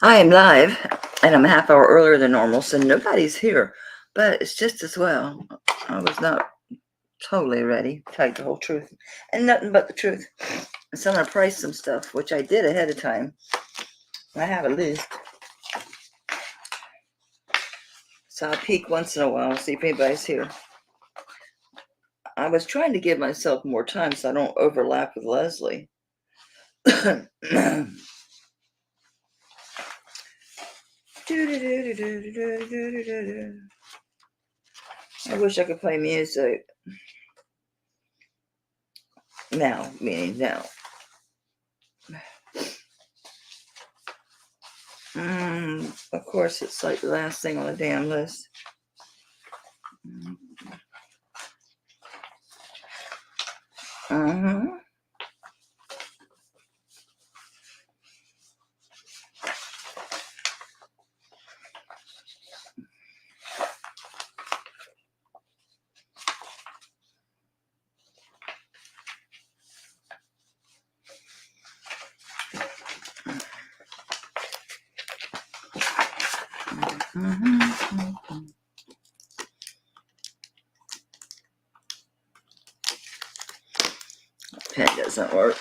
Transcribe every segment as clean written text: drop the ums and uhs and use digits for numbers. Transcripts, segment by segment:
I am live, and I'm a half hour earlier than normal, so nobody's here. But it's just as well. I was not totally ready to tell you the whole truth, and nothing but the truth. So I'm going to price some stuff, which I did ahead of time. I have a list. So I'll peek once in a while, see if anybody's here. I was trying to give myself more time so I don't overlap with Leslie. I wish I could play music. Now, meaning now. Of course, it's like the last thing on the damn list. Pen doesn't work.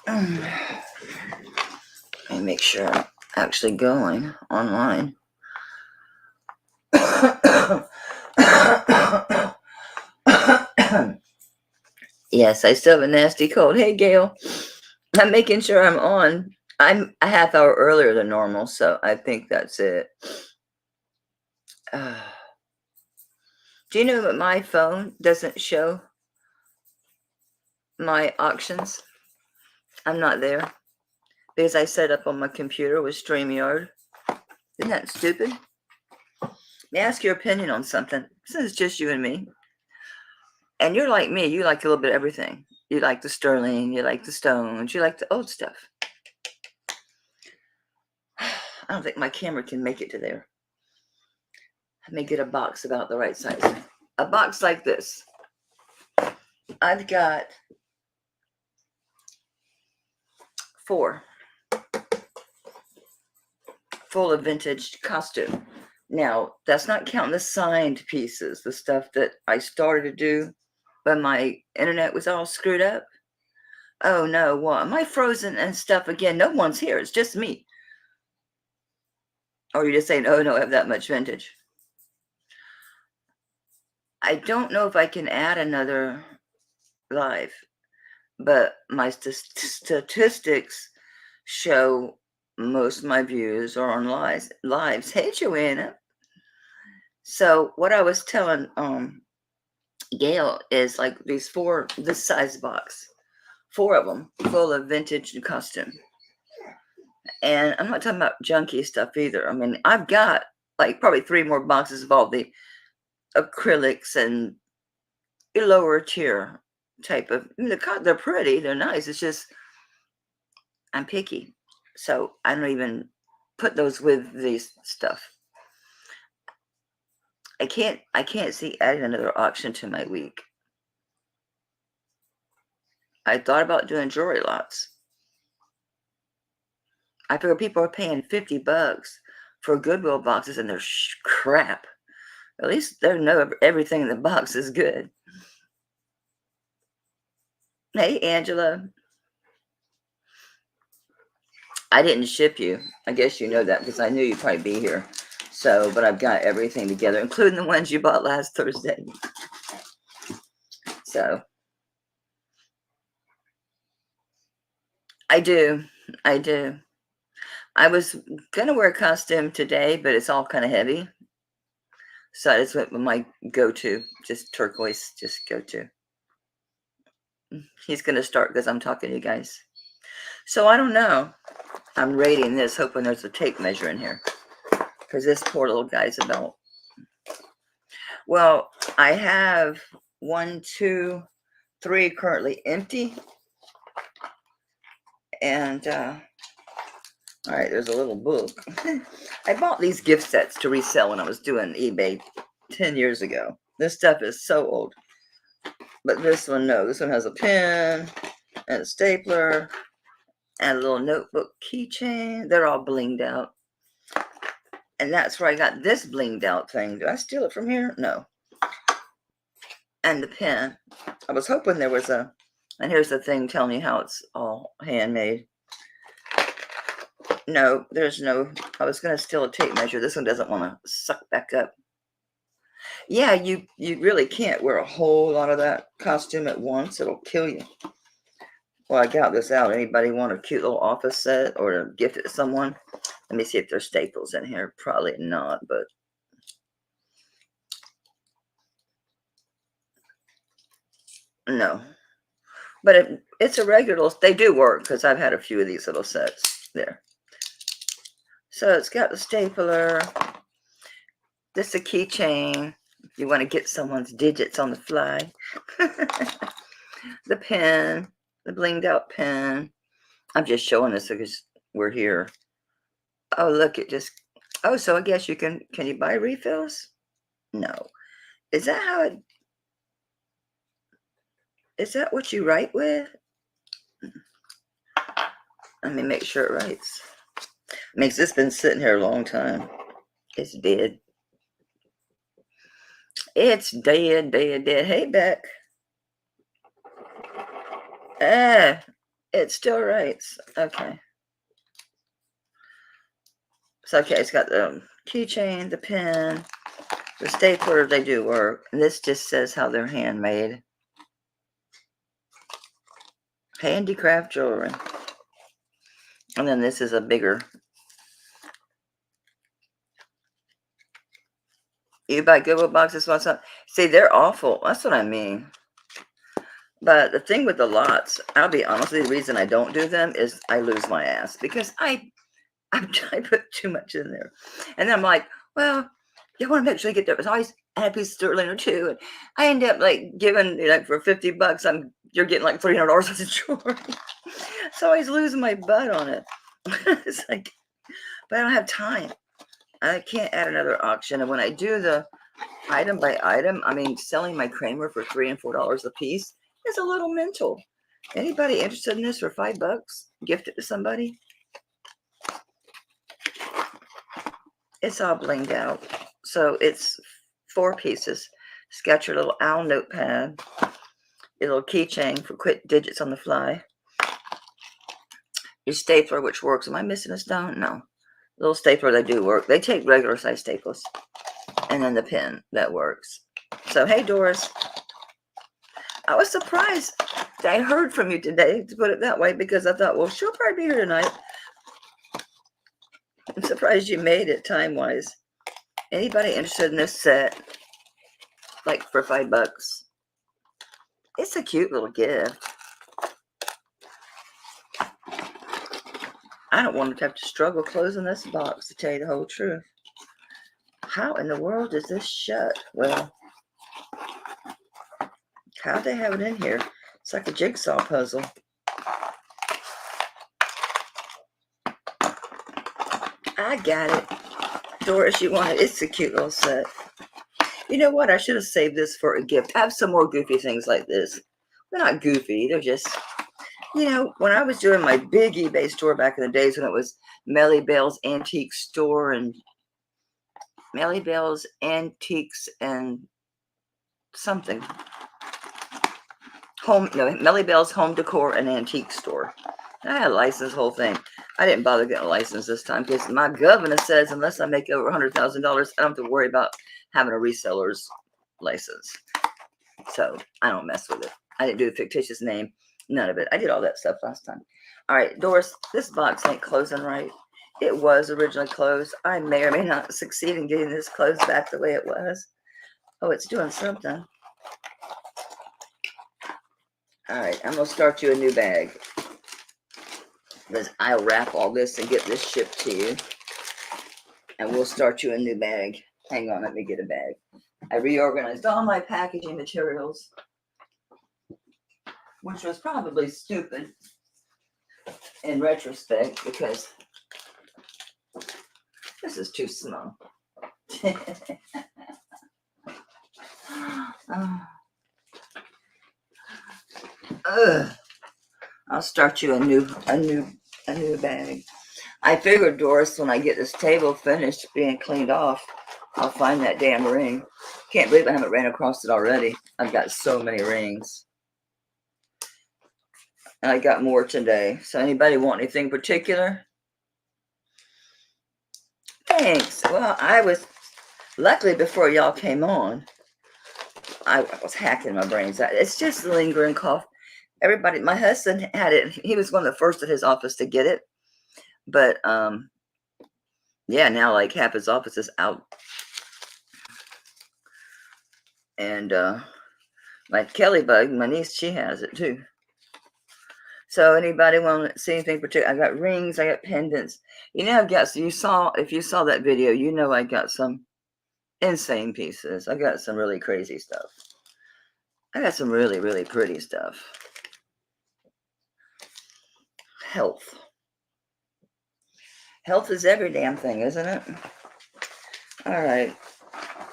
Let me make sure I'm actually going online. Yes, I still have a nasty cold. Hey, Gail. I'm making sure I'm on. I'm a half hour earlier than normal, so I think that's it. Do you know that my phone doesn't show my auctions? I'm not there because I set up on my computer with StreamYard. Isn't that stupid? Let me ask your opinion on something. This is just you and me. And you're like me. You like a little bit of everything. You like the sterling. You like the stones. You like the old stuff. I don't think my camera can make it to there. Let me get a box about the right size. A box like this. I've got 4 full of vintage costume. Now, that's not counting the signed pieces, the stuff that I started to do, but my internet was all screwed up. Oh no, what? Am I frozen and stuff again? No one's here. It's just me. Or you're just saying, oh no, I have that much vintage. I don't know if I can add another live, but my statistics show most of my views are on lives. Hey, Joanna. So what I was telling Gail is like this size box, four of them full of vintage and custom. And I'm not talking about junky stuff either. I mean, I've got like probably three more boxes of all the acrylics and lower tier type of. I mean, they're pretty, they're nice. It's just I'm picky, so I don't even put those with these stuff. I can't see adding another auction to my week. I thought about doing jewelry lots. I figure people are paying $50 for Goodwill boxes and they're crap. At least they know everything in the box is good. Hey, Angela. I didn't ship you. I guess you know that because I knew you'd probably be here. So, but I've got everything together, including the ones you bought last Thursday. So, I do. I do. I was going to wear a costume today, but it's all kind of heavy. So I just went with my go-to, just turquoise, just go-to. He's going to start because I'm talking to you guys. So I don't know. I'm rating this, hoping there's a tape measure in here. Because this poor little guy's about. Well, I have 1, 2, 3 currently empty. And, all right, there's a little book. I bought these gift sets to resell when I was doing eBay 10 years ago. This stuff is so old. But this one, no. This one has a pen and a stapler and a little notebook keychain. They're all blinged out. And that's where I got this blinged out thing. Did I steal it from here? No. And the pen. I was hoping there was a, and here's the thing telling you how it's all handmade. No, there's no, I was going to steal a tape measure. This one doesn't want to suck back up. Yeah, you really can't wear a whole lot of that costume at once. It'll kill you. Well, I got this out. Anybody want a cute little office set or to gift it to someone? Let me see if there's staples in here. Probably not, but. No. But it's a regular, they do work because I've had a few of these little sets there. So it's got the stapler. This is a keychain. If you want to get someone's digits on the fly. The pen, the blinged out pen. I'm just showing this because we're here. Oh, look, it just, oh, so I guess you can you buy refills? No. Is that how it, is that what you write with? Let me make sure it writes. Makes this been sitting here a long time. It's dead. It's dead, dead, dead. Hey, Beck. It still writes. Okay. So, okay, it's got the keychain, the pen, the stapler, they do work. And this just says how they're handmade. Handicraft jewelry. And then this is a bigger. You buy Goodwill boxes, what's up? See, they're awful. That's what I mean. But the thing with the lots, I'll be honest, the reason I don't do them is I lose my ass because I put too much in there. And then I'm like, well, you want to make sure you get there. So I always add a piece of sterling or two. And I end up like giving, like for $50, you're getting like $300 worth of jewelry. So I always losing my butt on it. It's like, but I don't have time. I can't add another auction. And when I do the item by item, I mean, selling my Kramer for $3 and $4 a piece is a little mental. Anybody interested in this for $5? Gift it to somebody. It's all blinged out. So it's 4 pieces. It's got your little owl notepad, your little keychain for quick digits on the fly, your stapler, which works. Am I missing a stone? No. Little stapler, they do work. They take regular size staples. And then the pen, that works. So, hey, Doris. I was surprised that I heard from you today, to put it that way, because I thought, well, she'll probably be here tonight. I'm surprised you made it time-wise. Anybody interested in this set? Like for $5. It's a cute little gift. I don't want to have to struggle closing this box, to tell you the whole truth. How in the world is this shut? Well, how'd they have it in here? It's like a jigsaw puzzle. I got it. Doris, you want it? It's a cute little set. You know what? I should have saved this for a gift. I have some more goofy things like this. They're not goofy. They're just, you know, when I was doing my big eBay store back in the days when it was Melly Bell's Antique Store and Melly Bell's Antiques and something. Melly Bell's Home Decor and Antique Store. I had a license, whole thing. I didn't bother getting a license this time because my governor says unless I make over $100,000, I don't have to worry about having a reseller's license. So I don't mess with it. I didn't do the fictitious name. None of it. I did all that stuff last time. All right, Doris, this box ain't closing right. It was originally closed. I may or may not succeed in getting this closed back the way it was. Oh, it's doing something. All right, I'm going to start you a new bag. Because I'll wrap all this and get this shipped to you. And we'll start you a new bag. Hang on, let me get a bag. I reorganized all my packaging materials, which was probably stupid in retrospect because this is too small. I'll start you a new bag. I figured, Doris, when I get this table finished being cleaned off, I'll find that damn ring. Can't believe I haven't ran across it already. I've got so many rings. And I got more today. So anybody want anything particular? Thanks. Well, luckily before y'all came on, I was hacking my brains out. It's just lingering cough. Everybody, my husband had it. He was one of the first at his office to get it. But, yeah, now like half his office is out. And my Kelly bug, my niece, she has it too. So anybody want to see anything particular? I got rings, I got pendants. You know, if you saw that video, you know I got some insane pieces. I got some really crazy stuff. I got some really, really pretty stuff. Health. Health is every damn thing, isn't it? All right.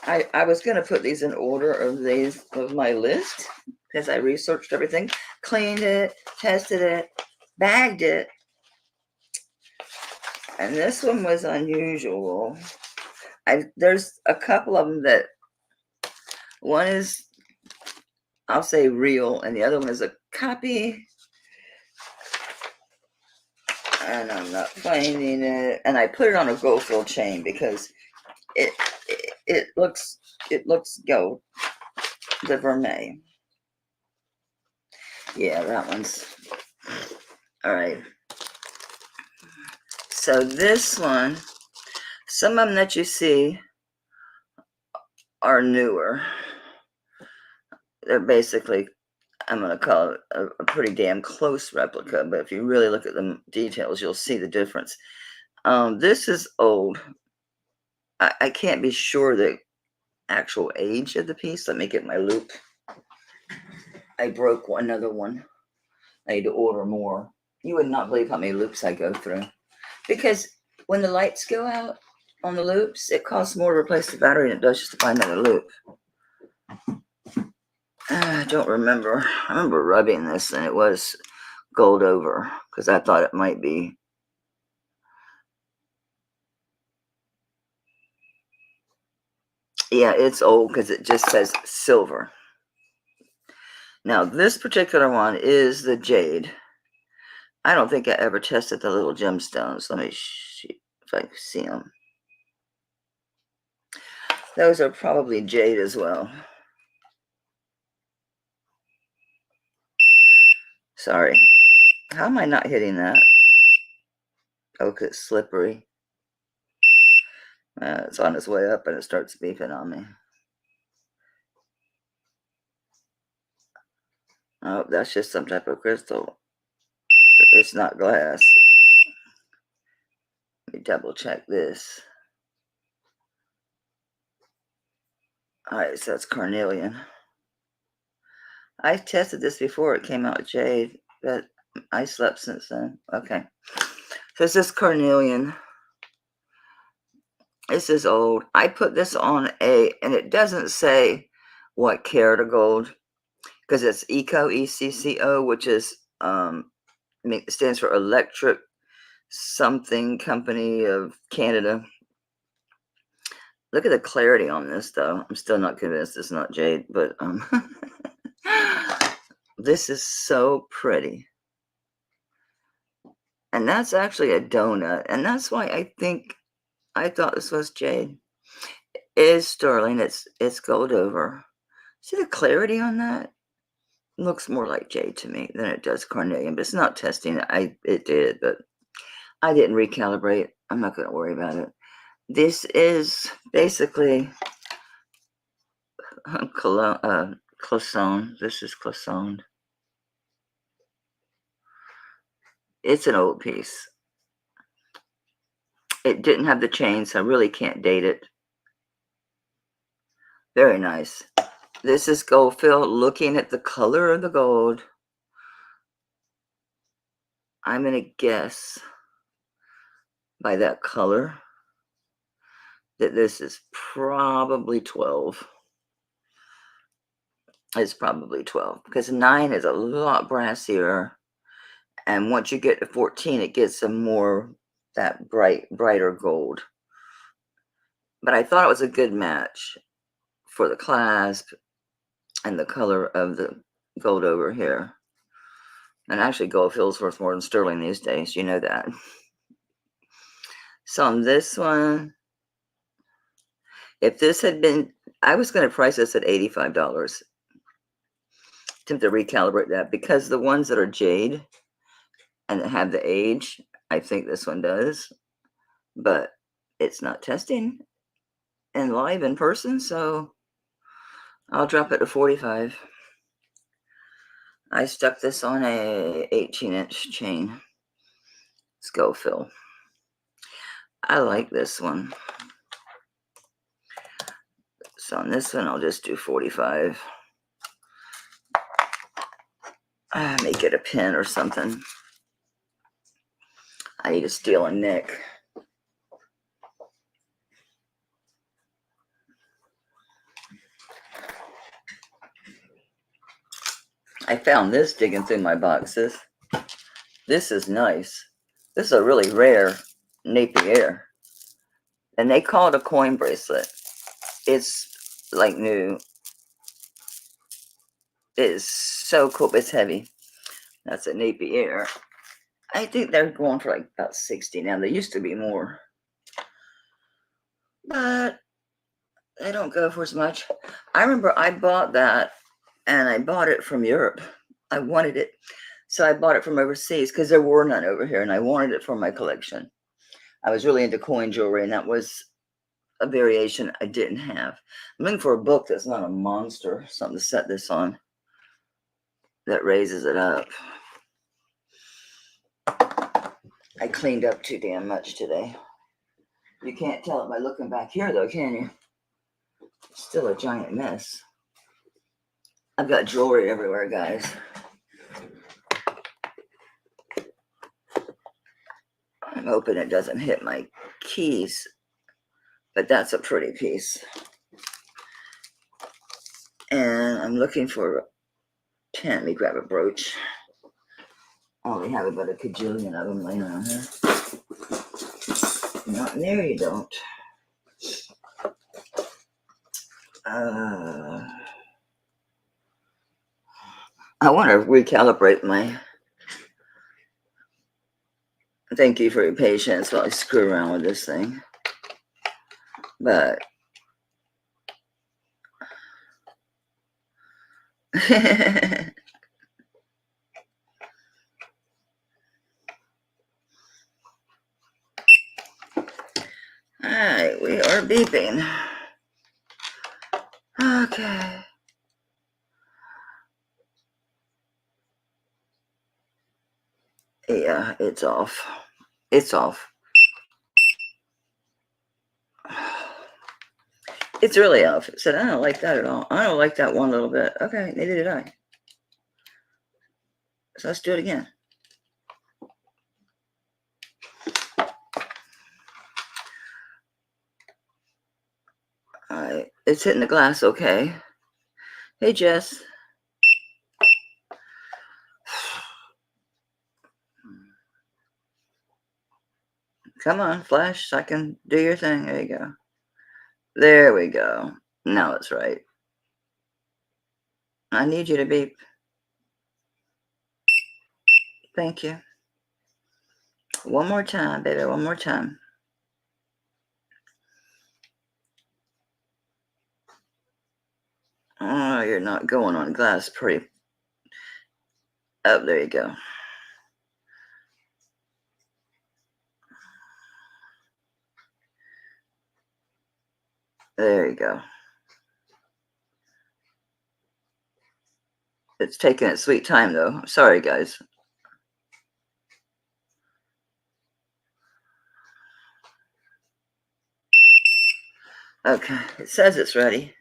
I was going to put these in order of my list because I researched everything, cleaned it, tested it, bagged it. And this one was unusual. There's a couple of them that one is, I'll say real, and the other one is a copy. And I'm not finding it. And I put it on a gold foil chain because it looks gold. The vermeil. Yeah, that one's all right. So this one, some of them that you see are newer. They're basically, I'm going to call it a pretty damn close replica, but if you really look at the details, you'll see the difference. This is old. I can't be sure the actual age of the piece. Let me get my loop. I broke another one. I need to order more. You would not believe how many loops I go through. Because when the lights go out on the loops, it costs more to replace the battery than it does just to find another loop. I don't remember. I remember rubbing this and it was gold over because I thought it might be. Yeah, it's old because it just says silver. Now, this particular one is the jade. I don't think I ever tested the little gemstones. Let me see if I can see them. Those are probably jade as well. Sorry. How am I not hitting that? Oh, 'cause it's slippery. It's on its way up and it starts beeping on me. Oh, that's just some type of crystal. It's not glass. Let me double check this. Alright, so it's carnelian. I tested this before it came out jade, but I slept since then. Okay. So it's this carnelian. This is old. I put this on and it doesn't say what carat of gold, because it's ECO, ECCO, which is, it stands for Electric Something Company of Canada. Look at the clarity on this, though. I'm still not convinced it's not jade, but this is so pretty. And that's actually a donut, and that's why I thought this was jade. It is sterling. It's gold over. See the clarity on that? It looks more like jade to me than it does carnelian, but it's not testing. It did, but I didn't recalibrate. I'm not going to worry about it. This is basically Cloisonne. This is Cloisonne. It's an old piece. It didn't have the chain, so I really can't date it. Very nice. This is gold fill. Looking at the color of the gold, I'm going to guess by that color that this is probably 12. It's probably 12 because 9 is a lot brassier, and once you get to 14 it gets some more that brighter gold. But I thought it was a good match for the clasp and the color of the gold over here. And actually gold feels worth more than sterling these days, you know that. So on this one, if this had been, I was going to price this at $85. Attempt to recalibrate that, because the ones that are jade and that have the age, I think this one does, but it's not testing and live in person, so I'll drop it to 45. I stuck this on a 18-inch chain. Let's go, Phil. I like this one. So on this one, I'll just do 45. Make it a pin or something. I need to steal a nick. I found this digging through my boxes. This is nice. This is a really rare Napier. And they call it a coin bracelet. It's like new. It is so cool. It's heavy. That's a Napier. I think they're going for like about 60 now. They used to be more. But they don't go for as much. I remember I bought that, and I bought it from Europe. I wanted it. So I bought it from overseas because there were none over here, and I wanted it for my collection. I was really into coin jewelry, and that was a variation I didn't have. I'm looking for a book that's not a monster, something to set this on that raises it up. I cleaned up too damn much today. You can't tell it by looking back here, though, can you? It's still a giant mess. I've got jewelry everywhere, guys. I'm hoping it doesn't hit my keys, but that's a pretty piece. And I'm looking for a pin. Let me grab a brooch. I only have about a cajillion of them laying around here. Not in there, you don't. I want to recalibrate my... Thank you for your patience while I screw around with this thing. But... Alright, we are beeping. Okay. Yeah, it's off. It's off. It's really off. It said, I don't like that at all. I don't like that one little bit. Okay, neither did I. So let's do it again. All right, it's hitting the glass okay. Hey, Jess. Come on, flash so I can do your thing. There you go. There we go. Now it's right. I need you to beep. Thank you. One more time, baby. One more time. Oh, you're not going on glass pretty. Oh, there you go. There you go. It's taking its sweet time, though. Sorry, guys. Okay, it says it's ready.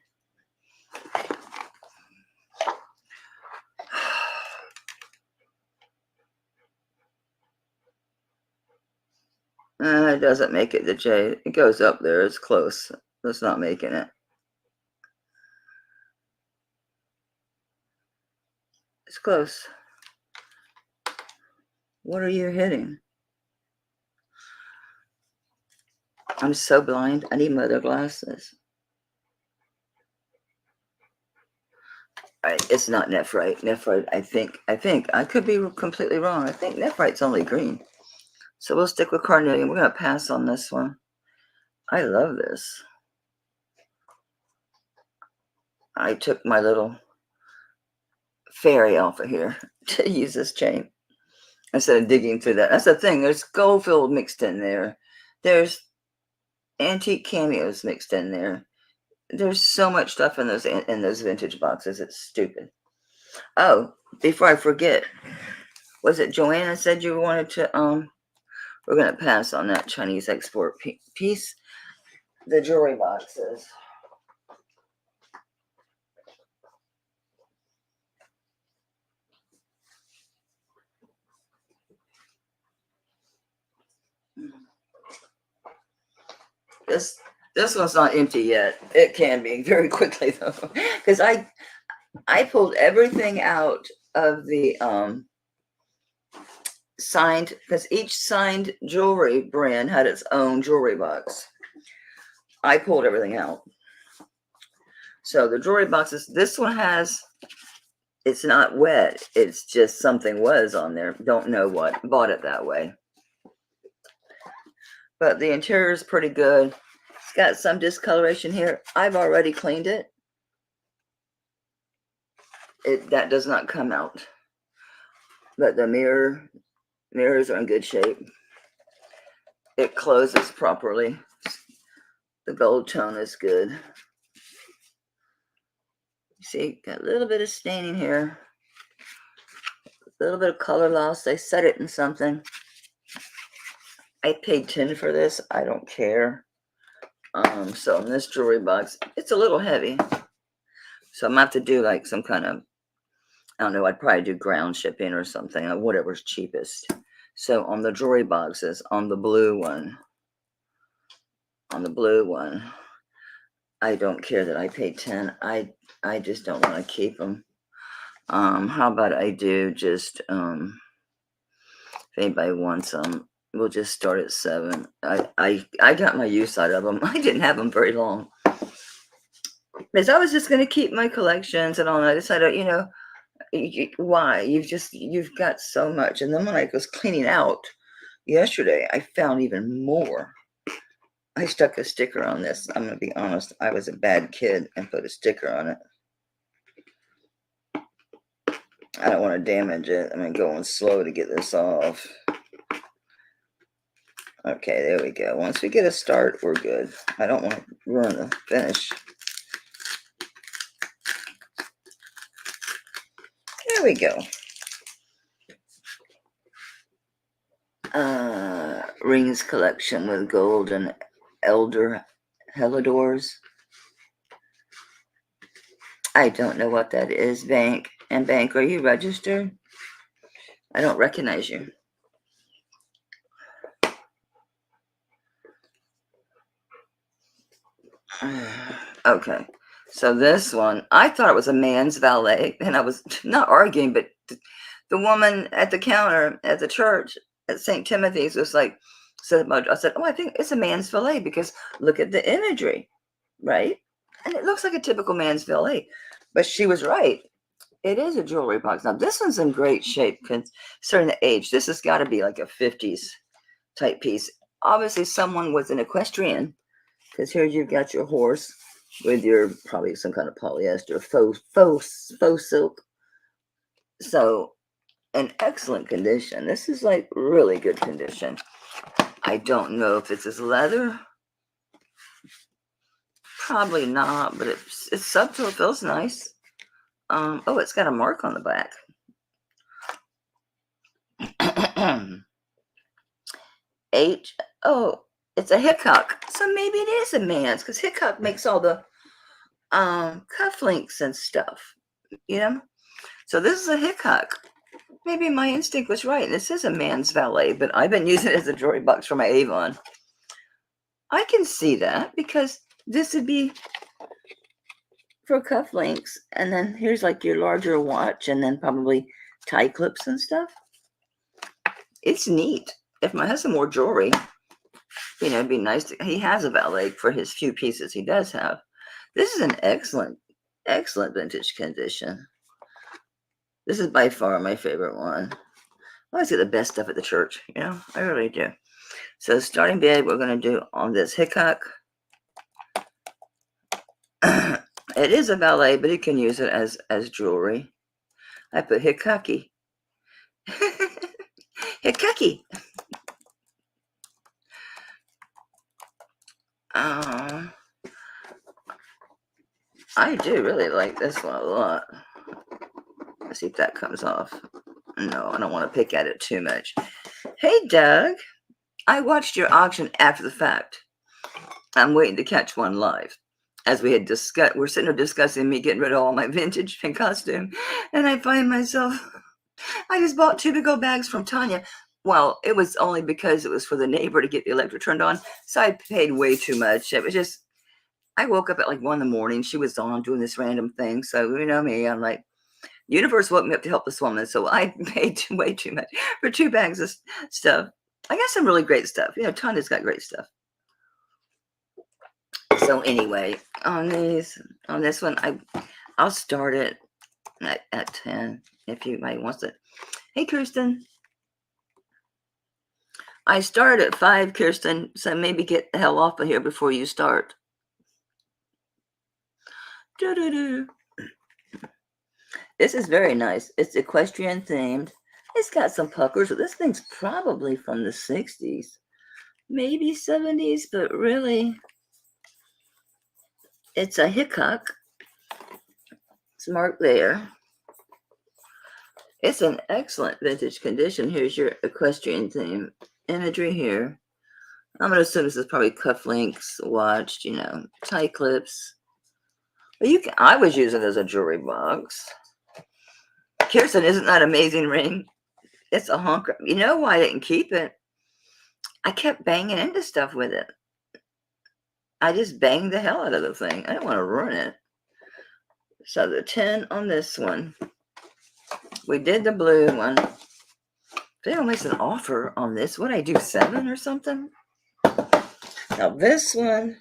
It doesn't make it the J. It goes up there. It's close. It's not making it. It's close. What are you hitting? I'm so blind. I need my other glasses. All right, it's not nephrite. Nephrite, I think. I could be completely wrong. I think nephrite's only green. So we'll stick with carnelian. We're going to pass on this one. I love this. I took my little fairy off of here to use this chain instead of digging through that. That's the thing. There's Goldfield mixed in there. There's antique cameos mixed in there. There's so much stuff in those vintage boxes. It's stupid. Oh, before I forget, was it Joanna said you wanted to we're going to pass on that Chinese export piece. The jewelry boxes. This one's not empty yet. It can be very quickly though, because I pulled everything out of the signed, because each signed jewelry brand had its own jewelry box. I pulled everything out. So the jewelry boxes, this one has, it's not wet. It's just something was on there. Don't know what. Bought it that way. But the interior is pretty good. It's got some discoloration here. I've already cleaned it. That does not come out. But the mirrors are in good shape. It closes properly. The gold tone is good. See, got a little bit of staining here. A little bit of color loss. I set it in something. I paid 10 for this. I don't care. So in this jewelry box, it's a little heavy. So I'm gonna have to do like some kind of, I don't know, I'd probably do ground shipping or something, or whatever's cheapest. So on the jewelry boxes, on the blue one, I don't care that I paid 10. I just don't want to keep them. How about I do just, if anybody wants them, we'll just start at 7. I got my use out of them. I didn't have them very long. Because I was just going to keep my collections and all that. I decided, you know, why? You've got so much. And then when I was cleaning out yesterday, I found even more. I stuck a sticker on this. I'm going to be honest. I was a bad kid and put a sticker on it. I don't want to damage it. I'm going slow to get this off. Okay, there we go. Once we get a start, we're good. I don't want to ruin the finish. There we go. Rings collection with gold and elder helidors. I don't know what that is, Bank. And Bank, are you registered? I don't recognize you. Okay. So this one, I thought it was a man's valet, and I was not arguing, but the woman at the counter at the church at St. Timothy's was like, I said, oh, I think it's a man's valet because look at the imagery, right? And it looks like a typical man's valet. But she was right. It is a jewelry box. Now, this one's in great shape considering the age. This has got to be like a 50s type piece. Obviously, someone was an equestrian because here you've got your horse with your probably some kind of polyester faux silk. So, in excellent condition. This is like really good condition. I don't know if it's leather. Probably not, but it's subtle. It feels nice. Oh, it's got a mark on the back. Oh, it's a Hickok. So maybe it is a man's because Hickok makes all the cufflinks and stuff, you know? So this is a Hickok. Maybe my instinct was right. This is a man's valet, but I've been using it as a jewelry box for my Avon. I can see that because this would be for cufflinks, and then here's like your larger watch, and then probably tie clips and stuff. It's neat. If my husband wore jewelry, you know, it'd be nice. He has a valet for his few pieces he does have. This is an excellent vintage condition. This is by far my favorite one. I always get the best stuff at the church, you know, I really do. So starting bid, we're going to do on this Hickok. It is a valet, but you can use it as jewelry. I put Hickok-y. Hickok-y. I do really like this one a lot. Let's see if that comes off. No, I don't want to pick at it too much. Hey, Doug. I watched your auction after the fact. I'm waiting to catch one live. As we had discussed, we're sitting there discussing me getting rid of all my vintage and costume. And I find myself, I just bought 2 big old bags from Tanya. Well, it was only because it was for the neighbor to get the electric turned on. So I paid way too much. It was just, I woke up at like 1 in the morning. She was on doing this random thing. So, you know me, I'm like, universe woke me up to help this woman. So I paid way too much for 2 bags of stuff. I got some really great stuff. You know, Tanya's got great stuff. So anyway, on this one, I'll start it at 10 if anybody wants it. Hey, Kirsten. I started at 5, Kirsten, so maybe get the hell off of here before you start. Doo-doo-doo. This is very nice. It's equestrian themed. It's got some puckers. This thing's probably from the 60s, maybe 70s, but really, it's a Hickok. It's marked there. It's an excellent vintage condition. Here's your equestrian theme imagery here. I'm going to assume this is probably cufflinks, watched, you know, tie clips. But I was using it as a jewelry box. Kirsten, isn't that an amazing ring? It's a honker. You know why I didn't keep it? I kept banging into stuff with it. I just banged the hell out of the thing. I didn't want to ruin it. So the 10 on this one. We did the blue one. They don't make an offer on this. What I do, 7 or something? Now this one,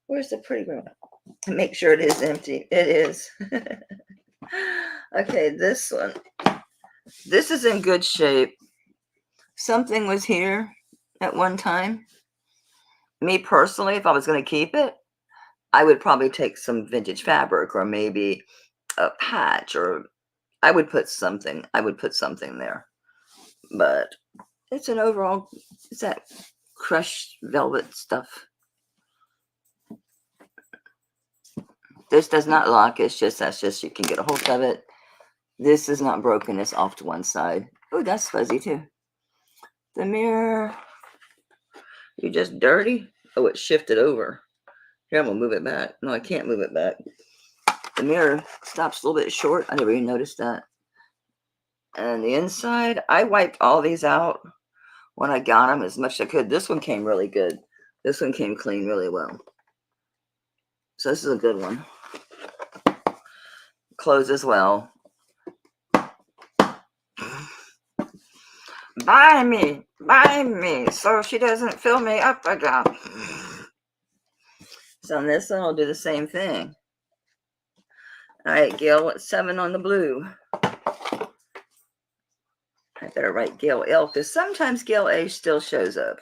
where's the pretty one? Make sure it is empty. It is. Okay, this one. This is in good shape. Something was here at one time. Me personally, if I was going to keep it, I would probably take some vintage fabric or maybe a patch, or I would put something there. But it's an overall, it's that crushed velvet stuff. This does not lock. It's just, that's just, you can get a hold of it. This is not broken. It's off to one side. Oh, that's fuzzy too. The mirror. You just dirty? Oh, it shifted over. Here, I'm going to move it back. No, I can't move it back. The mirror stops a little bit short. I never even noticed that. And the inside, I wiped all these out when I got them as much as I could. This one came really good. This one came clean really well. So this is a good one. Clothes as well. Buy me, so she doesn't fill me up again. So on this one, I'll do the same thing. All right, Gail, what's 7 on the blue? I better write Gail L, because sometimes Gail A still shows up.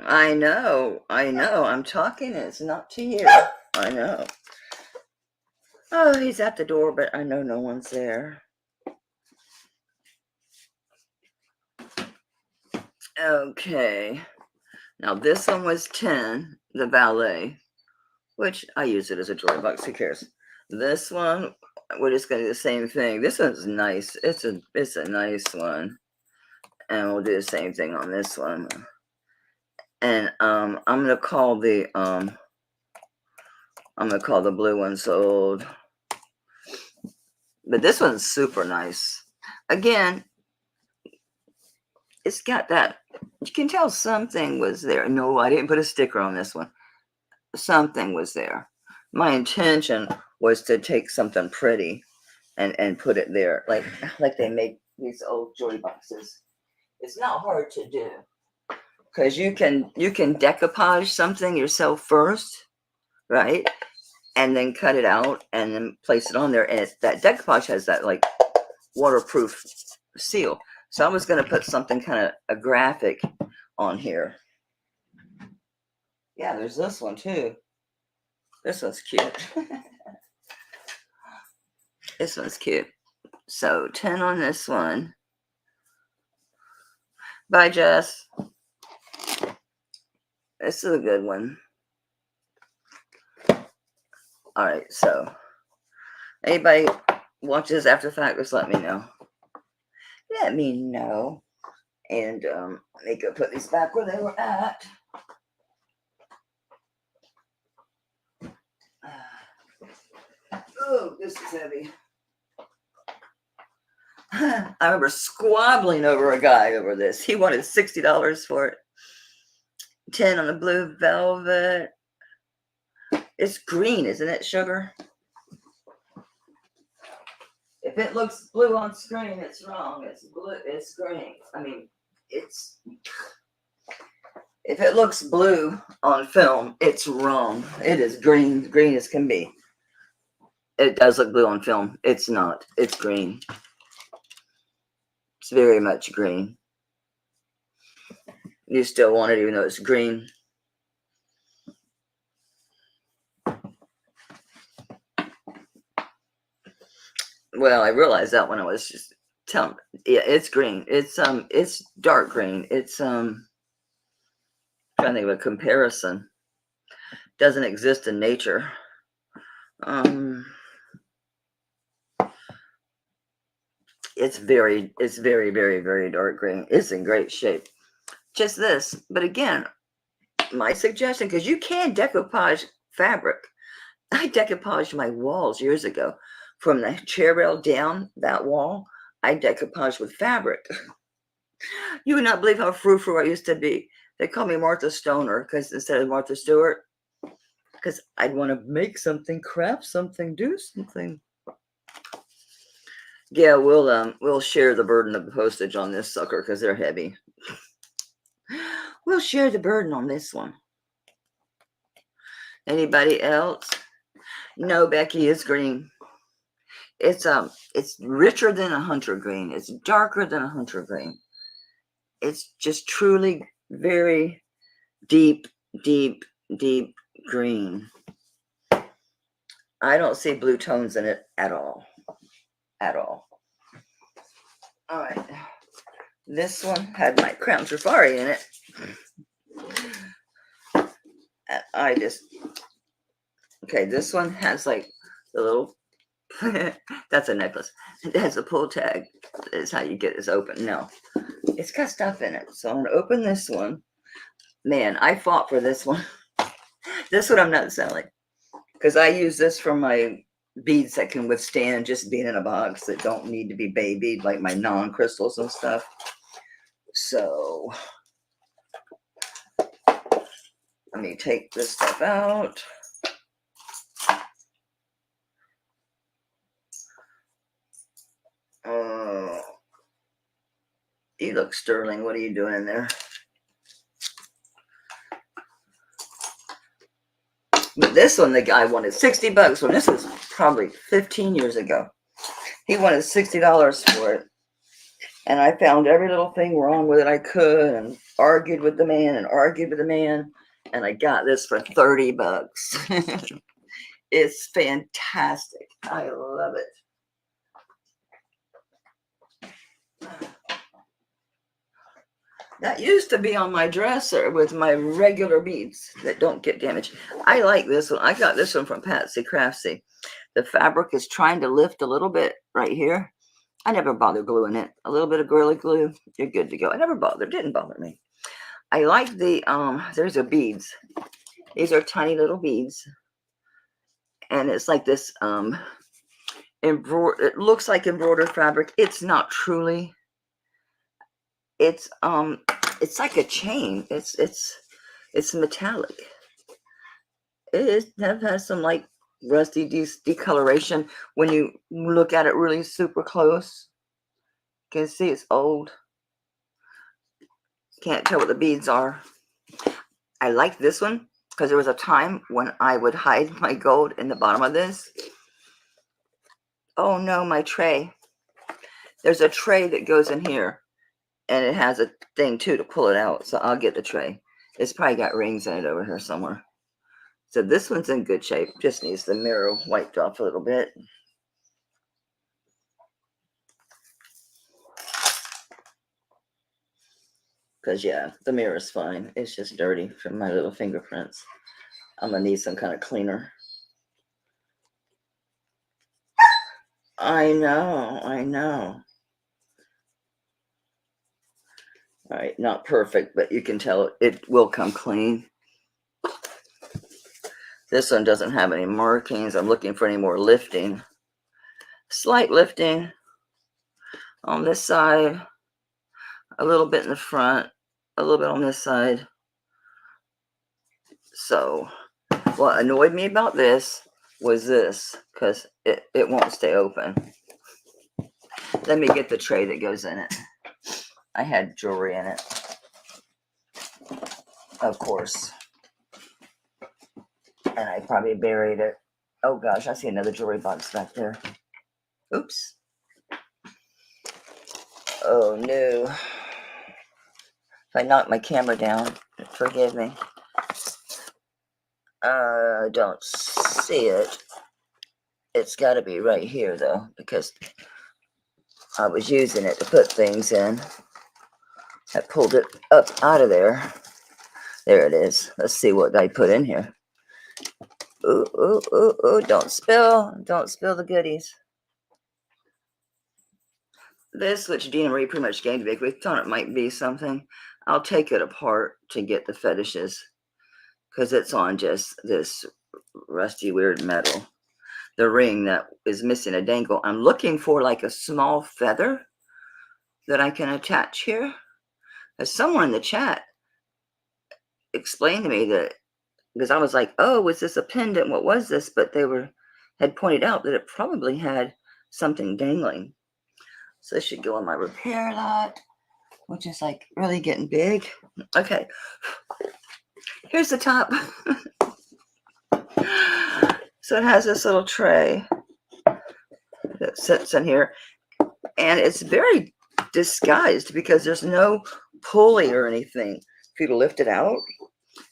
I know, I'm talking, it's not to you. I know. Oh, he's at the door, but I know no one's there. Okay. Now this one was 10, the valet, which I use it as a jewelry box. Who cares? This one, we're just gonna do the same thing. This one's nice. It's a nice one, and we'll do the same thing on this one. And I'm gonna call the blue one sold. But this one's super nice. Again, it's got that. You can tell something was there. No, I didn't put a sticker on this one. Something was there. My intention was to take something pretty and put it there, like they make these old jewelry boxes. It's not hard to do, because you can decoupage something yourself first, right? And then cut it out and then place it on there. And that decoupage has that like waterproof seal. So I was going to put something kind of a graphic on here. Yeah, there's this one too. This one's cute. This one's cute. So 10 on this one. Bye, Jess. This is a good one. All right, so anybody watches after the fact, just let me know. Let me know. And let me go put these back where they were at. Oh, this is heavy. I remember squabbling over a guy over this. He wanted $60 for it. 10 on the blue velvet. It's green, isn't it, sugar? If it looks blue on screen, it's wrong. It's blue. It's green. I mean, it's. If it looks blue on film, it's wrong. It is green. Green as can be. It does look blue on film. It's not. It's green. It's very much green. You still want it even though it's green. Well, I realized that when I was just telling. Yeah, it's green. It's dark green. It's trying to think of a comparison. Doesn't exist in nature. It's very, very, very dark green. It's in great shape. Just this, but again, my suggestion, because you can decoupage fabric. I decoupaged my walls years ago. From the chair rail down that wall, I decoupaged with fabric. You would not believe how frou-frou I used to be. They call me Martha Stoner because instead of Martha Stewart, because I'd want to make something, craft something, do something. Yeah, we'll share the burden of the postage on this sucker because they're heavy. We'll share the burden on this one. Anybody else? No, Becky, is green. It's richer than a hunter green. It's darker than a hunter green. It's just truly very deep green. I don't see blue tones in it at all. All right. This one had my Crown Safari in it. And I just, okay, this one has like the little, that's a necklace. It has a pull tag. Is how you get this open. No, it's got stuff in it. So I'm gonna open this one. Man, I fought for this one. This one I'm not selling because I use this for my beads that can withstand just being in a box that don't need to be babied, like my non-crystals and stuff. So let me take this stuff out. Oh, you look sterling. What are you doing in there? But this one, the guy wanted $60 when this was probably 15 years ago. He wanted $60 for it. And I found every little thing wrong with it I could and argued with the man and argued with the man. And I got this for $30. It's fantastic. I love it. That used to be on my dresser with my regular beads that don't get damaged. I like this one. I got this one from Patsy Craftsy. The fabric is trying to lift a little bit right here. I never bother gluing it. A little bit of Gorilla Glue, you're good to go. I never bothered. Didn't bother me. I like the, there's the beads. These are tiny little beads. And it's like this, it looks like embroidered fabric. It's not truly. It's like a chain. It's metallic. It has some like rusty decoloration when you look at it really super close. You can see it's old. Can't tell what the beads are. I like this one because there was a time when I would hide my gold in the bottom of this. Oh no, my tray. There's a tray that goes in here. And it has a thing, too, to pull it out. So I'll get the tray. It's probably got rings in it over here somewhere. So this one's in good shape. Just needs the mirror wiped off a little bit. Because, yeah, the mirror's fine. It's just dirty from my little fingerprints. I'm going to need some kind of cleaner. I know. All right, not perfect, but you can tell it will come clean. This one doesn't have any markings. I'm looking for any more lifting. Slight lifting on this side, a little bit in the front, a little bit on this side. So what annoyed me about this was this, because it won't stay open. Let me get the tray that goes in it. I had jewelry in it, of course. And I probably buried it. Oh gosh, I see another jewelry box back there. Oops. Oh no. If I knock my camera down, forgive me. I don't see it. It's got to be right here though, because I was using it to put things in. I pulled it up out of there. There it is. Let's see what I put in here. Ooh, ooh, ooh, ooh. Don't spill. Don't spill the goodies. This, which Dina Marie pretty much gave me, we thought it might be something. I'll take it apart to get the fetishes. Because it's on just this rusty, weird metal. The ring that is missing a dangle. I'm looking for like a small feather that I can attach here. As someone in the chat explained to me that, because I was like, oh, was this a pendant? What was this? But they had pointed out that it probably had something dangling. So this should go on my repair lot, which is like really getting big. Okay, here's the top. So it has this little tray that sits in here, and it's very disguised because there's no pulley or anything for you to lift it out.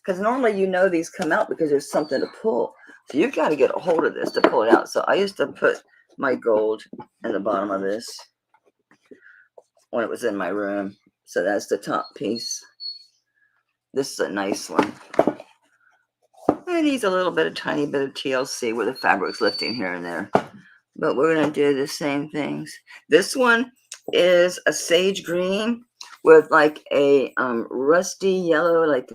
Because normally these come out because there's something to pull. So you've got to get a hold of this to pull it out. So I used to put my gold in the bottom of this when it was in my room. So that's the top piece. This is a nice one. It needs a little bit, a tiny bit of TLC where the fabric's lifting here and there. But we're going to do the same things. This one is a sage green with like a rusty yellow, like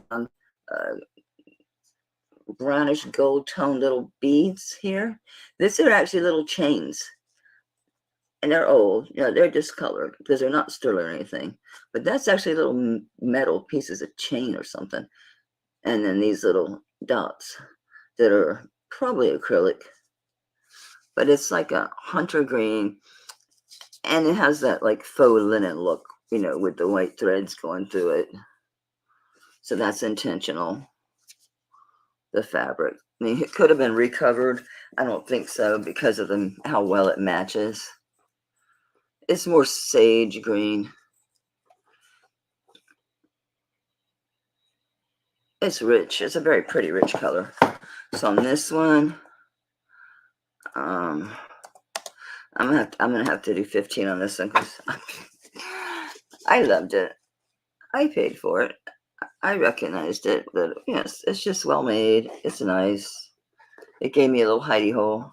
brownish gold tone little beads here. These are actually little chains. And they're old. You know, they're discolored because they're not sterling or anything. But that's actually little metal pieces of chain or something. And then these little dots that are probably acrylic. But it's like a hunter green. And it has that like faux linen look, you know, with the white threads going through it. So that's intentional. The fabric. I mean, it could have been recovered. I don't think so because of how well it matches. It's more sage green. It's rich. It's a very pretty, rich color. So on this one, I'm gonna have to do 15 on this one because I loved it. I paid for it. I recognized it, but yes, it's just well made. It's nice. It gave me a little hidey hole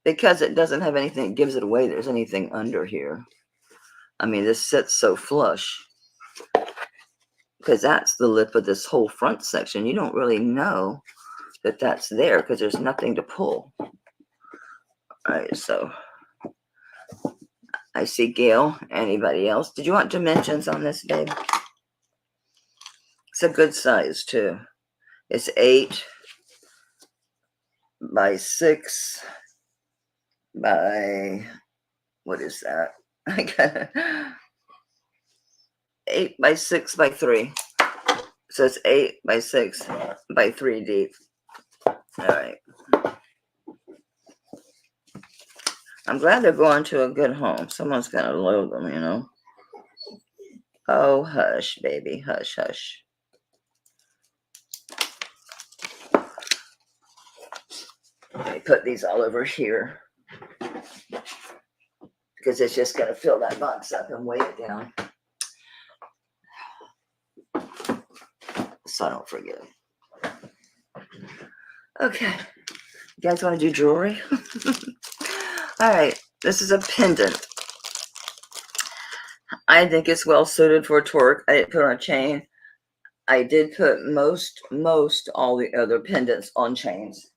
because it doesn't have anything that gives it away. There's anything under here. I mean, this sits so flush because that's the lip of this whole front section. You don't really know that that's there because there's nothing to pull. All right, so I see Gail. Anybody else? Did you want dimensions on this, babe? It's a good size too. It's 8 by 6 by, what is that? I got 8 by 6 by 3. So it's 8 by 6 by 3 deep. All right. I'm glad they're going to a good home. Someone's gonna load them, you know. Oh, hush, baby, hush, hush. Let me put these all over here because it's just gonna fill that box up and weigh it down. So I don't forget. Okay, you guys want to do jewelry? All right, this is a pendant. I think it's well suited for a torque. I didn't put on a chain. I did put most all the other pendants on chains,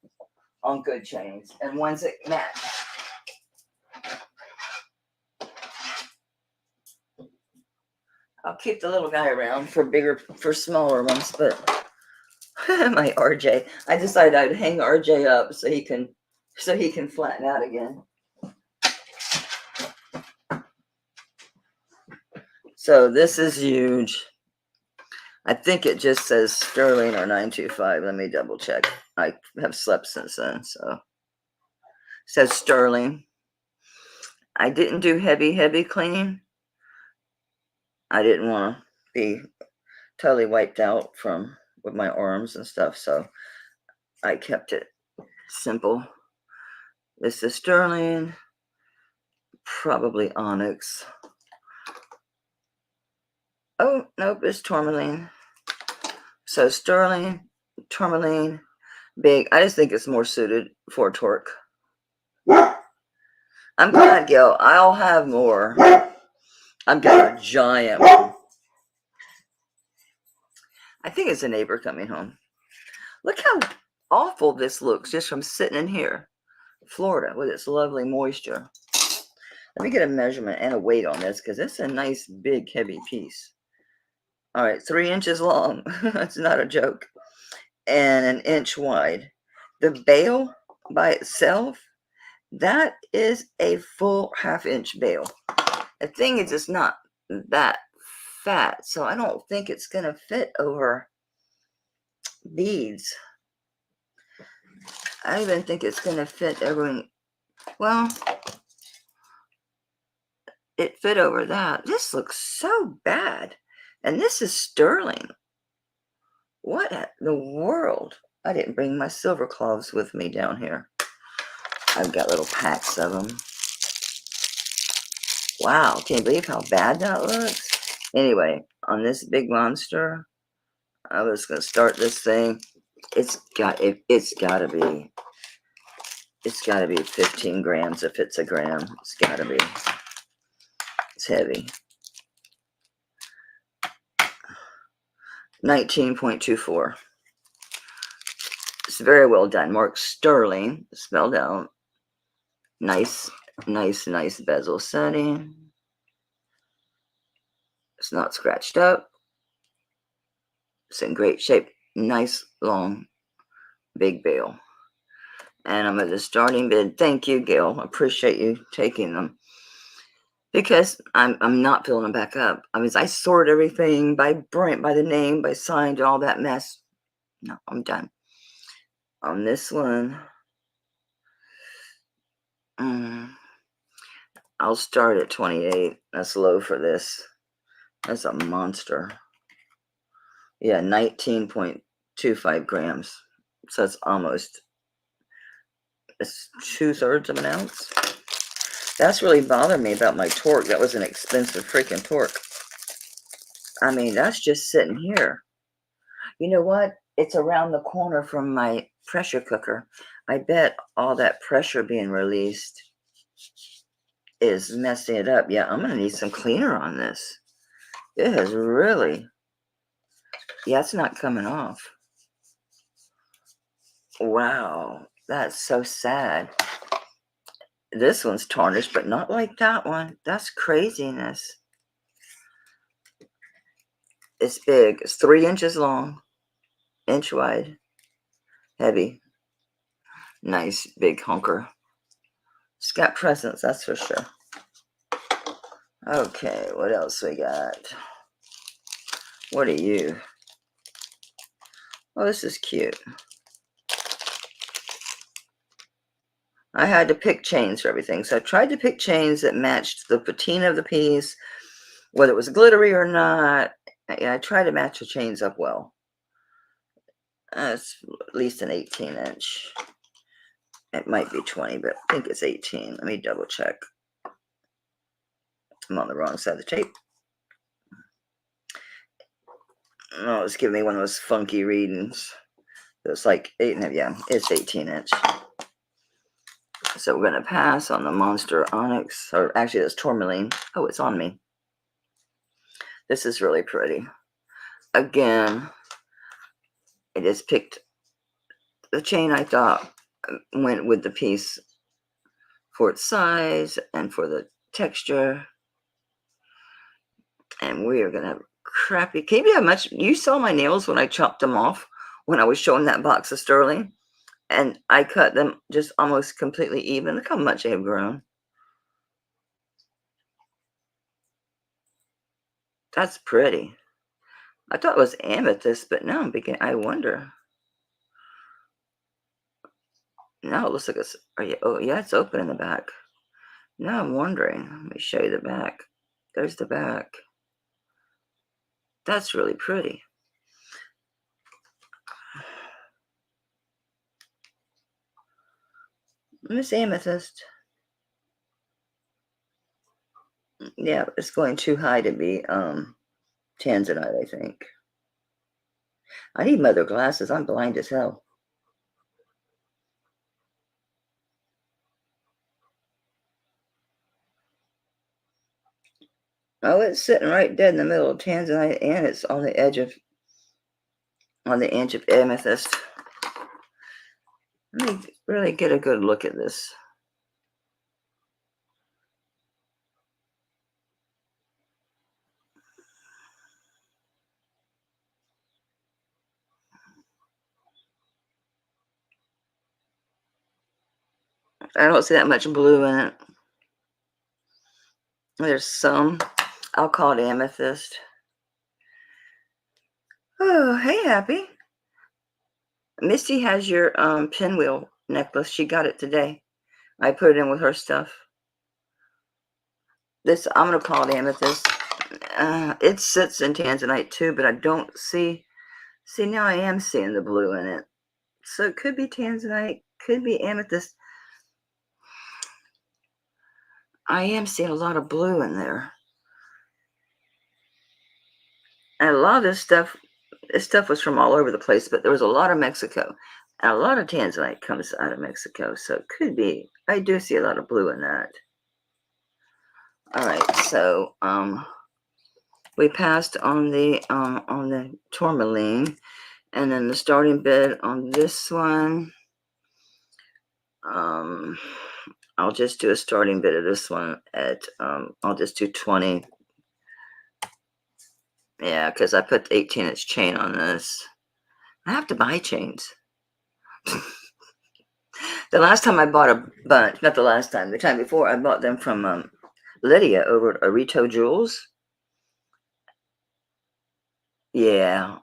on good chains, and ones that match. I'll keep the little guy around for smaller ones, but my RJ, I decided I'd hang RJ up so he can flatten out again. So this is huge. I think it just says sterling or 925. Let me double check. I have slept since then, so it says sterling. I didn't do heavy cleaning. I didn't want to be totally wiped out with my arms and stuff, so I kept it simple. This is sterling, probably onyx. Oh, nope, it's tourmaline. So sterling, tourmaline, big. I just think it's more suited for torque. I'm glad, Gil. I'll have more. I've got a giant one. I think it's a neighbor coming home. Look how awful this looks just from sitting in here. Florida with its lovely moisture. Let me get a measurement and a weight on this because it's a nice, big, heavy piece. All right, 3 inches long. That's not a joke. And 1 inch wide. The bail by itself, that is a full 1/2 inch bail. The thing is, it's not that fat, so I don't think it's going to fit over beads. I even think it's going to fit everything. Well, it fit over that. This looks so bad. And this is sterling. What in the world? I didn't bring my silver cloves with me down here. I've got little packs of them. Wow, can you believe how bad that looks? Anyway, on this big monster, I was gonna start this thing. It's gotta be 15 grams if it's a gram. It's gotta be. It's heavy. 19.24. It's very well done. Mark Sterling, spelled out. Nice bezel setting. It's not scratched up. It's in great shape. Nice, long, big bail. And I'm at the starting bid. Thank you, Gail. Appreciate you taking them. Because I'm not filling them back up. I mean, I sort everything by brand, by the name, by signed, all that mess. No, I'm done. On this one, I'll start at 28. That's low for this. That's a monster. Yeah, 19.25 grams. So it's almost, it's 2/3 of an ounce. That's really bothered me about my torque. That was an expensive freaking torque. I mean, that's just sitting here. You know what? It's around the corner from my pressure cooker. I bet all that pressure being released is messing it up. Yeah, I'm going to need some cleaner on this. It has really, yeah, it's not coming off. Wow, that's so sad. This one's tarnished, but not like that one. That's craziness. It's big. It's 3 inches long, inch wide, heavy. Nice big hunker. It's got presence, that's for sure. Okay, what else we got? What are you? Oh, this is cute. I had to pick chains for everything. So I tried to pick chains that matched the patina of the piece, whether it was glittery or not. I tried to match the chains up well. It's at least an 18-inch. It might be 20, but I think it's 18. Let me double check. I'm on the wrong side of the tape. Oh, it's giving me one of those funky readings. It's like 8.5. Yeah, it's 18-inch. So we're going to pass on the Monster Onyx. Or actually, that's tourmaline. Oh, it's on me. This is really pretty. Again, I just picked the chain I thought went with the piece for its size and for the texture. And we are going to have crappy. Can you believe how much? You saw my nails when I chopped them off when I was showing that box of sterling. And I cut them just almost completely even. Look how much they have grown. That's pretty. I thought it was amethyst, but now I wonder. Now it looks like it's, oh yeah, it's open in the back. Now I'm wondering. Let me show you the back. There's the back. That's really pretty. Miss Amethyst. Yeah, it's going too high to be tanzanite, I think. I need my other glasses. I'm blind as hell. Oh, it's sitting right dead in the middle of tanzanite, and it's on the edge of amethyst. Let me really get a good look at this. I don't see that much blue in it. There's some. I'll call it amethyst. Oh, hey, Happy. Misty has your pinwheel necklace. She got it today. I put it in with her stuff. This, I'm going to call it amethyst. It sits in tanzanite too, but I don't see. See, now I am seeing the blue in it. So it could be tanzanite, could be amethyst. I am seeing a lot of blue in there. And a lot of this stuff was from all over the place, but there was a lot of Mexico. And a lot of tanzanite comes out of Mexico, so it could be. I do see a lot of blue in that. All right, so we passed on the tourmaline, and then the starting bid on this one. I'll just do a starting bid of this one at I'll just do 20. Yeah, because I put the 18-inch chain on this. I have to buy chains. The last time I bought a bunch, not the last time, the time before, I bought them from Lydia over at Arito Jewels. Yeah,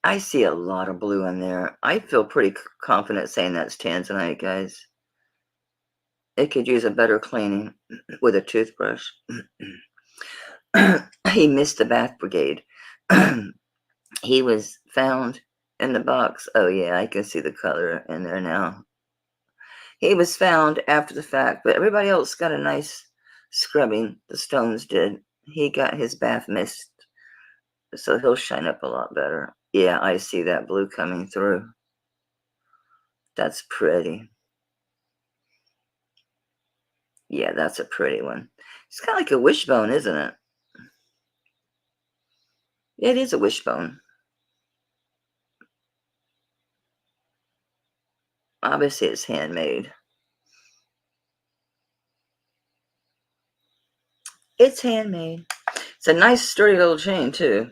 I see a lot of blue in there. I feel pretty confident saying that's tanzanite, guys. It could use a better cleaning with a toothbrush. He missed the bath brigade. He was found in the box. Oh, yeah, I can see the color in there now. He was found after the fact, but everybody else got a nice scrubbing. The stones did. He got his bath mist, so he'll shine up a lot better. Yeah, I see that blue coming through. That's pretty. Yeah, that's a pretty one. It's kind of like a wishbone, isn't it? It is a wishbone. Obviously, it's handmade. It's handmade. It's a nice, sturdy little chain, too.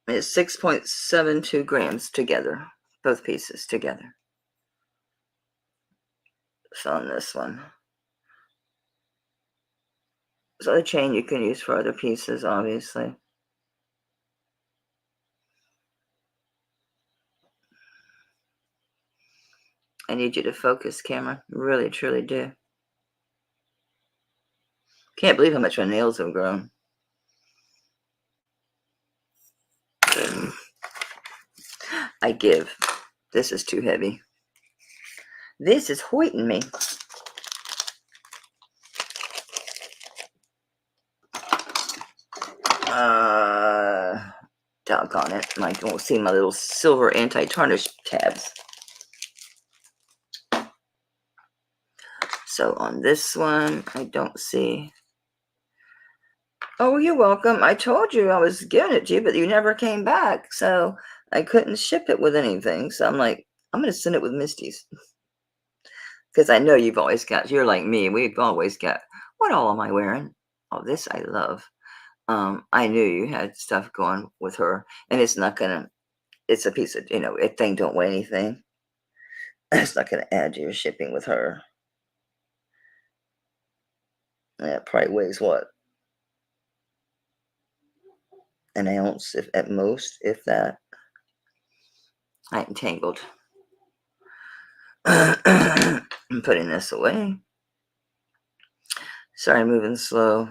It's 6.72 grams together, both pieces together. So on this one. So the chain you can use for other pieces, obviously. I need you to focus, camera. Really, truly do. Can't believe how much my nails have grown. I give. This is too heavy. This is hoiting me. Doggone it. I don't see my little silver anti-tarnish tabs. So on this one, I don't see. Oh, you're welcome. I told you I was giving it to you, but you never came back. So I couldn't ship it with anything. So I'm like, I'm going to send it with Misty's. Because I know you've always got, you're like me. We've always got, what all am I wearing? Oh, this I love. I knew you had stuff going with her. And it's not going to, it's a piece of, a thing don't weigh anything. It's not going to add to your shipping with her. Yeah, it probably weighs what? An ounce, if at most, if that. I'm tangled. I'm putting this away. Sorry, moving slow.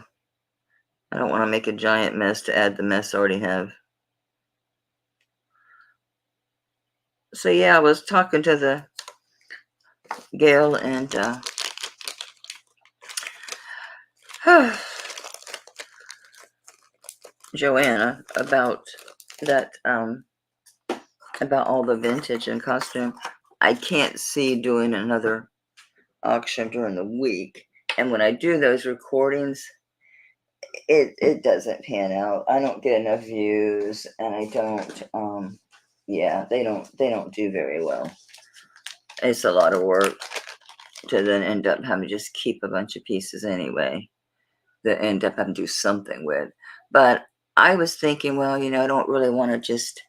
I don't want to make a giant mess to add the mess I already have. So yeah, I was talking to the Gail and Joanna about that, about all the vintage and costume. I can't see doing another auction during the week. And when I do those recordings, it doesn't pan out. I don't get enough views, and I don't, yeah, they don't do very well. It's a lot of work to then end up having to just keep a bunch of pieces anyway that end up having to do something with. But I was thinking, well, I don't really want to just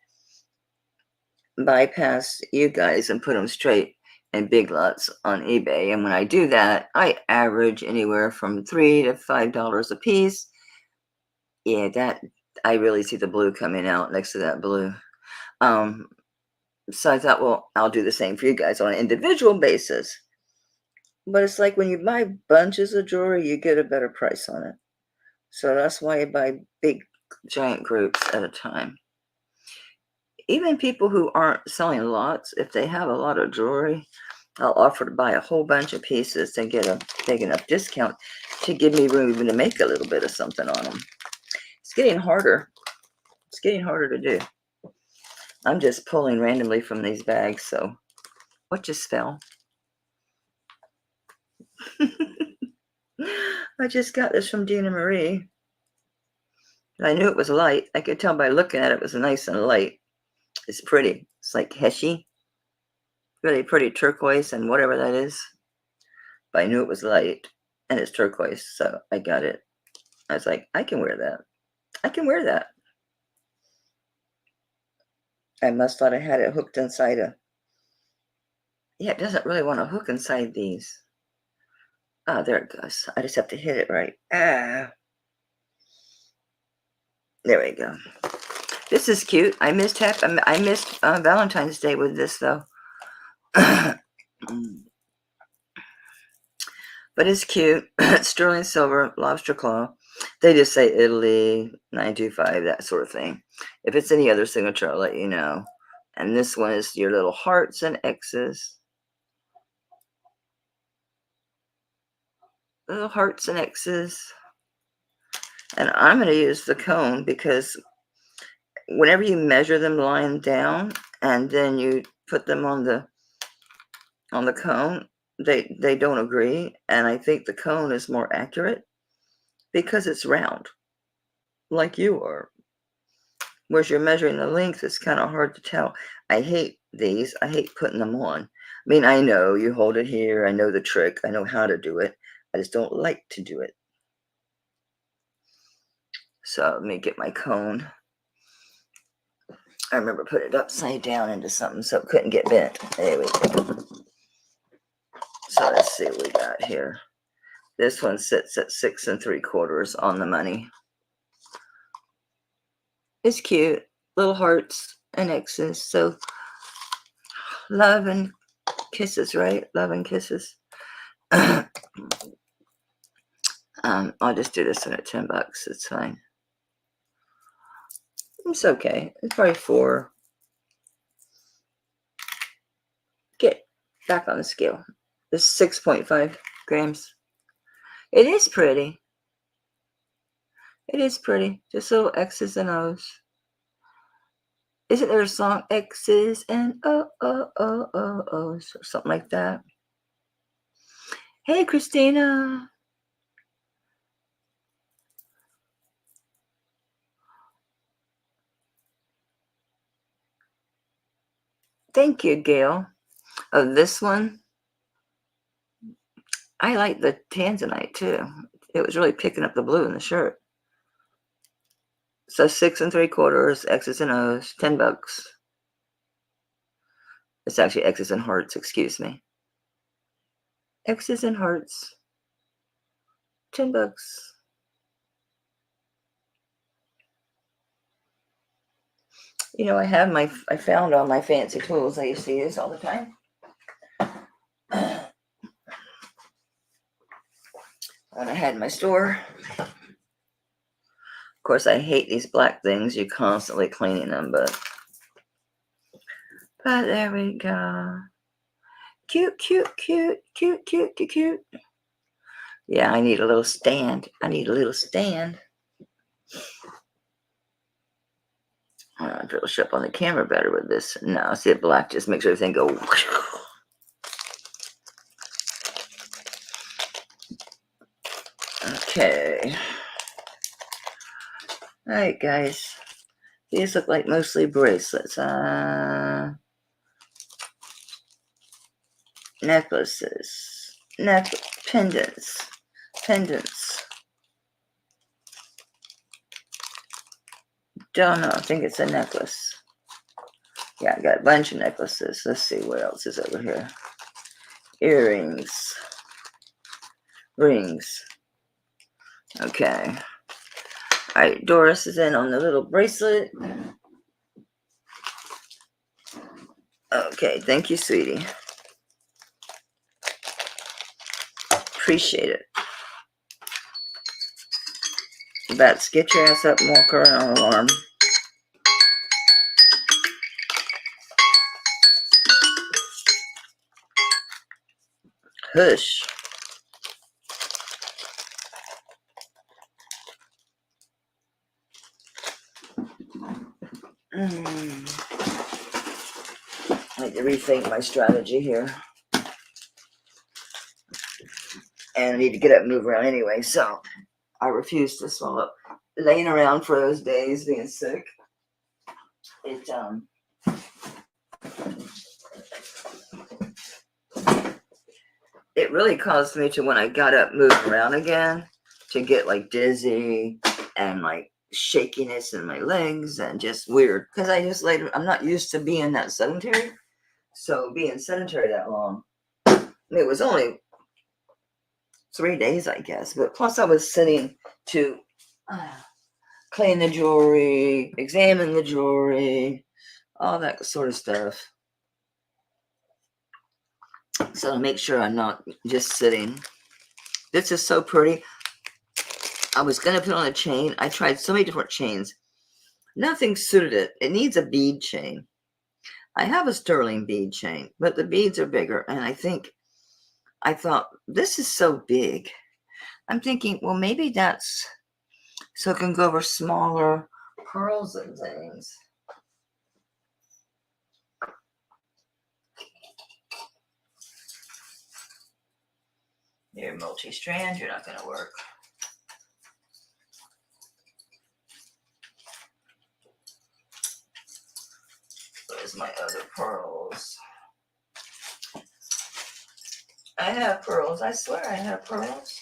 bypass you guys and put them straight in big lots on eBay. And when I do that, I average anywhere from $3 to $5 a piece. Yeah, that I really see the blue coming out next to that blue. So I thought, well, I'll do the same for you guys on an individual basis. But it's like when you buy bunches of jewelry, you get a better price on it. So that's why I buy big, giant groups at a time. Even people who aren't selling lots, if they have a lot of jewelry, I'll offer to buy a whole bunch of pieces and get a big enough discount to give me room even to make a little bit of something on them. It's getting harder. It's getting harder to do. I'm just pulling randomly from these bags, so what just fell? I just got this from Dina Marie. I knew it was light. I could tell by looking at it, it was nice and light. It's pretty. It's like Heshy. Really pretty turquoise and whatever that is. But I knew it was light and it's turquoise, so I got it. I was like, I can wear that. I can wear that. I must thought I had it hooked inside a... Yeah, it doesn't really want to hook inside these. Oh, there it goes. I just have to hit it right. Ah. There we go. This is cute. I missed Valentine's Day with this, though. But it's cute. Sterling silver, lobster claw. They just say Italy, 925, that sort of thing. If it's any other signature, I'll let you know. And this one is your little hearts and X's. Little hearts and X's. And I'm going to use the cone because whenever you measure them lying down and then you put them on the cone, they don't agree. And I think the cone is more accurate because it's round, like you are. Whereas you're measuring the length, it's kind of hard to tell. I hate these. I hate putting them on. I mean, I know you hold it here. I know the trick. I know how to do it. I just don't like to do it. So let me get my cone. I remember putting it upside down into something so it couldn't get bent. There we go. So let's see what we got here. This one sits at 6 3/4 on the money. It's cute. Little hearts and X's. So love and kisses, right? Love and kisses. I'll just do this one at $10. It's fine. It's okay. It's probably 4. Get back on the scale. It's 6.5 grams. It is pretty. It is pretty. Just little X's and O's. Isn't there a song, X's and O's, or something like that? Hey, Christina. Thank you, Gail. Oh, this one. I like the tanzanite, too. It was really picking up the blue in the shirt. So 6 3/4, X's and O's, $10. It's actually X's and hearts, excuse me. X's and hearts, $10. You know, I found all my fancy tools I used to use all the time. And I had in my store. Of course, I hate these black things. You're constantly cleaning them, but there we go. Cute, cute, cute, cute, cute, cute, cute. Yeah, I need a little stand. I need a little stand. I don't know if it'll show up on the camera better with this. No, see, it black just makes everything go. Okay. All right, guys. These look like mostly bracelets. Necklaces. Pendants. Don't know. I think it's a necklace. Yeah, I got a bunch of necklaces. Let's see what else is over here. Earrings. Rings. Okay. All right, Doris is in on the little bracelet. Okay, thank you, sweetie. Appreciate it. Bats, get your ass up and walk around, alarm. Hush. I need to rethink my strategy here. And I need to get up and move around anyway, so I refuse to swallow. Laying around for those days being sick, it really caused me to, when I got up, move around again, to get like dizzy and like shakiness in my legs and just weird. Because I just laid, I'm not used to being that sedentary. So being sedentary that long, it was only 3 days, I guess. But plus I was sitting to clean the jewelry, examine the jewelry, all that sort of stuff. So to make sure I'm not just sitting. This is so pretty. I was going to put on a chain. I tried so many different chains. Nothing suited it. It needs a bead chain. I have a sterling bead chain, but the beads are bigger. And I thought, this is so big. I'm thinking, well, maybe that's so it can go over smaller pearls and things. You're multi-strand, you're not going to work. There's my other pearls. I have pearls. I swear I have pearls.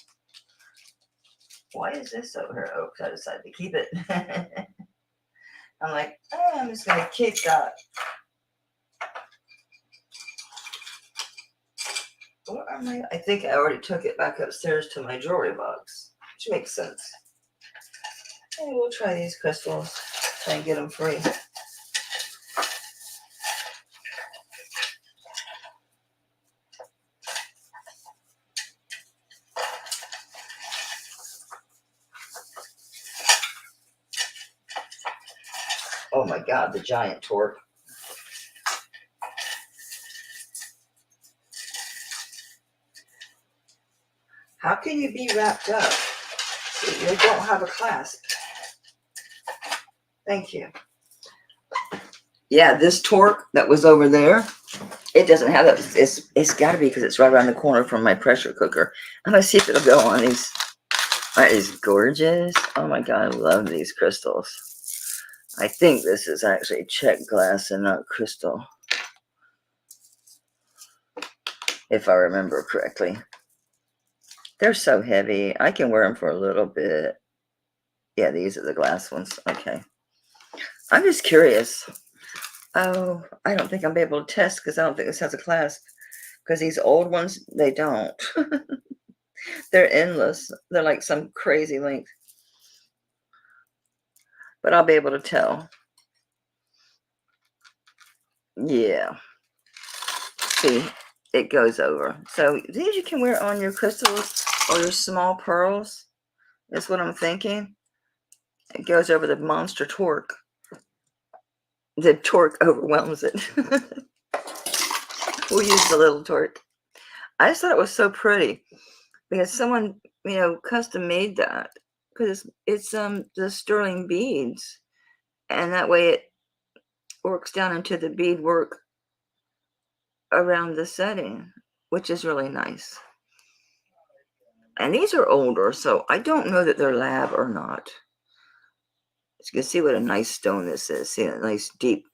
Why is this over here? Oh, because I decided to keep it. I'm like, oh, I'm just going to keep that. Where am I? I think I already took it back upstairs to my jewelry box, which makes sense. Maybe we'll try these crystals. Try and get them free. Oh my God, the giant torque. How can you be wrapped up? You don't have a clasp. Thank you. Yeah, this torque that was over there, it doesn't have that. It's got to be because it's right around the corner from my pressure cooker. I'm going to see if it'll go on these. That is gorgeous. Oh my God, I love these crystals. I think this is actually check glass and not crystal, if I remember correctly. They're so heavy. I can wear them for a little bit. Yeah, these are the glass ones. Okay. I'm just curious. Oh, I don't think I'll be able to test because I don't think this has a clasp. Because these old ones, they don't. They're endless. They're like some crazy length. But I'll be able to tell. Yeah. See, it goes over. So these you can wear on your crystals or your small pearls. That's what I'm thinking. It goes over the monster torque. The torque overwhelms it. We'll use the little torque. I just thought it was so pretty because someone, custom made that because it's the sterling beads, and that way it works down into the beadwork around the setting, which is really nice. And these are older, so I don't know that they're lab or not. As you can see what a nice stone this is. See a nice deep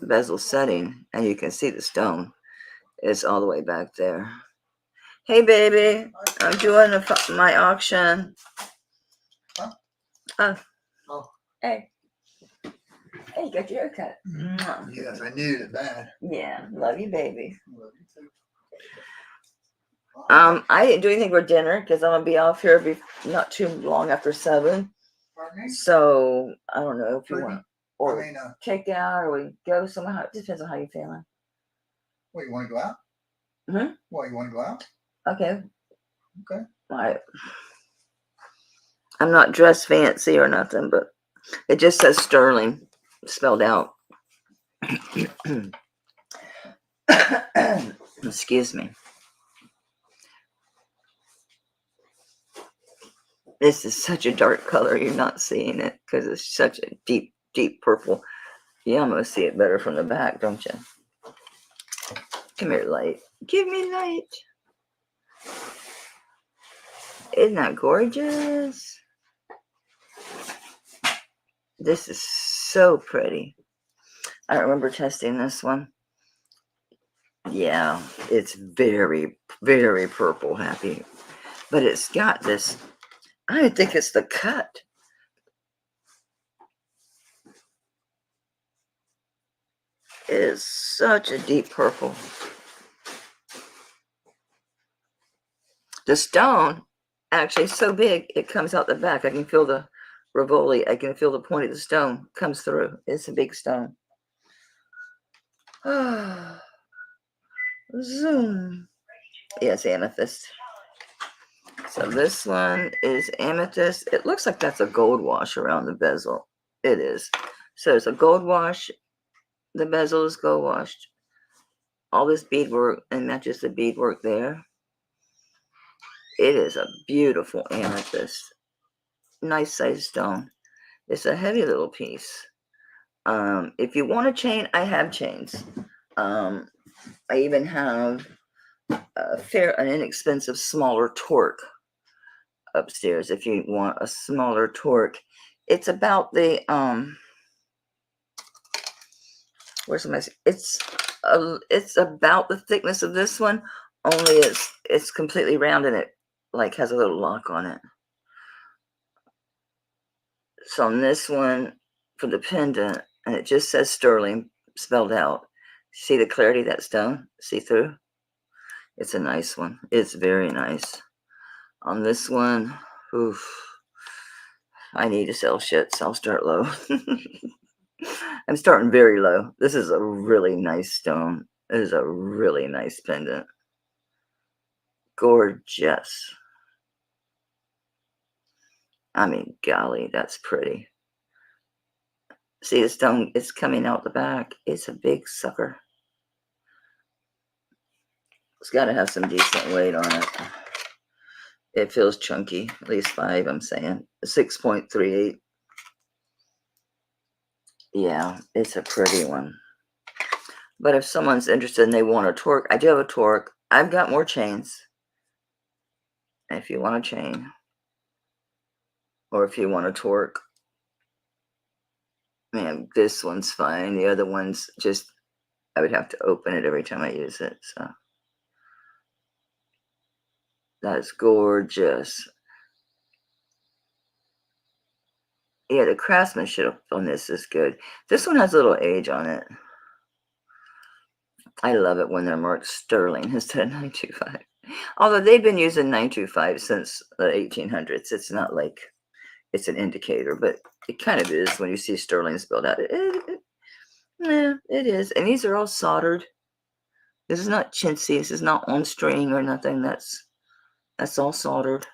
bezel setting, and you can see the stone. It's all the way back there. Hey, baby, I'm doing my auction. Oh, hey. Hey, you got your haircut. Yes, I needed it bad. Yeah, love you, baby. Love you too. I didn't do anything for dinner because I'm gonna be off here not too long after 7. So I don't know if you want or take out or we go somewhere. It depends on how you're feeling. What, you want to go out? What, you want to go out? Okay. Okay. All right. I'm not dressed fancy or nothing, but it just says Sterling spelled out. Excuse me. This is such a dark color. You're not seeing it because it's such a deep, deep purple. You almost see it better from the back, don't you? Come here, light. Give me light. Isn't that gorgeous? This is so pretty. I remember testing this one. Yeah, it's very, very purple happy. But it's got this, I think it's the cut. It is such a deep purple. The stone actually is so big, it comes out the back. I can feel the Rivoli. I can feel the point of the stone comes through. It's a big stone. Zoom. Yes, amethyst. So this one is amethyst. It looks like that's a gold wash around the bezel. It is. So it's a gold wash. The bezel is gold washed. All this beadwork and matches the beadwork there. It is a beautiful amethyst. Nice size stone. It's a heavy little piece. If you want a chain, I have chains. I even have an inexpensive smaller torque upstairs if you want a smaller torque. It's about the it's about the thickness of this one, only it's completely round and it like has a little lock on it. So on this one for the pendant, and it just says sterling spelled out. See the clarity of that stone? See through? It's a nice one. It's very nice. On this one, oof, I need to sell shit, so I'll start low. I'm starting very low. This is a really nice stone. It is a really nice pendant. Gorgeous. I mean, golly, that's pretty. See the stone, it's coming out the back. It's a big sucker. It's got to have some decent weight on it. It feels chunky, at least 5, I'm saying. 6.38. Yeah, it's a pretty one. But if someone's interested and they want a torque, I do have a torque. I've got more chains. If you want a chain, or if you want a torque, man, this one's fine. The other one's just, I would have to open it every time I use it. So that's gorgeous. Yeah, the craftsmanship on this is good. This one has a little age on it. I love it when they're marked sterling instead of 925. Although they've been using 925 since the 1800s. It's not like it's an indicator, but it kind of is when you see sterling spelled out. Yeah, it is. And these are all soldered. This is not chintzy. This is not on string or nothing. That's all soldered.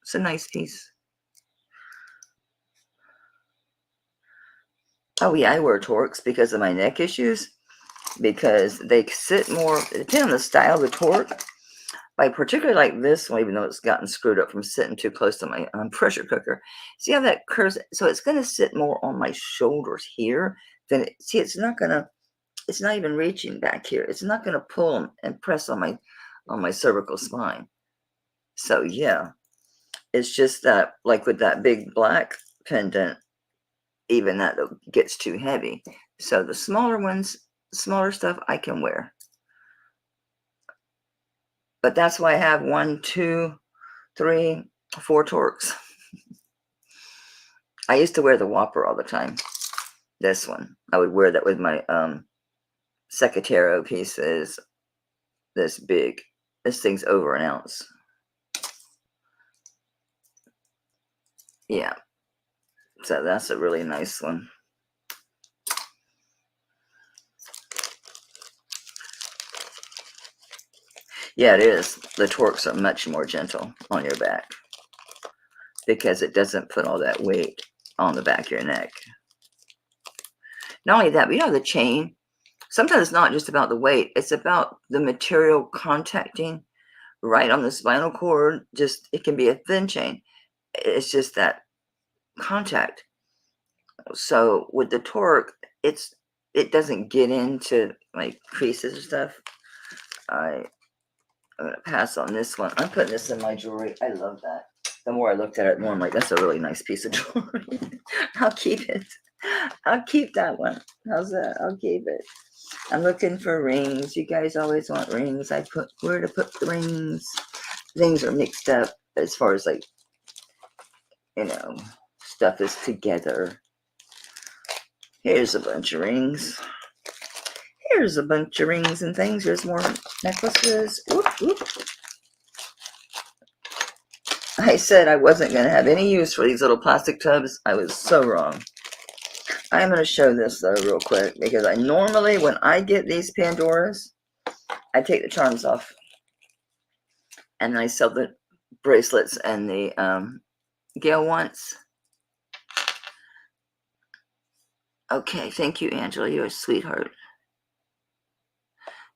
It's a nice piece. Oh yeah, I wear torques because of my neck issues. Because they sit more, depending on the style of the torque. Like particularly like this one, even though it's gotten screwed up from sitting too close to my pressure cooker. See how that curves? So it's going to sit more on my shoulders here than see. It's not even reaching back here. It's not going to pull and press on my cervical spine. So yeah, it's just that like with that big black pendant, even that gets too heavy. So the smaller ones, smaller stuff I can wear. But that's why I have 1, 2, 3, 4 torques. I used to wear the Whopper all the time. This one. I would wear that with my Secatero pieces. This big. This thing's over an ounce. Yeah. So that's a really nice one. Yeah, it is. The torques are much more gentle on your back because it doesn't put all that weight on the back of your neck. Not only that, but you know the chain, sometimes it's not just about the weight. It's about the material contacting right on the spinal cord. Just, it can be a thin chain. It's just that contact. So with the torque, it doesn't get into like creases or stuff. I'm gonna pass on this one. I'm putting this in my jewelry. I love that. The more I looked at it, the more I'm like, that's a really nice piece of jewelry. I'll keep it. I'll keep that one. How's that? I'll keep it. I'm looking for rings. You guys always want rings. I put where to put the rings. Things are mixed up as far as like, you know, stuff is together. Here's a bunch of rings. Here's a bunch of rings and things. There's more necklaces. Whoop, whoop. I said I wasn't going to have any use for these little plastic tubs. I was so wrong. I'm going to show this though real quick because I normally, when I get these Pandoras, I take the charms off and I sell the bracelets and the Gail wants. Okay, thank you, Angela. You're a sweetheart.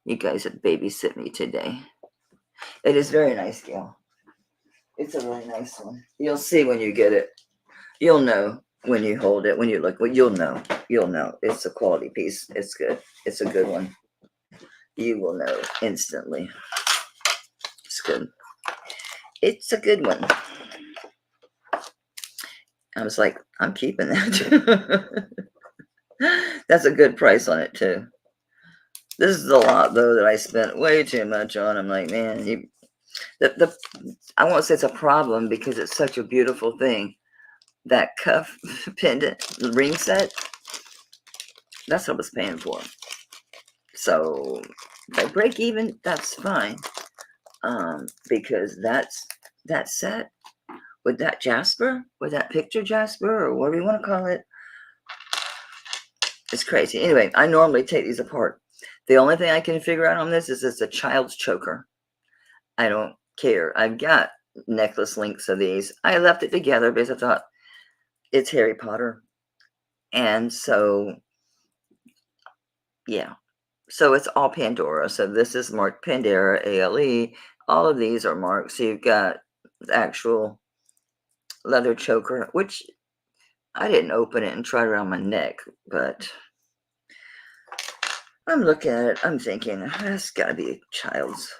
You guys have babysit me today. It is very nice, Gail. It's a really nice one. You'll see when you get it. You'll know when you hold it, when you look. Well, you'll know. You'll know. It's a quality piece. It's good. It's a good one. You will know instantly. It's good. It's a good one. I was like, I'm keeping that. That's a good price on it too. This is a lot though that I spent way too much on. I'm like, man, I won't say it's a problem because it's such a beautiful thing. That cuff pendant ring set, that's what I was paying for. So if I break even, that's fine. Because that set with that Jasper, with that picture Jasper, or whatever you want to call it, it's crazy. Anyway, I normally take these apart. The only thing I can figure out on this is it's a child's choker. I don't care. I've got necklace links of these. I left it together because I thought it's Harry Potter. And so, yeah. So it's all Pandora. So this is marked Pandora, ALE. All of these are marked. So you've got the actual leather choker, which I didn't open it and try it around my neck, but I'm looking at it. I'm thinking, that's got to be a child's.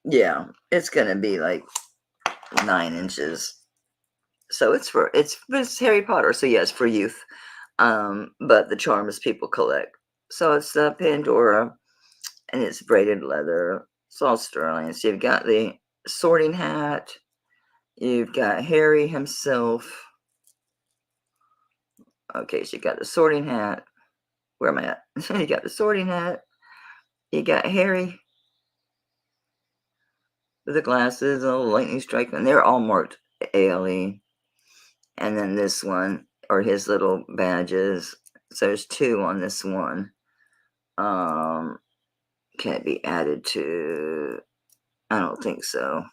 Yeah, it's going to be like 9 inches. So it's Harry Potter. So yes, for youth. But the charms people collect. So it's the Pandora, and it's braided leather. It's all sterling. So you've got the sorting hat. You've got Harry himself. Okay, so you got the sorting hat. Where am I at? You got the sorting hat. You got Harry with the glasses, a little lightning strike, and they're all marked ALE. And then this one, or his little badges. So there's 2 on this one. Can it be added to? I don't think so.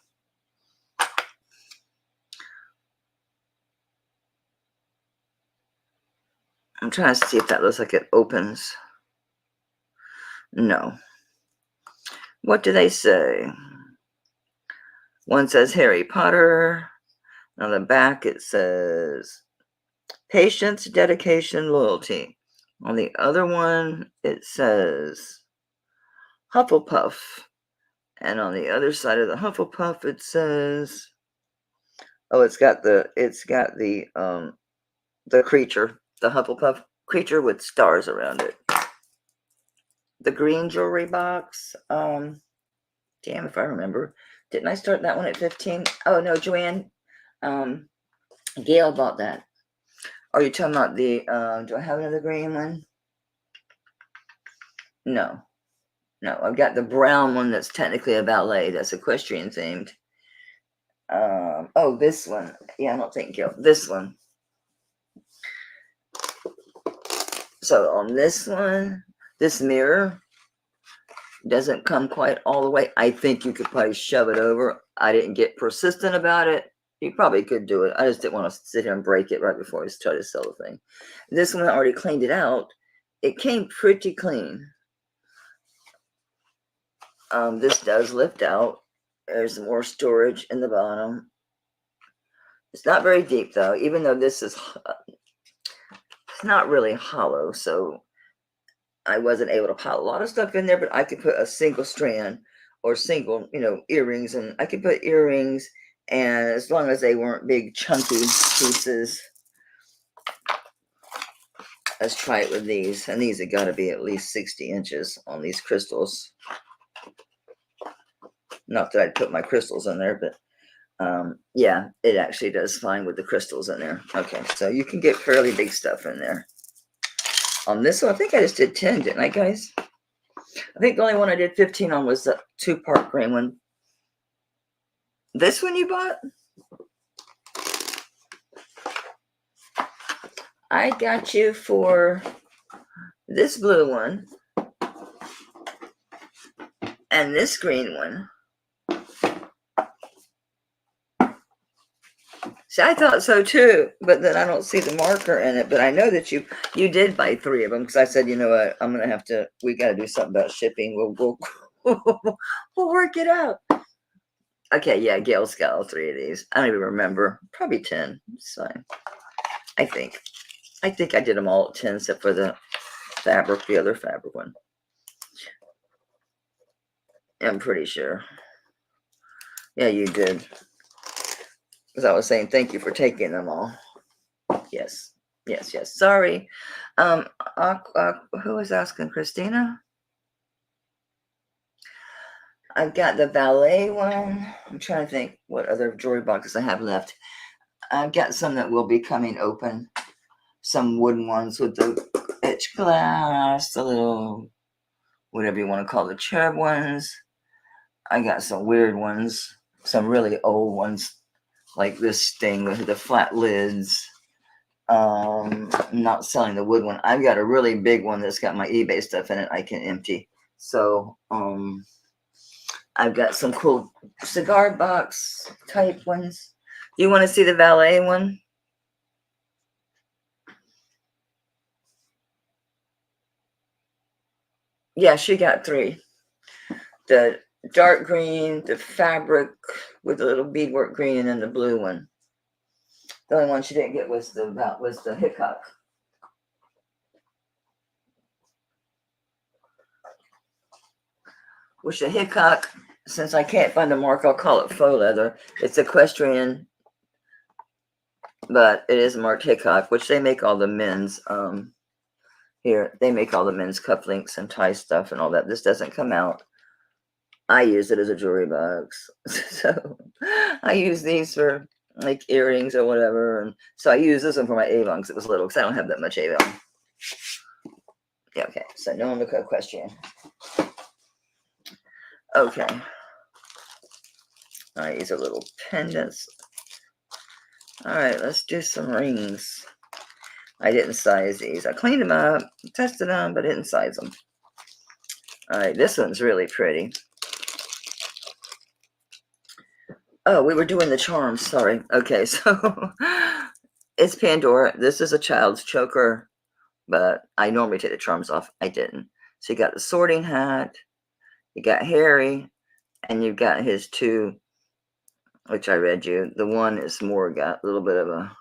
I'm trying to see if that looks like it opens. No. What do they say? One says Harry Potter. On the back it says patience, dedication, loyalty. On the other one it says Hufflepuff. And on the other side of the Hufflepuff it says, oh, it's got the creature, the Hufflepuff creature with stars around it. The green jewelry box, damn if I remember. Didn't I start that one at 15? Oh no, Joanne, Gail bought that. Are you talking about the, do I have another green one? No, I've got the brown one that's technically a ballet, that's equestrian themed. Oh, this one. Yeah, I don't think Gail, this one. So on this one, this mirror doesn't come quite all the way. I think you could probably shove it over. I didn't get persistent about it. You probably could do it. I just didn't want to sit here and break it right before I try to sell the thing. This one, I already cleaned it out. It came pretty clean. This does lift out. There's more storage in the bottom. It's not very deep though, even though this is it's not really hollow, so I wasn't able to pile a lot of stuff in there, but I could put a single strand or single, earrings, and I could put earrings, and as long as they weren't big chunky pieces. Let's try it with these, and these have got to be at least 60 inches on these crystals. Not that I'd put my crystals in there, but yeah, it actually does fine with the crystals in there. Okay, so you can get fairly big stuff in there. On this one, I think I just did 10, didn't I, guys? I think the only one I did 15 on was the 2-part green one. This one you bought? I got you for this blue one and this green one. See, I thought so too, but then I don't see the marker in it. But I know that you did buy 3 of them, because I said, you know what, I'm gonna have to. We got to do something about shipping. We'll work it out. Okay, yeah, Gail's got all 3 of these. I don't even remember. Probably 10. It's fine. I think I did them all at 10, except for the fabric, the other fabric one. I'm pretty sure. Yeah, you did. Because I was saying thank you for taking them all. Yes. Sorry. Who was asking? Christina? I've got the ballet one. I'm trying to think what other jewelry boxes I have left. I've got some that will be coming open. Some wooden ones with the etched glass, the little, whatever you want to call the cherub ones. I got some weird ones, some really old ones, like this thing with the flat lids. I'm not selling the wood one. I've got a really big one that's got my eBay stuff in it I can empty. So I've got some cool cigar box type ones. Do you want to see the valet one? Yeah, she got 3. The dark green, the fabric with the little beadwork green, and then the blue one. The only one she didn't get was the Hickok. Which the Hickok, since I can't find the mark, I'll call it faux leather. It's equestrian, but it is marked Hickok, which they make all the men's. Here, they make all the men's cufflinks and tie stuff and all that. This doesn't come out. I use it as a jewelry box. So I use these for like earrings or whatever. And so I use this one for my Avon because it was little, because I don't have that much Avon. Yeah, okay. So no one look at equestrian. Okay. All right, these are little pendants. All right, let's do some rings. I didn't size these. I cleaned them up, tested them, but didn't size them. All right, this one's really pretty. Oh, we were doing the charms. Sorry. Okay, so it's Pandora. This is a child's choker, but I normally take the charms off. I didn't. So you got the sorting hat, you got Harry, and you've got his 2, which I read you. The one is more got a little bit of a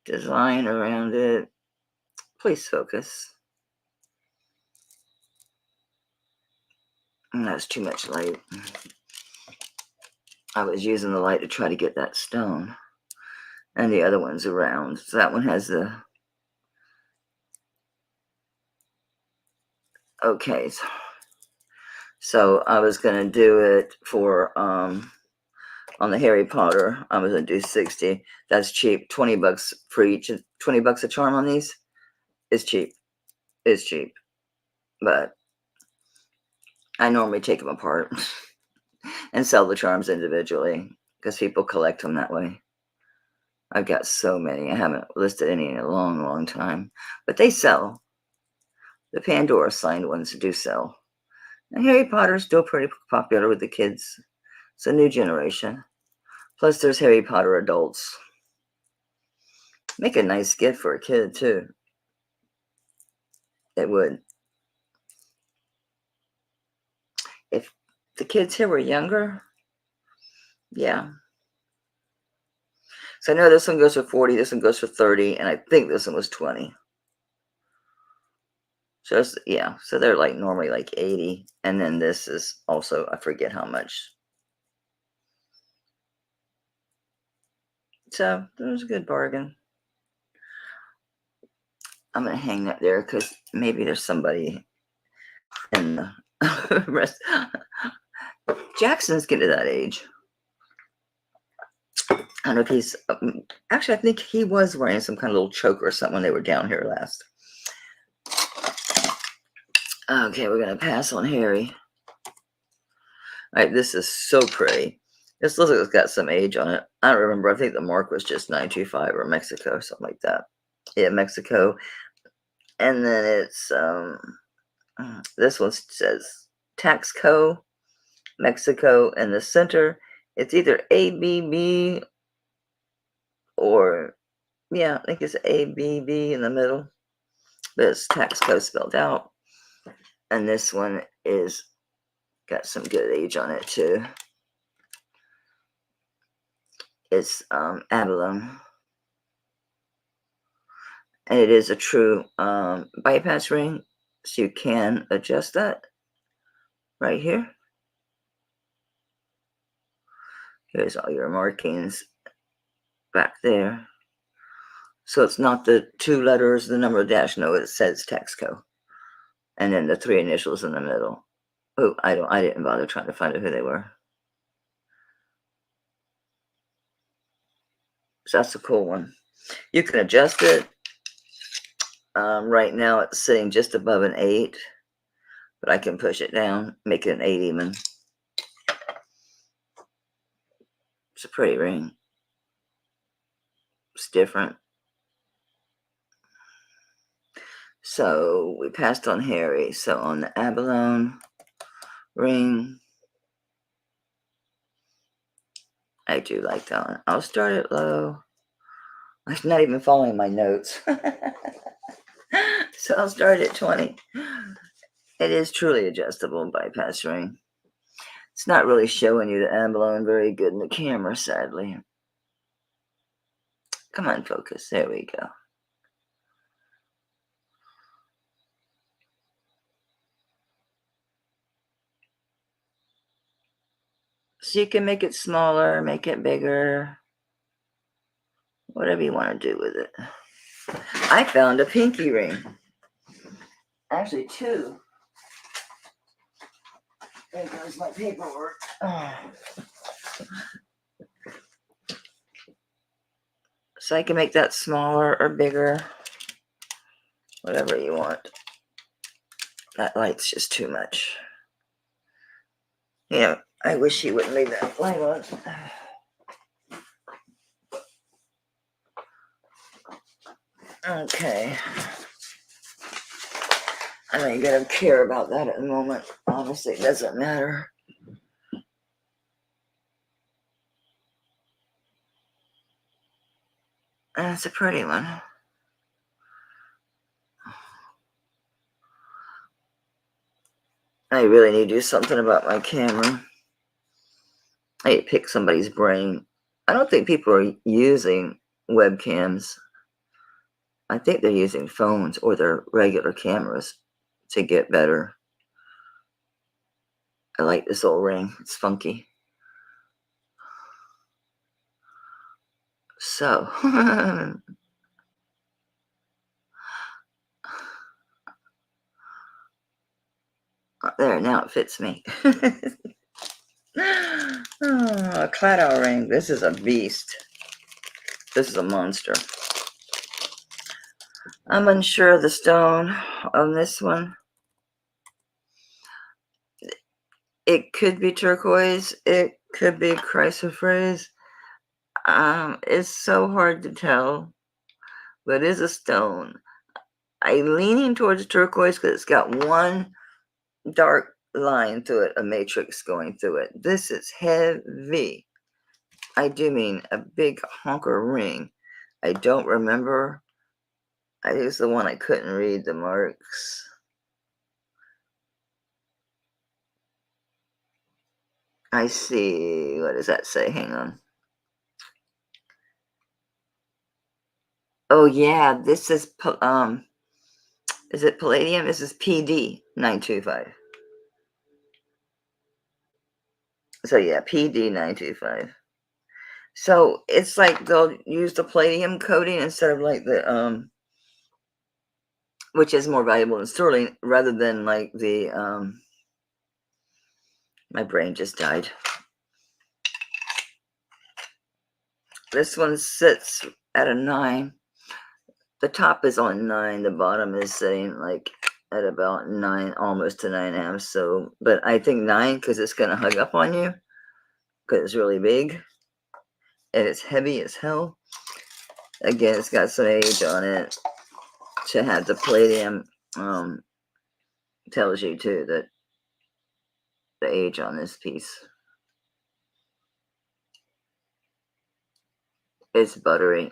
design around it. Please focus. That's too much light. I was using the light to try to get that stone. And the other one's around. So that one has the... Okay. So I was going to do it for... on the Harry Potter, I was going to do 60. That's cheap. 20 bucks for each. 20 bucks a charm on these is cheap. It's cheap. But I normally take them apart and sell the charms individually because people collect them that way. I've got so many. I haven't listed any in a long, long time. But they sell. The Pandora signed ones do sell. And Harry Potter's still pretty popular with the kids. It's a new generation. Plus, there's Harry Potter adults. Make a nice gift for a kid, too. It would. If the kids here were younger, yeah. So I know this one goes for 40, this one goes for 30, and I think this one was 20. So yeah, so they're like normally like 80, and then this is also, I forget how much. So it was a good bargain. I'm gonna hang that there because maybe there's somebody in the rest. Jackson's getting to that age. I don't know if he's actually, I think he was wearing some kind of little choker or something when they were down here last. Okay, we're gonna pass on Harry. All right, this is so pretty. This looks like it's got some age on it. I don't remember. I think the mark was just 925 or Mexico, something like that. Yeah, Mexico. And then it's this one says Taxco, Mexico in the center. It's either ABB or, yeah, I think it's ABB in the middle. But it's Taxco spelled out. And this one is got some good age on it too. It's abalone. And it is a true bypass ring. So you can adjust that right here. Here's all your markings back there. So it's not the 2 letters, the number dash. No, it says Texco, and then the 3 initials in the middle. Oh, I didn't bother trying to find out who they were. So that's a cool one. You can adjust it. Right now it's sitting just above an 8, but I can push it down, make it an 8 even. It's a pretty ring. It's different. So we passed on Harry. So on the abalone ring, I do like that one. I'll start it low. I'm not even following my notes. So I'll start at 20. It is truly adjustable bypass ring. It's not really showing you the abalone very good in the camera, sadly. Come on, focus. There we go. So you can make it smaller, make it bigger, whatever you want to do with it. I found a pinky ring. Actually, 2. There goes my paperwork. So I can make that smaller or bigger, whatever you want. That light's just too much. Yeah, I wish he wouldn't leave that light on. Okay. I ain't gonna care about that at the moment. Honestly, it doesn't matter. And it's a pretty one. I really need to do something about my camera. I need to pick somebody's brain. I don't think people are using webcams. I think they're using phones or their regular cameras to get better. I like this old ring. It's funky. So, there, now it fits me. A claddagh ring. This is a beast. This is a monster. I'm unsure of the stone on this one. It could be turquoise. It could be chrysoprase. It's so hard to tell, but it is a stone. I'm leaning towards turquoise because it's got one dark line through it, a matrix going through it. This is heavy. I do mean a big honker ring. I don't remember. I think it's the one I couldn't read the marks. I see. What does that say? Hang on. Oh yeah, this is it palladium? This is PD 925. So yeah, PD 925. So it's like they'll use the palladium coating instead of like the which is more valuable than sterling, rather than like the my brain just died. This one sits at a 9. The top is on 9. The bottom is sitting like at about 9, almost to 9.5. So, but I think 9 because it's gonna hug up on you because it's really big and it's heavy as hell. Again, it's got some age on it. To have the palladium tells you too that the age on this piece. It's buttery.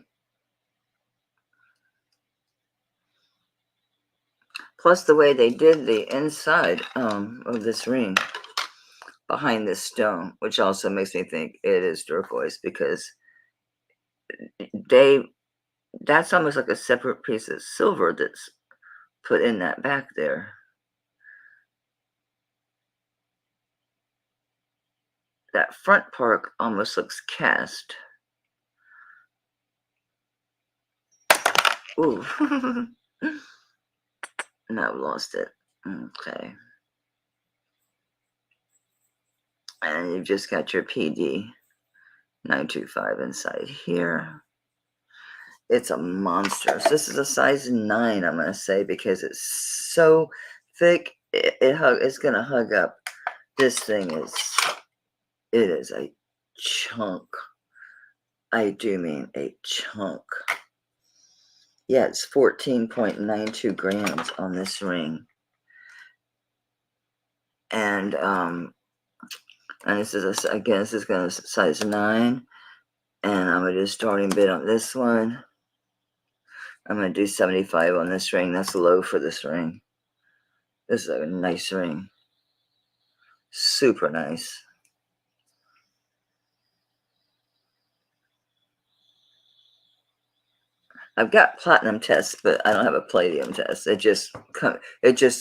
Plus the way they did the inside of this ring behind this stone, which also makes me think it is turquoise, because that's almost like a separate piece of silver that's put in that back there. That front part almost looks cast. Ooh. No, I've lost it. Okay. And you've just got your PD 925 inside here. It's a monster. So this is a size 9, I'm going to say, because it's so thick. It's going to hug up. This thing it is a chunk. I do mean a chunk. Yeah, it's 14.92 grams on this ring. And this is again, this is going to size 9. And I'm going to do starting bid on this one. I'm going to do 75 on this ring. That's low for this ring. This is a nice ring. Super nice. I've got platinum tests, but I don't have a palladium test. It just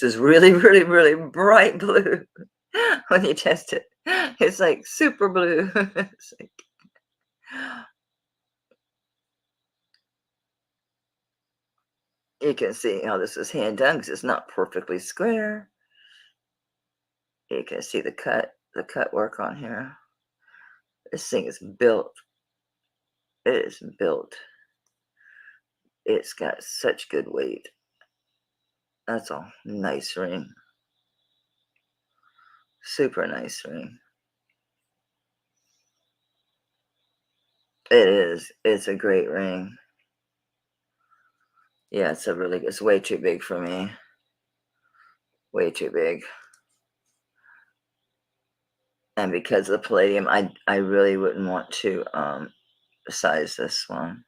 is really, really, really bright blue when you test it. It's like super blue. It's like, you can see how this is hand done because it's not perfectly square. You can see the cut work on here. This thing is built. It is built. It's got such good weight. That's a nice ring. Super nice ring. It is. It's a great ring. Yeah, it's way too big for me. Way too big. And because of the palladium, I really wouldn't want to size this one.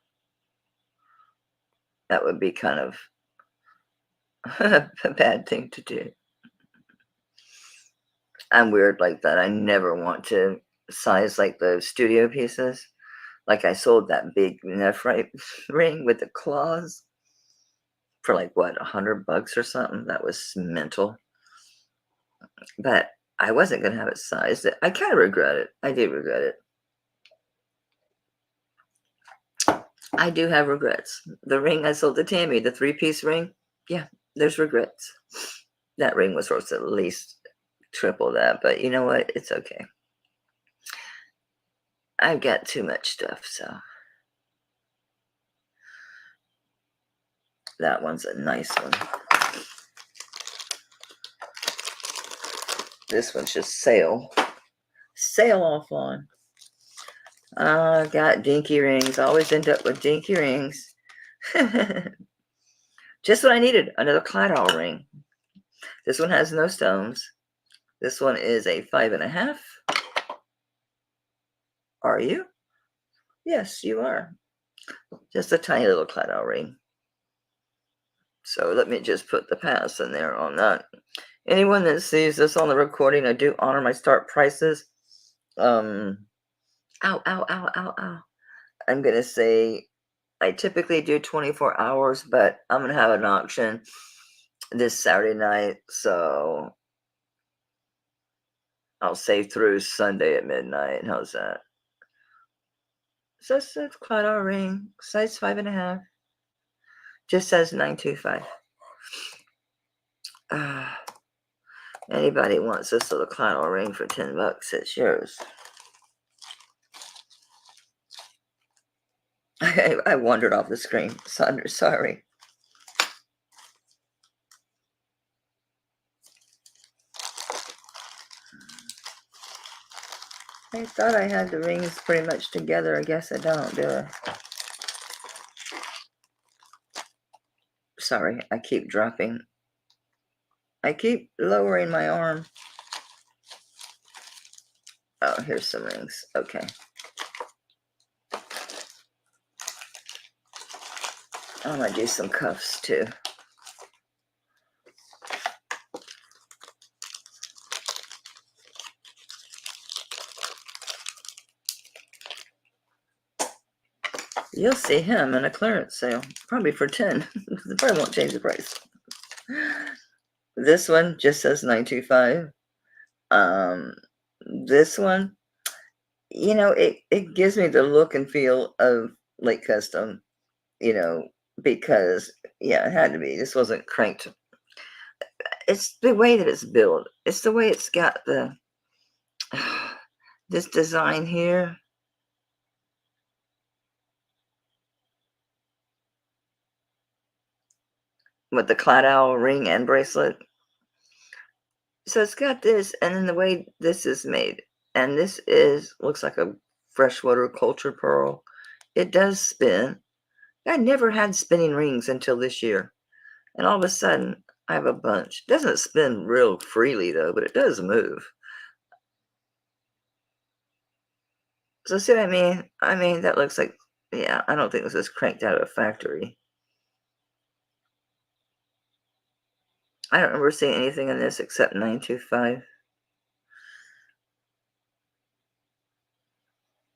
That would be kind of a bad thing to do. I'm weird like that. I never want to size like the studio pieces. Like I sold that big nephrite ring with the claws for like what, $100 or something. That was mental. But I wasn't gonna have it sized. I kind of regret it. I do regret it. I do have regrets. The ring I sold to Tammy, the 3-piece ring, yeah, there's regrets. That ring was worth at least triple that, but you know what? It's okay. I've got too much stuff, so. That one's a nice one. This one's just sail off on. Got dinky rings. Always end up with dinky rings. Just what I needed, another Claddagh ring. This one has no stones. This one is a 5.5. Are you? Yes, you are. Just a tiny little Claddagh ring. So let me just put the pass in there on that. Anyone that sees this on the recording, I do honor my start prices. Ow, ow, ow, ow, ow. I'm going to say I typically do 24 hours, but I'm going to have an auction this Saturday night, so I'll say through Sunday at midnight. How's that? So it's a Claddagh ring, size 5.5. Just says 925. Anybody wants this little Claddagh ring for $10, it's yours. I wandered off the screen. Sorry. I thought I had the rings pretty much together. I guess I don't, do I? Sorry, I keep dropping. I keep lowering my arm. Oh, here's some rings. Okay. I'm going to do some cuffs too. You'll see him in a clearance sale, probably for 10. They probably won't change the price. This one just says 925. This one, you know, it gives me the look and feel of Lake Custom, you know, because yeah, it had to be. This wasn't cranked. It's the way that it's built. It's the way it's got the this design here. With the Claddagh ring and bracelet. So it's got this, and then the way this is made. And this looks like a freshwater culture pearl. It does spin. I never had spinning rings until this year. And all of a sudden, I have a bunch. It doesn't spin real freely, though, but it does move. So see what I mean? I mean, that looks like, yeah, I don't think this is cranked out of a factory. I don't remember seeing anything in this except 925.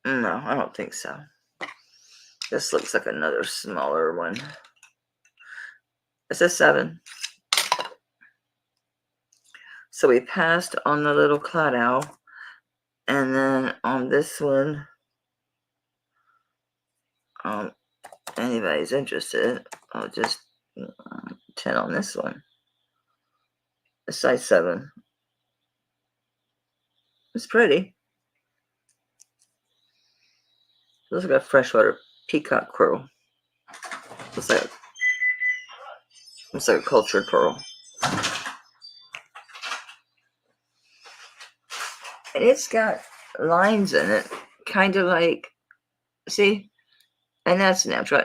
No, I don't think so. This looks like another smaller one. It's a 7. So we passed on the little Claddagh. And then on this one, anybody's interested, I'll just 10 on this one. A size 7. It's pretty. Looks like a freshwater peacock pearl. Looks like a cultured pearl. And it's got lines in it, kind of like, see? And that's natural.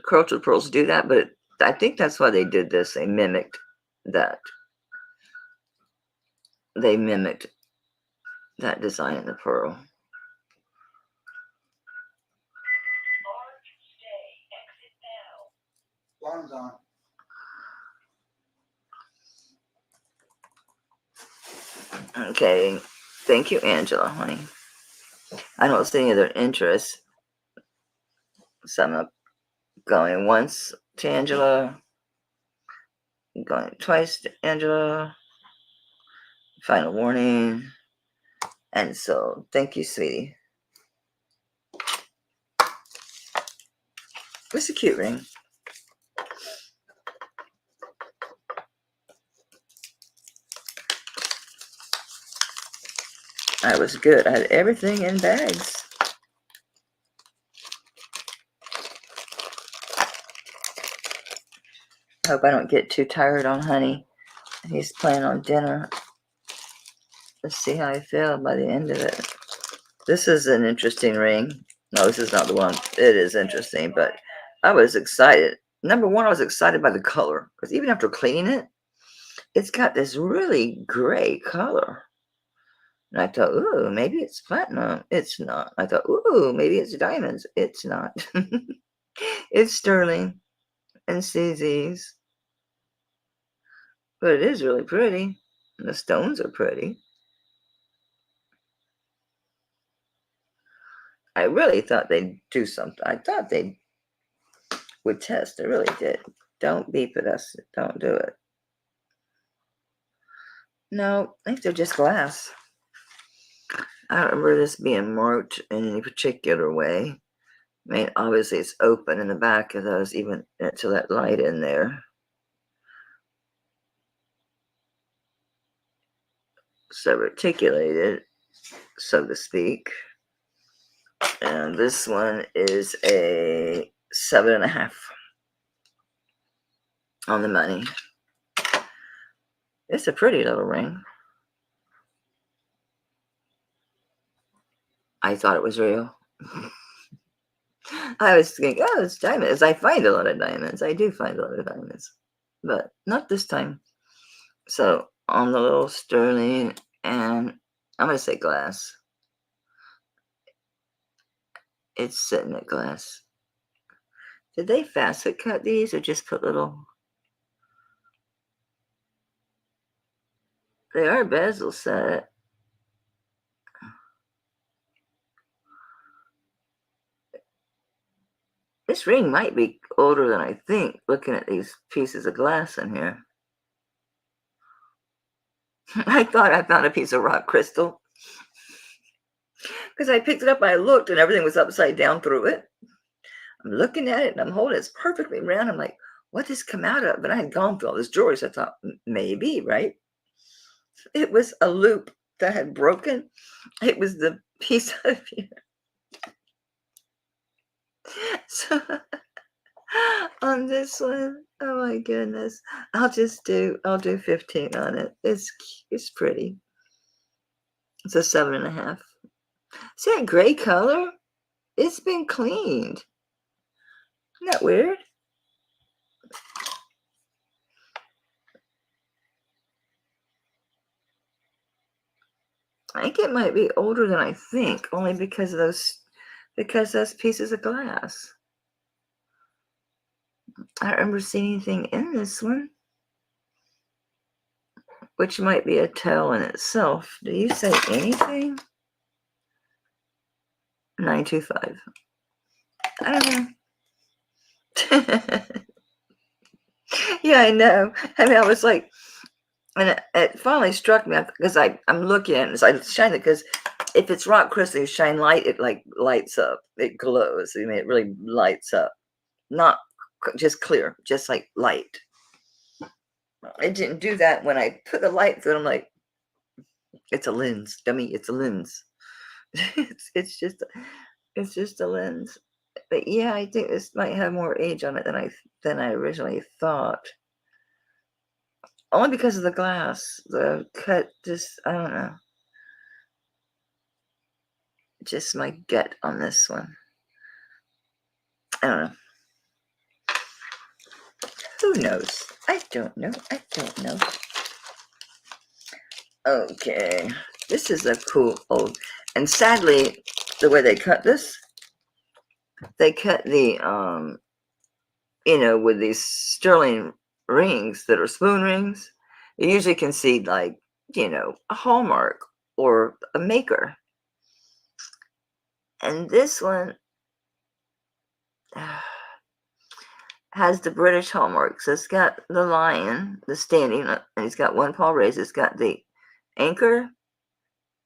Cultured pearls do that, but I think that's why they did this. They mimicked that. They mimicked that design in the pearl. Alarm's on. Okay. Thank you, Angela, honey. I don't see any other interest. So I'm going once to Angela. Going twice to Angela. Final warning. And so, thank you, sweetie. It's a cute ring. I was good. I had everything in bags. I hope I don't get too tired on honey. He's planning on dinner. Let's see how I feel by the end of it. This is an interesting ring. No, this is not the one. It is interesting, but I was excited. Number one, I was excited by the color. Because even after cleaning it, it's got this really gray color. And I thought, ooh, maybe it's platinum. It's not. I thought, ooh, maybe it's diamonds. It's not. It's sterling and CZs. But it is really pretty. And the stones are pretty. I really thought they'd do something. I thought they'd would test. I really did. Don't beep at us. Don't do it. No, I think they're just glass. I don't remember this being marked in any particular way. I mean, obviously it's open in the back of those, even to that light in there. So reticulated, so to speak. And this one is a 7.5 on the money. It's a pretty little ring. I thought it was real. I was thinking, oh, it's diamonds. I find a lot of diamonds. I do find a lot of diamonds, but not this time. So on the little sterling, and I'm going to say glass. It's sitting at glass. Did they facet cut these or just put little? They are bezel set. This ring might be older than I think, looking at these pieces of glass in here. I thought I found a piece of rock crystal. Because I picked it up, I looked, and everything was upside down through it. I'm looking at it, and I'm holding it. It's perfectly round. I'm like, what does come out of? But I had gone through all this jewelry, so I thought, maybe, right? It was a loop that had broken. It was the piece of here. So on this one, oh my goodness, I'll do 15 on it. It's pretty. It's a 7.5. See that gray color? It's been cleaned. Isn't that weird? I think it might be older than I think, only because of those pieces of glass. I don't remember seeing anything in this one, which might be a tell in itself. Do you say anything? 925. I don't know. Yeah, I know. I mean, I was like, and it finally struck me because I'm looking at it, so I shine it because if it's rock crystal, you shine light, it like lights up, it glows. I mean, it really lights up, not just clear, just like light. It didn't do that when I put the light through it. I'm like, it's a lens, dummy. It's a lens. it's just a lens. But yeah, I think this might have more age on it than I originally thought. Only because of the glass. The cut just, I don't know. Just my gut on this one. I don't know. Who knows? I don't know. I don't know. Okay. This is a cool old, and sadly, the way they cut this, they cut the, with these sterling rings that are spoon rings, you usually can see like, a hallmark or a maker. And this one has the British hallmark. So it's got the lion, the standing, and it's got one paw raised. It's got the anchor.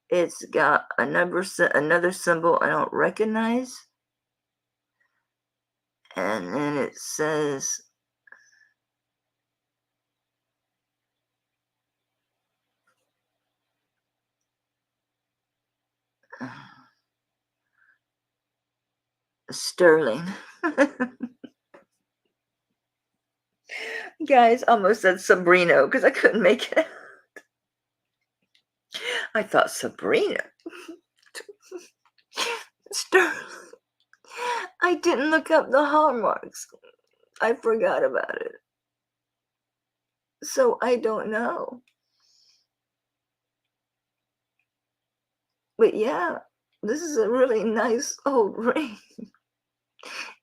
It's got another symbol I don't recognize. And then it says sterling. Guys, almost said Sabrino because I couldn't make it out. I thought Sabrina. Sterling. I didn't look up the hallmarks. I forgot about it. So I don't know. But yeah, this is a really nice old ring.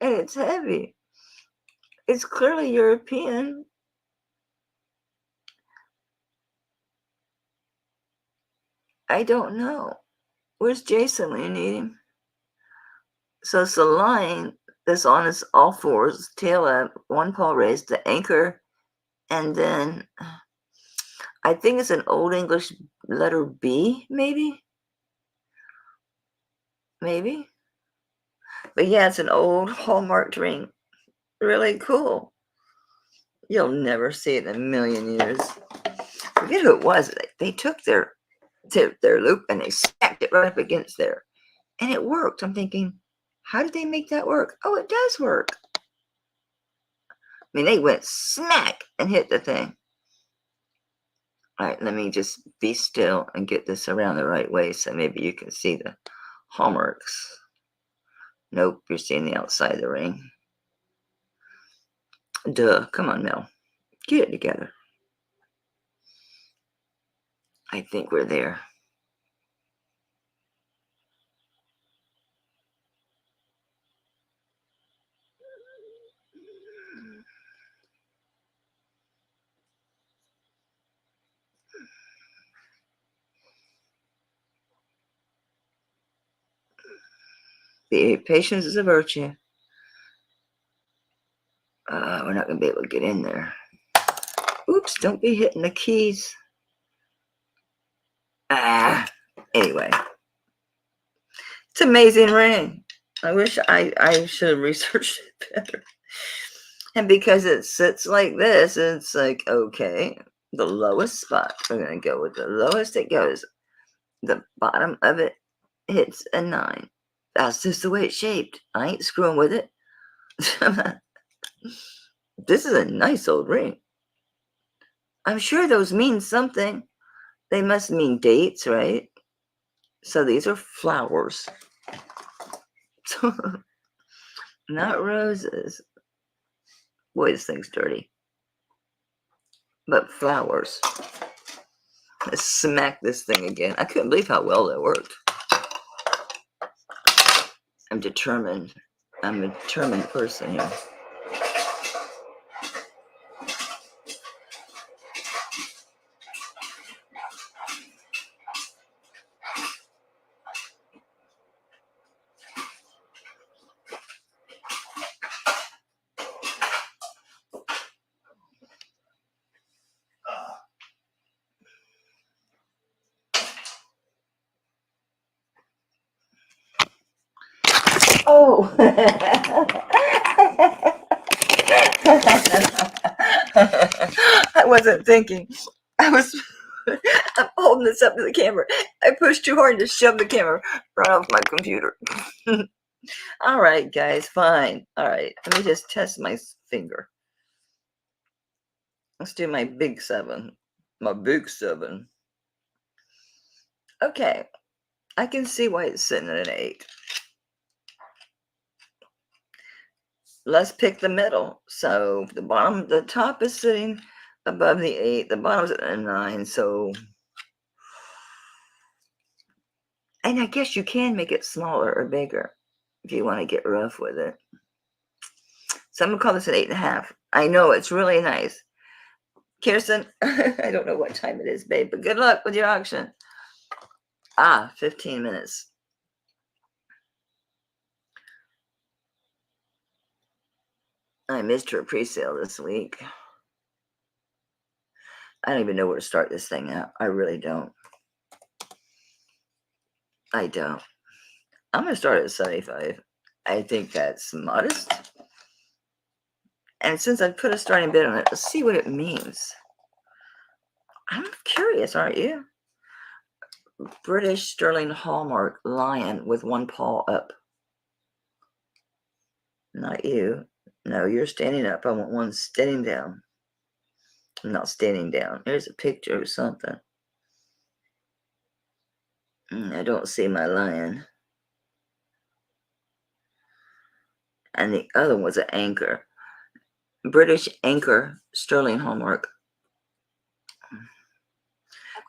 And it's heavy. It's clearly European. I don't know. Where's Jason when you need him? So it's the line this on its all fours, tail up, one paw raised, the anchor, and then I think it's an Old English letter B, maybe? Maybe? But yeah, it's an old hallmarked ring. Really cool. You'll never see it in a million years. Forget who it was. They took their loop and they stacked it right up against there. And it worked. I'm thinking, how did they make that work? Oh, it does work. I mean, they went smack and hit the thing. All right, let me just be still and get this around the right way so maybe you can see the hallmarks. Nope, you're seeing the outside of the ring. Duh, come on, Mel. Get it together. I think we're there. Patience is a virtue. We're not going to be able to get in there. Oops, don't be hitting the keys. Anyway. It's an amazing ring. I wish I should have researched it better. And because it sits like this, it's like, okay, the lowest spot. We're going to go with the lowest it goes. The bottom of it hits a 9. That's just the way it's shaped. I ain't screwing with it. This is a nice old ring. I'm sure those mean something. They must mean dates, right? So these are flowers. Not roses. Boy, this thing's dirty. But flowers. Let's smack this thing again. I couldn't believe how well that worked. I'm determined. I'm a determined person here. Oh! I wasn't thinking. I'm holding this up to the camera. I pushed too hard to shove the camera right off my computer. All right, guys, fine. All right, let me just test my finger. Let's do my big 7. My big 7. Okay, I can see why it's sitting at an 8. Let's pick the middle. So the top is sitting above the 8. The bottom's at a 9. So, and I guess you can make it smaller or bigger if you want to get rough with it. So I'm gonna call this an 8.5. I know it's really nice. Kirsten, I don't know what time it is, babe, but good luck with your auction. 15 minutes. I missed her pre-sale this week. I don't even know where to start this thing out. I really don't. I don't. I'm going to start at 75. I think that's modest. And since I put a starting bid on it, let's see what it means. I'm curious, aren't you? British sterling hallmark lion with one paw up. Not you. No, you're standing up. I want one standing down. I'm not standing down. Here's a picture of something. I don't see my lion. And the other was an anchor. British anchor sterling hallmark.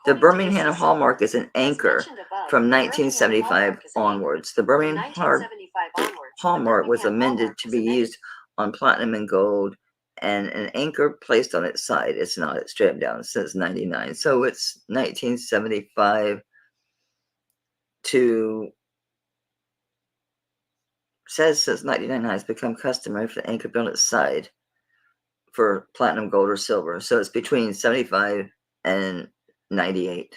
The Birmingham hallmark is an anchor from 1975 onwards. The Birmingham hallmark was amended to be used on platinum and gold, and an anchor placed on its side. It's not. It's straight down since 99. So it's 1975 to says since 1999 has become customary for the anchor billet side for platinum, gold, or silver. So it's between 75 and 98.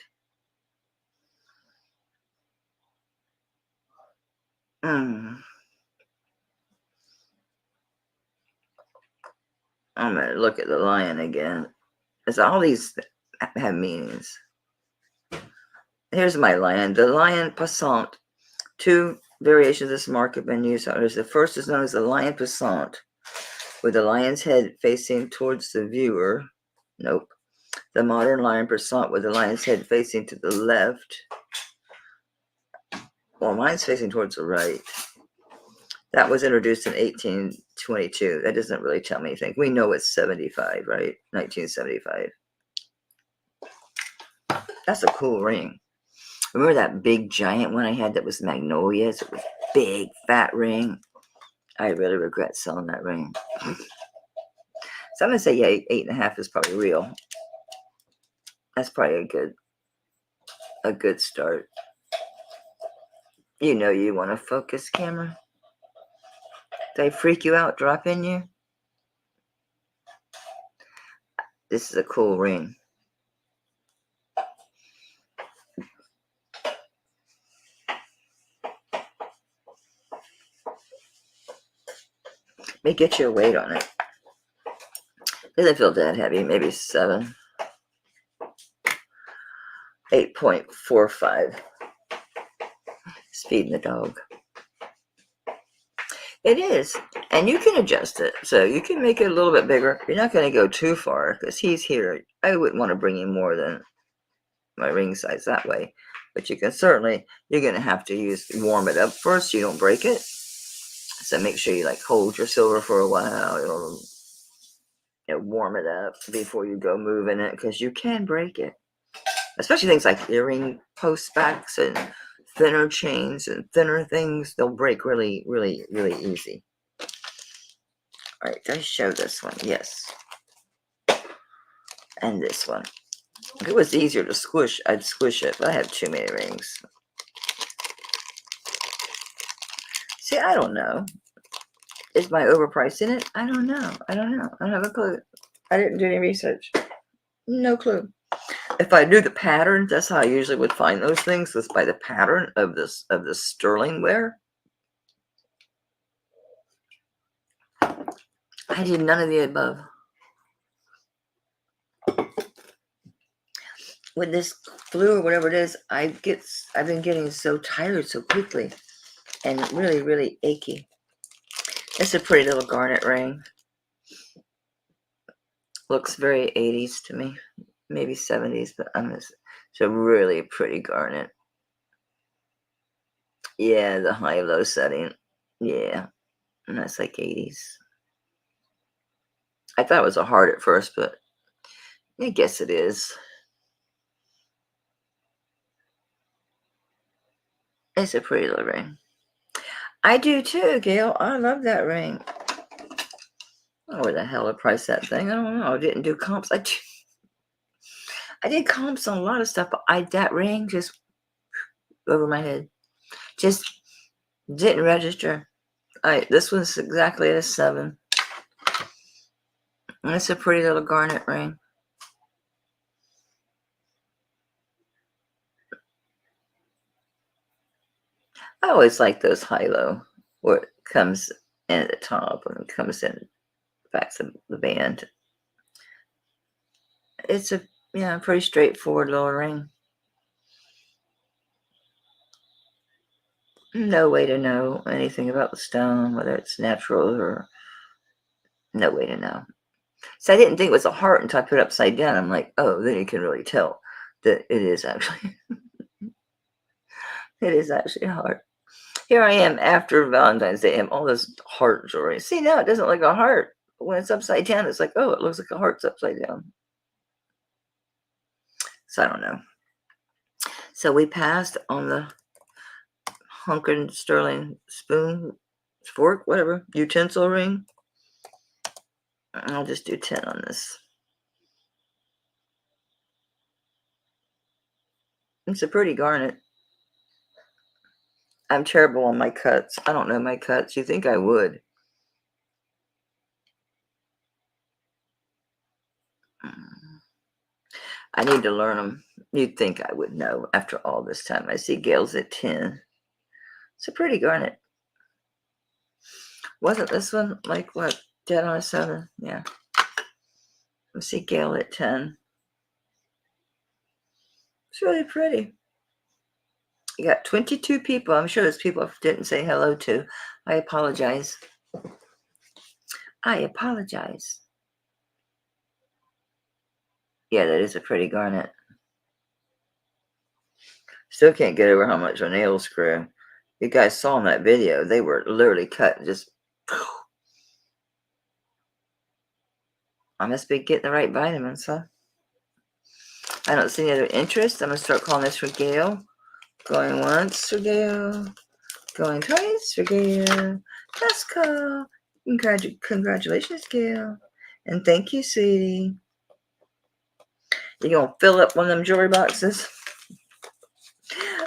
I'm going to look at the lion again. As all these have meanings. Here's my lion. The lion passant. Two variations of this mark have been used. The first is known as the lion passant, with the lion's head facing towards the viewer. Nope. The modern lion passant, with the lion's head facing to the left. Well, mine's facing towards the right. That was introduced in 1822. That doesn't really tell me anything. We know it's 75, right? 1975. That's a cool ring. Remember that big giant one I had that was magnolias? It was a big fat ring. I really regret selling that ring. So I'm gonna say, yeah, 8.5 is probably real. That's probably a good start. You know you want a focus camera. Did I freak you out dropping you? This is a cool ring. Let me get your weight on it. Doesn't feel that heavy, maybe 7. 8.45. It's feeding the dog. It is, and you can adjust it, so you can make it a little bit bigger. You're not going to go too far because he's here. I wouldn't want to bring him more than my ring size that way, but you can certainly, you're going to have to warm it up first so you don't break it. So make sure you hold your silver for a while, warm it up before you go moving it, because you can break it, especially things like earring post backs and thinner chains and thinner things. They'll break really, really, really easy. All right, did I show this one? Yes. And this one. If it was easier to squish, I'd squish it, but I have too many rings. See, I don't know. Is my overpricing it? I don't know. I don't have a clue. I didn't do any research. No clue. If I knew the pattern, that's how I usually would find those things, was by the pattern of the sterling wear. I did none of the above. With this flu or whatever it is, I've been getting so tired so quickly and really, really achy. It's a pretty little garnet ring. Looks very 80s to me, maybe 70s, but it's a really pretty garnet. Yeah, the high-low setting. Yeah, and that's like 80s. I thought it was a heart at first, but I guess it is. It's a pretty little ring. I do too, Gail. I love that ring. Oh, where the hell I priced that thing? I don't know. I didn't do comps. I did comps on a lot of stuff, but that ring just over my head. Just didn't register. This one's exactly a 7. And it's a pretty little garnet ring. I always like those high-low, where it comes in at the top and it comes in back to the band. It's a pretty straightforward little ring. No way to know anything about the stone, whether it's natural or no way to know. So I didn't think it was a heart until I put it upside down. I'm like, oh, then you can really tell that it is actually a heart. Here I am after Valentine's Day. I have all this heart jewelry. See, now it doesn't look like a heart. When it's upside down, it's like, oh, it looks like a heart's upside down. So I don't know. So we passed on the hunkered sterling spoon, fork, whatever, utensil ring. I'll just do 10 on this. It's a pretty garnet. I'm terrible on my cuts. I don't know my cuts. You think I would. I need to learn them. You'd think I would know after all this time. I see Gail's at 10. It's a pretty garnet. Wasn't this one like what? Dead on a 7? Yeah. I see Gail at 10. It's really pretty. You got 22 people. I'm sure there's people I didn't say hello to. I apologize. I apologize. Yeah, that is a pretty garnet. Still can't get over how much a nail screw. You guys saw in that video. They were literally cut. Just. I must be getting the right vitamins, huh? I don't see any other interest. I'm going to start calling this for Gail. Going once for Gail. Going twice for Gail. Let's call. Congratulations, Gail. And thank you, sweetie. You gonna fill up one of them jewelry boxes?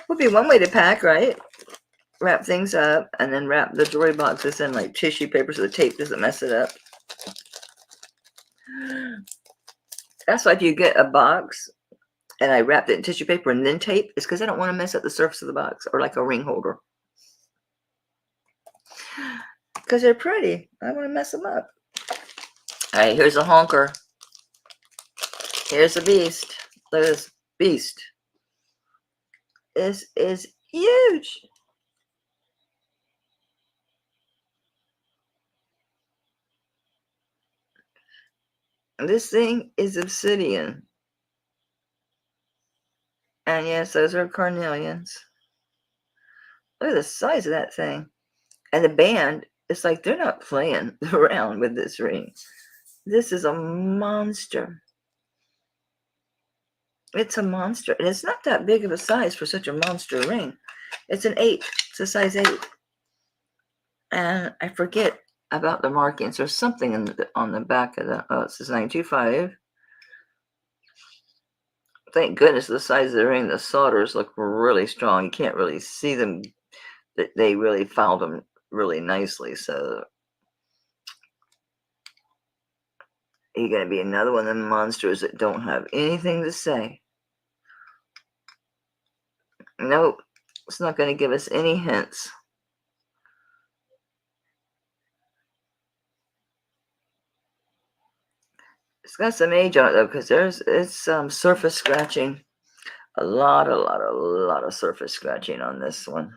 Would be one way to pack, right? Wrap things up and then wrap the jewelry boxes in like tissue paper so the tape doesn't mess it up. That's why if you get a box and I wrapped it in tissue paper and then tape, it's because I don't want to mess up the surface of the box or like a ring holder. Because they're pretty. I don't want to mess them up. All right, here's a honker. Here's a beast. Look at this beast. This is huge. This thing is obsidian. And yes, those are carnelians. Look at the size of that thing. And the band, it's like they're not playing around with this ring. This is a monster. It's a monster. And it's not that big of a size for such a monster ring. It's an 8. It's a size 8. And I forget about the markings. There's something on the back of the, oh, it says 925. Thank goodness the size of the ring. The solders look really strong. You can't really see them. They really filed them really nicely. So you're going to be another one of them monsters that don't have anything to say. Nope. It's not going to give us any hints. It's got some age on it though, because it's surface scratching. A lot of surface scratching on this one.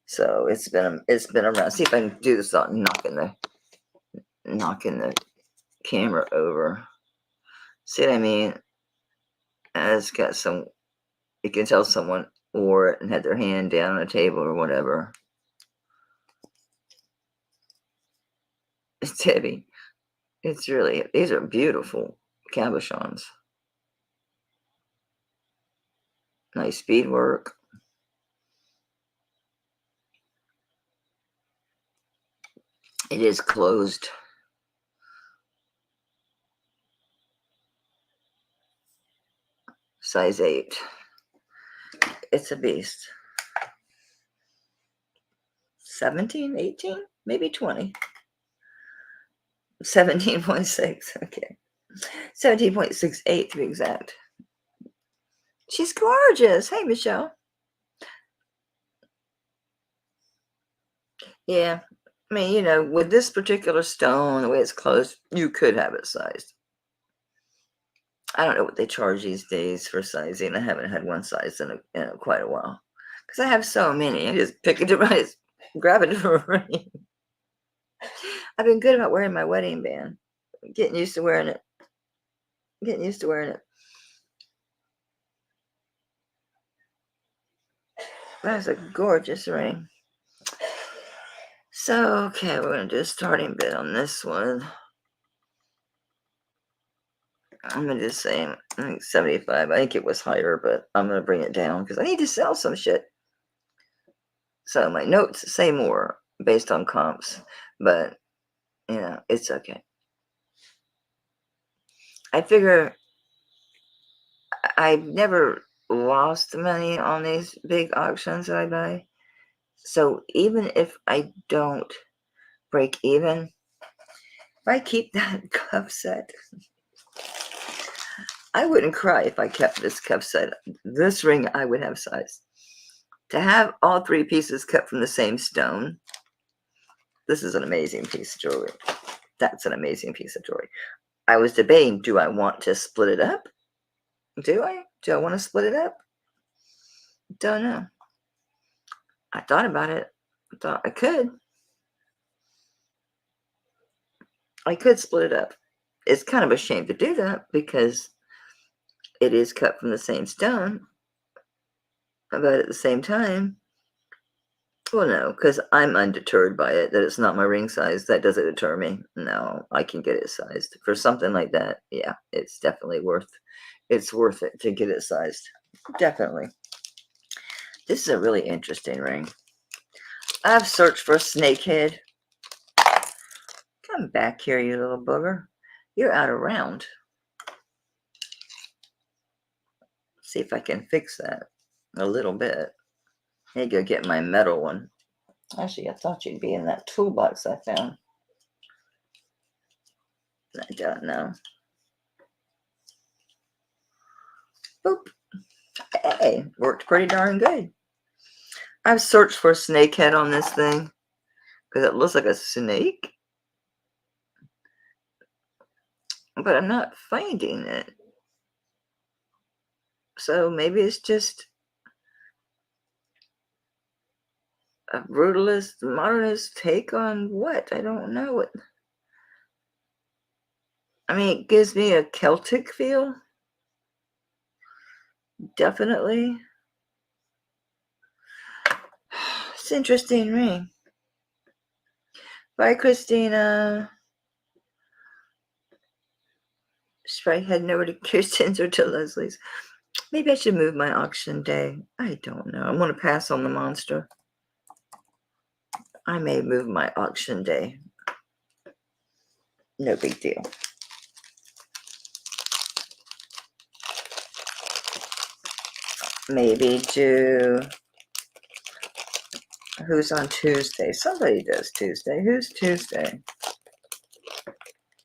So it's been around. See if I can do this without knocking the camera over. See what I mean? And it's got some. You can tell someone wore it and had their hand down on a table or whatever. It's heavy. It's really. These are beautiful cabochons. Nice beadwork. It is closed. Size 8. It's a beast. 17, 18, maybe 20. 17.6. Okay. 17.68 to be exact. She's gorgeous. Hey, Michelle. Yeah. I mean, you know, with this particular stone, the way it's closed, you could have it sized. I don't know what they charge these days for sizing. I haven't had one sized in quite a while. Because I have so many. I just pick it up, I just grab it for a ring. I've been good about wearing my wedding band. Getting used to wearing it. That's a gorgeous ring. So, okay, we're going to do a starting bid on this one. I'm going to just say, I think 75. I think it was higher, but I'm going to bring it down because I need to sell some shit. So my notes say more based on comps, but, you know, it's okay. I figure I've never lost money on these big auctions that I buy. So even if I don't break even, if I keep that cuff set, I wouldn't cry if I kept this cuff set. This ring I would have size. To have all 3 pieces cut from the same stone, this is an amazing piece of jewelry. That's an amazing piece of jewelry. I was debating, do I want to split it up? Do I? Do I want to split it up? Don't know. I thought about it. I thought I could. I could split it up. It's kind of a shame to do that because it is cut from the same stone. But at the same time, well, no, because I'm undeterred by it, that it's not my ring size. That doesn't deter me. No, I can get it sized. For something like that, yeah, it's definitely worth it to get it sized. Definitely. This is a really interesting ring. I've searched for a snakehead. Come back here, you little booger. You're out of round. See if I can fix that a little bit. Maybe go get my metal one. Actually, I thought you'd be in that toolbox I found. I don't know. Boop. Hey, worked pretty darn good. I've searched for a snake head on this thing because it looks like a snake, but I'm not finding it. So maybe it's just a brutalist, modernist take on what? I don't know what. I mean, it gives me a Celtic feel. Definitely. It's an interesting ring. Bye, Christina. She's probably heading over to Kirsten's or to Leslie's. Maybe I should move my auction day. I don't know. I want to pass on the monster. I may move my auction day. No big deal. Maybe do... Who's on Tuesday? Somebody does Tuesday. Who's Tuesday?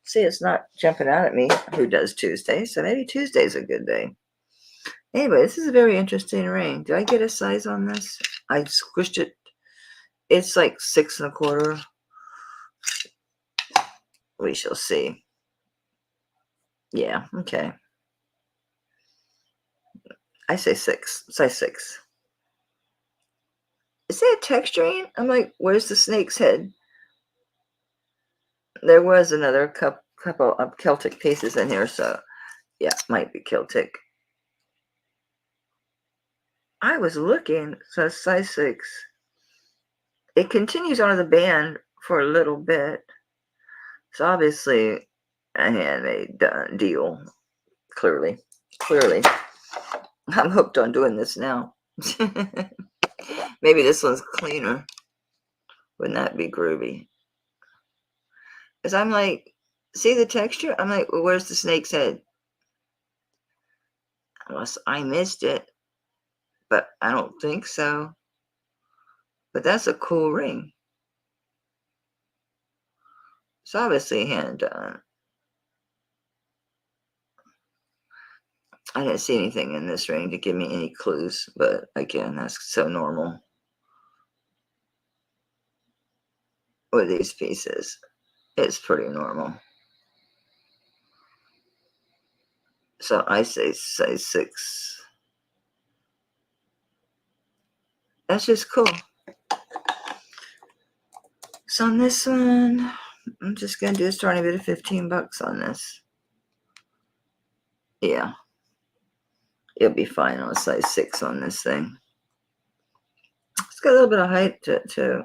See, it's not jumping out at me who does Tuesday, so maybe Tuesday's a good day. Anyway, this is a very interesting ring. Do I get a size on this? I squished it. It's like 6 1/4. We shall see. Yeah, okay. I say 6. Size 6. Is that texturing? I'm like, where's the snake's head? There was another couple of Celtic pieces in here, so yeah, might be Celtic. I was looking, so size 6. It continues on the band for a little bit. So obviously a handmade deal. Clearly. I'm hooked on doing this now. Maybe this one's cleaner. Wouldn't that be groovy? Because I'm like, see the texture? I'm like, well, where's the snake's head? Unless I missed it. But I don't think so. But that's a cool ring. It's obviously hand done. I didn't see anything in this ring to give me any clues. But again, that's so normal with these pieces. It's pretty normal. So I say size 6. That's just cool. So on this one, I'm just going to do a starting bid of $15 on this. Yeah. It'll be fine on a size 6 on this thing. It's got a little bit of height to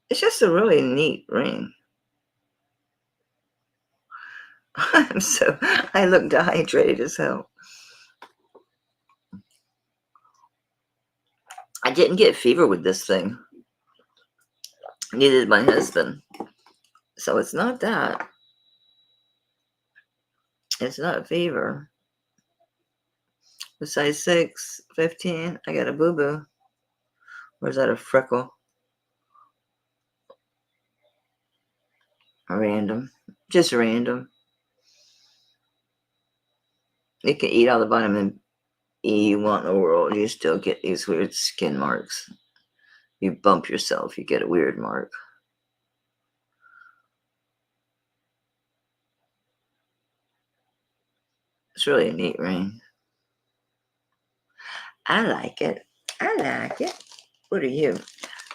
it's just a really neat ring. I look dehydrated as hell. I didn't get fever with this thing. Neither did my husband. So it's not that. It's not fever. The size 6, 15, I got a boo-boo. Or is that a freckle? Random. Just random. You can eat all the vitamin E you want in the world. You still get these weird skin marks. You bump yourself, you get a weird mark. It's really a neat ring. I like it. I like it. What are you?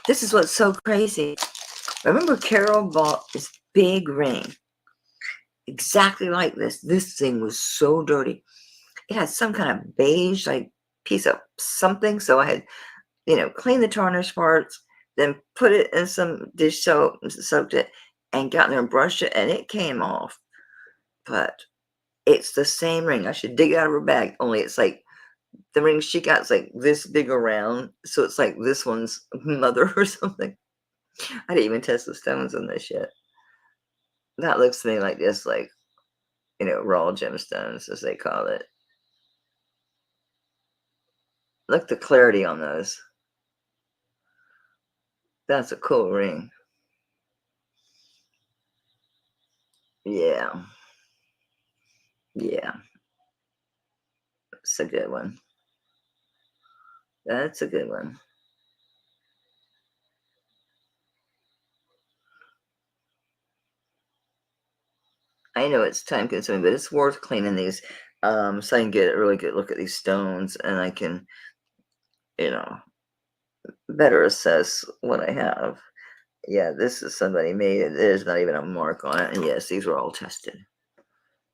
This is what's so crazy. Remember Carol bought this big ring. Exactly like this. This thing was so dirty. It had some kind of beige, like, piece of something. So I had, cleaned the tarnish parts, then put it in some dish soap, soaked it, and got in there and brushed it, and it came off. But it's the same ring. I should dig it out of her bag, only it's like the ring she got is like this big around. So it's like this one's mother or something. I didn't even test the stones on this yet. That looks to me like this, like, raw gemstones, as they call it. Look the clarity on those. That's a cool ring. Yeah. Yeah. It's a good one. That's a good one. I know it's time consuming, but it's worth cleaning these, so I can get a really good look at these stones, and I can, better assess what I have. Yeah, this is somebody made it. There's not even a mark on it. And yes, these were all tested.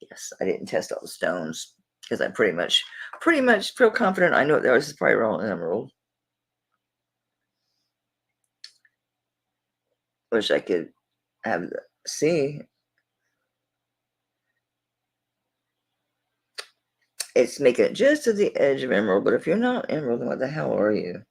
Yes, I didn't test all the stones because I pretty much feel confident. I know there was probably raw emerald. Wish I could have see. It's making it just to the edge of emerald, but if you're not emerald, then what the hell are you?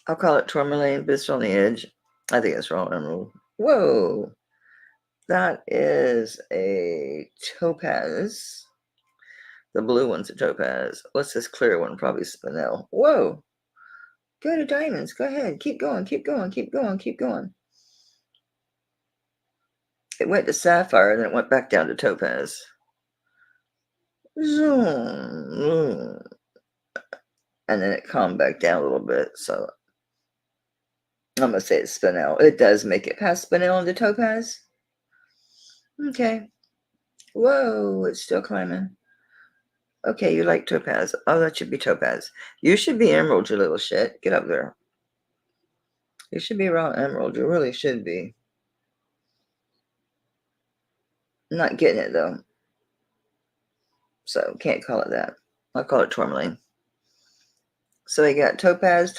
I'll call it tourmaline, but it's on the edge. I think it's raw emerald. Whoa, that is a topaz. The blue one's a topaz. What's this clear one? Probably spinel. Whoa, go to diamonds. Go ahead. Keep going, keep going, keep going, keep going. It went to sapphire, then it went back down to topaz. Zoom. And then it calmed back down a little bit. So I'm going to say it's spinel. It does make it past spinel into topaz. Okay. Whoa, it's still climbing. Okay, you like topaz. Oh, that should be topaz. You should be emerald, you little shit. Get up there. You should be raw emerald. You really should be. I'm not getting it, though. So can't call it that. I'll call it tourmaline. So we got topaz,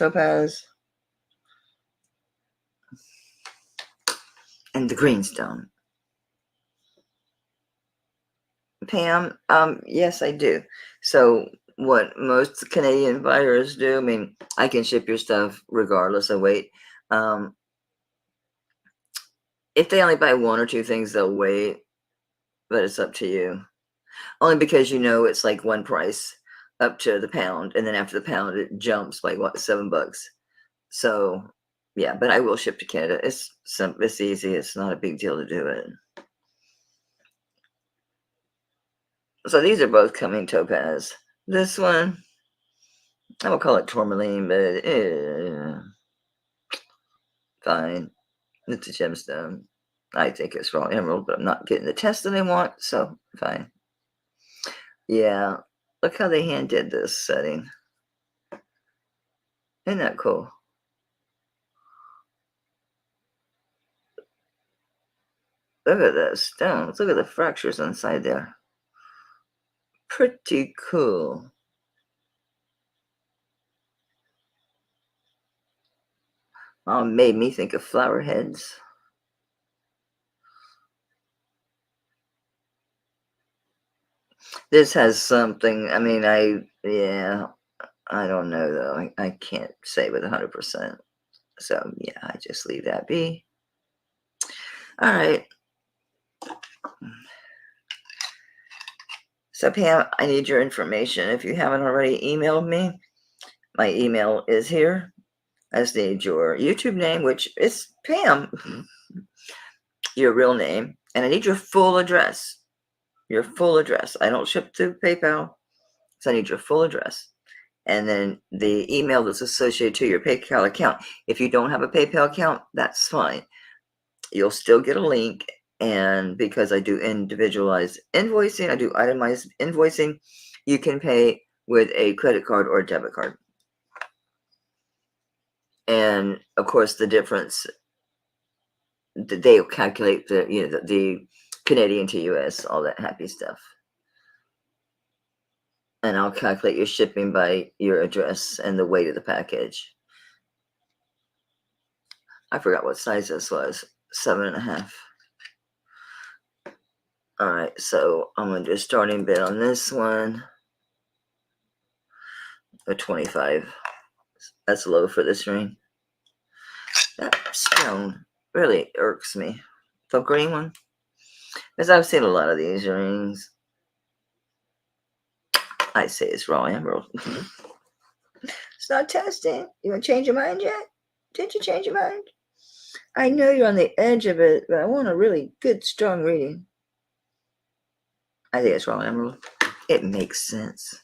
and the greenstone. Pam, yes, I do. So what most Canadian buyers do, I mean, I can ship your stuff regardless of weight. If they only buy one or two things, they'll wait, but it's up to you. Only because it's like one price up to the pound, and then after the pound, it jumps like what, $7. So yeah, but I will ship to Canada. It's easy. It's not a big deal to do it. So these are both coming topaz. This one, I will call it tourmaline, but fine. It's a gemstone. I think it's raw emerald, but I'm not getting the test that I want, so fine. Yeah, look how they hand did this setting. Isn't that cool? Look at those stones. Look at the fractures inside there. Pretty cool. Oh, made me think of flower heads. This has something, I mean, I don't know though. I can't say with 100%. So yeah, I just leave that be. All right. So Pam, I need your information. If you haven't already emailed me, my email is here. I just need your YouTube name, which is Pam, your real name, and I need your full address. Your full address. I don't ship through PayPal, so I need your full address. And then the email that's associated to your PayPal account. If you don't have a PayPal account, that's fine. You'll still get a link, and because I do individualized invoicing, I do itemized invoicing, you can pay with a credit card or a debit card. And of course, the difference, they'll calculate the Canadian to US, all that happy stuff. And I'll calculate your shipping by your address and the weight of the package. I forgot what size this was. 7.5. All right, so I'm gonna do a starting bid on this one. A 25. That's low for this ring. That stone really irks me. The green one, because I've seen a lot of these rings. I say it's raw emerald. It's not testing. You want to change your mind yet? Did you change your mind? I know you're on the edge of it, but I want a really good, strong reading. I think it's raw emerald. It makes sense.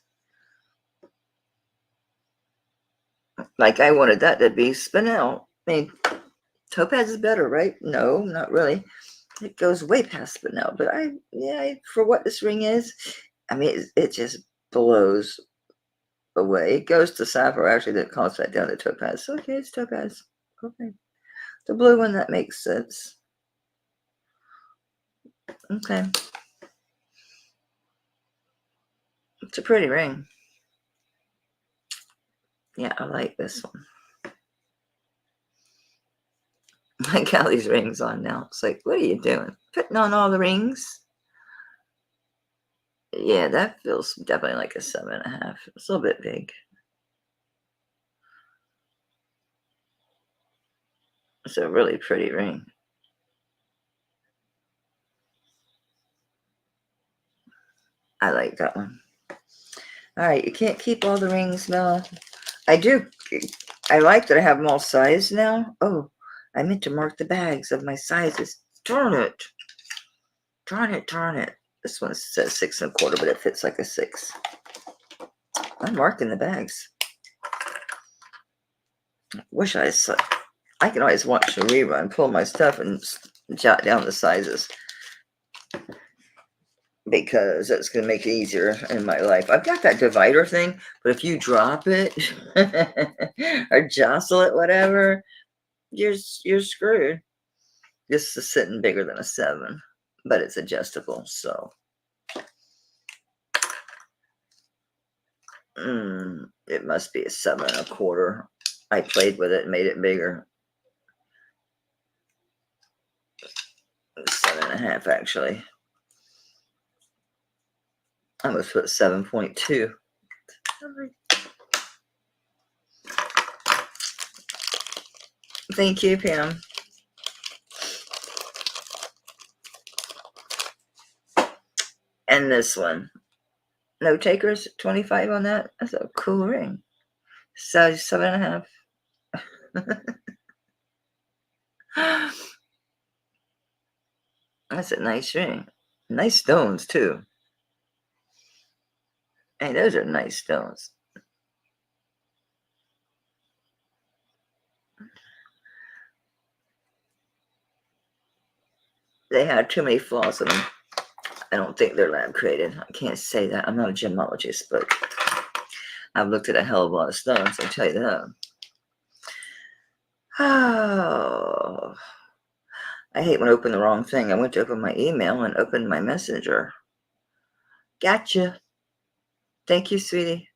Like I wanted that to be spinel. I mean, topaz is better, right? No, not really. It goes way past spinel, but for what this ring is, I mean, it just blows away. It goes to sapphire, actually, that calls that down to topaz. So, okay, it's topaz. Okay. The blue one, that makes sense. Okay. It's a pretty ring. Yeah, I like this one. I got these rings on now. It's like, what are you doing? Putting on all the rings? Yeah, that feels definitely like a 7.5. It's a little bit big. It's a really pretty ring. I like that one. All right, you can't keep all the rings now. I do. I like that I have them all sized now. Oh, I meant to mark the bags of my sizes. Darn it. Darn it, darn it. This one says 6 1/4, but it fits like a 6. I'm marking the bags. Wish I can always watch a rerun, pull my stuff, and jot down the sizes, because that's going to make it easier in my life. I've got that divider thing, but if you drop it or jostle it, whatever, you're screwed. This is sitting bigger than a 7, but it's adjustable, so it must be a 7 1/4. I played with it and made it bigger. 7.5, actually. I almost put 7.2. Thank you, Pam. And this one. No takers, 25 on that. That's a cool ring. Size 7.5. That's a nice ring. Nice stones, too. Hey, those are nice stones. They had too many flaws in them. I don't think they're lab created. I can't say that. I'm not a gemologist, but I've looked at a hell of a lot of stones, I'll tell you that. Oh, I hate when I open the wrong thing. I went to open my email and opened my messenger. Gotcha. Thank you, sweetie.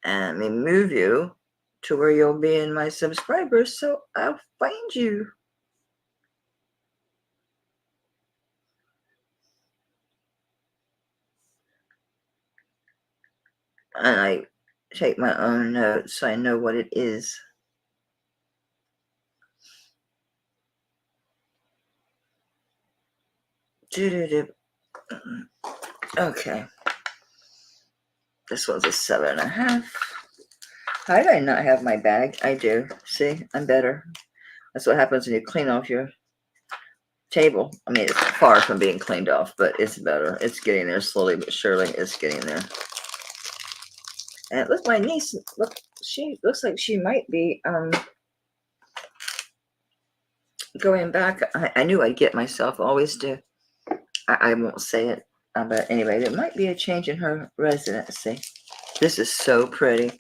And let me move you to where you'll be in my subscribers, so I'll find you. And I take my own notes so I know what it is. Okay. This one's a 7.5. How did I not have my bag? I do. See, I'm better. That's what happens when you clean off your table. I mean, it's far from being cleaned off, but it's better. It's getting there slowly but surely. It's getting there. And look, my niece, look, she looks like she might be going back. I knew I'd get myself, always do. I won't say it, but anyway, there might be a change in her residency. This is so pretty.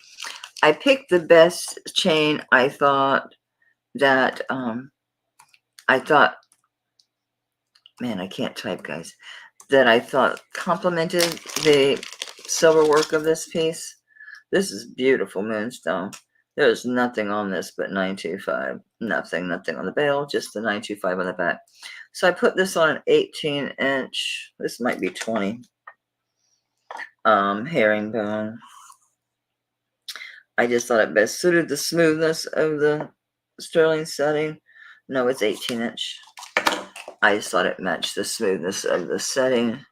I picked the best chain I thought that, man, I can't type, guys, that I thought complemented the silver work of this piece. This is beautiful moonstone. There's nothing on this but 925. Nothing on the bail, just the 925 on the back. So I put this on an 18-inch. This might be 20. Herringbone. I just thought it best suited the smoothness of the sterling setting. No, it's 18-inch. I just thought it matched the smoothness of the setting.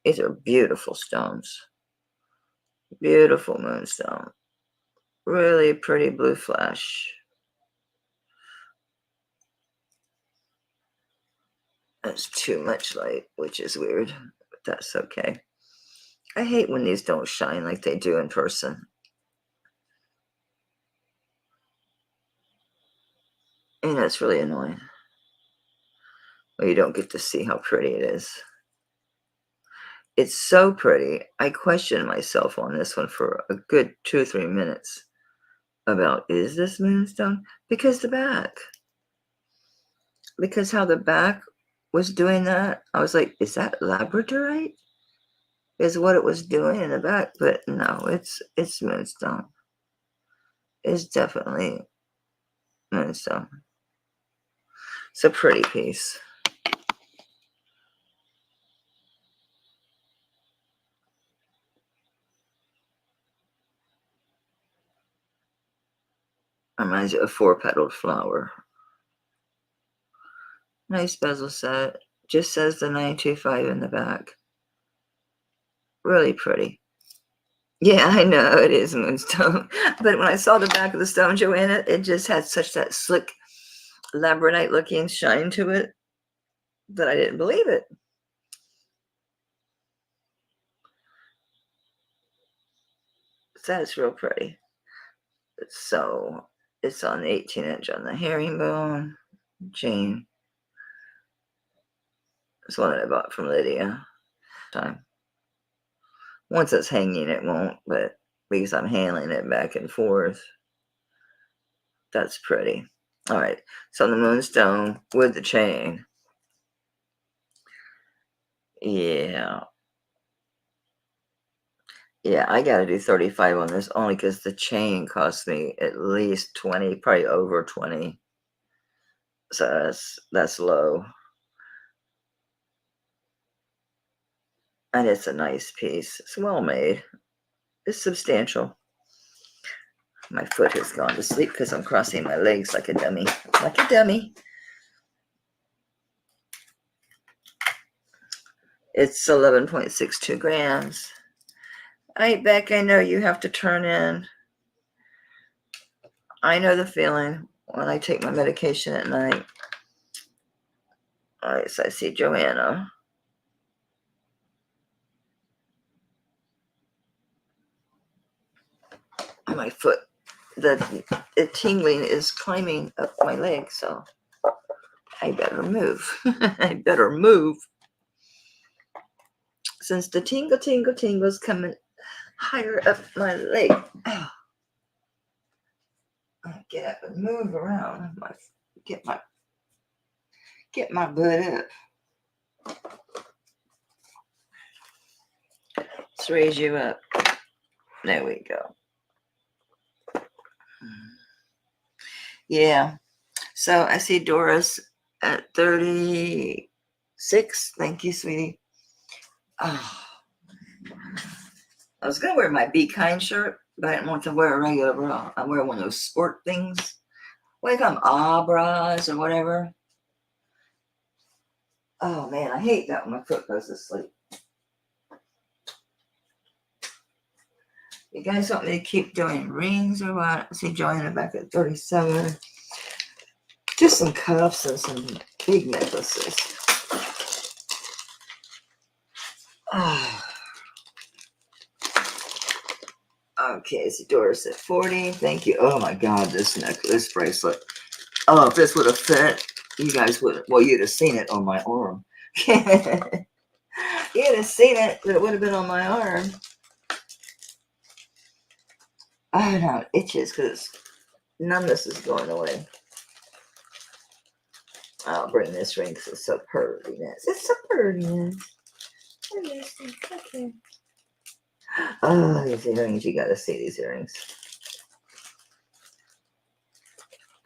These are beautiful stones. Beautiful moonstone. Really pretty blue flash. That's too much light, which is weird, but that's okay. I hate when these don't shine like they do in person. And that's really annoying. Well, you don't get to see how pretty it is. It's so pretty. I questioned myself on this one for a good 2 or 3 minutes about, is this moonstone? Because the back. Because how the back was doing that, I was like, is that labradorite? Is what it was doing in the back, but no, it's moonstone. It's definitely moonstone. It's a pretty piece. Reminds you of a 4-petaled flower. Nice bezel set. Just says the 925 in the back. Really pretty. Yeah, I know it is moonstone. But when I saw the back of the stone, Joanna, it just had such that slick labradorite looking shine to it that I didn't believe it. That's real pretty. So it's on the 18-inch on the herringbone chain. It's one that I bought from Lydia. Once it's hanging, it won't, but because I'm handling it back and forth, that's pretty. All right, so the moonstone with the chain. Yeah, I got to do 35 on this only because the chain cost me at least 20, probably over 20. So that's low. And it's a nice piece. It's well made. It's substantial. My foot has gone to sleep because I'm crossing my legs like a dummy. Like a dummy. It's 11.62 grams. All right, Beck, I know you have to turn in. I know the feeling when I take my medication at night. All right, so I see Joanna. My foot, the tingling is climbing up my leg, so I better move. I better move. Since the tingle is coming higher up my leg. Oh. I get up and move around. Get my butt up. Let's raise you up. There we go. Yeah. So I see Doris at 36. Thank you, sweetie. Oh. I was going to wear my Be Kind shirt, but I didn't want to wear a regular bra. I wear one of those sport things. What do you call them? Bras or whatever. Oh, man, I hate that when my foot goes to sleep. You guys want me to keep doing rings or what? See Joanna back at 37. Just some cuffs and some big necklaces. Okay, it's Doris at 40. Thank you. Oh my God, this necklace bracelet. Oh, if this would have fit, you guys would, well, you'd have seen it on my arm. You'd have seen it, but it would have been on my arm. Oh, now it itches because numbness is going away. I'll bring this ring because it's so prettiness. It's so prettiness. Okay. Oh, these earrings. You got to see these earrings.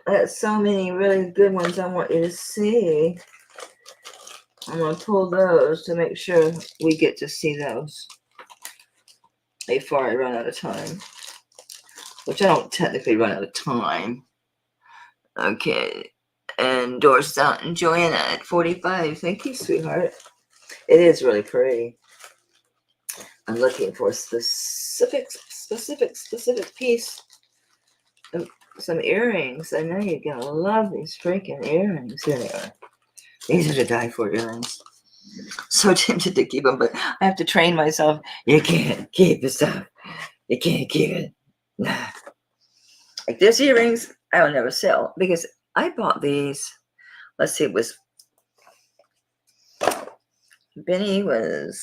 I got so many really good ones I want you to see. I'm going to pull those to make sure we get to see those before I run out of time. Which I don't technically run out of time. Okay. And Doris out and Joanna at 45. Thank you, sweetheart. It is really pretty. I'm looking for a specific piece of some earrings. I know you're going to love these freaking earrings. Here they are. These are to die for earrings. So tempted to keep them, but I have to train myself. You can't keep the stuff. You can't keep it. Nah. Like these earrings, I will never sell because I bought these. Let's see, it was Benny was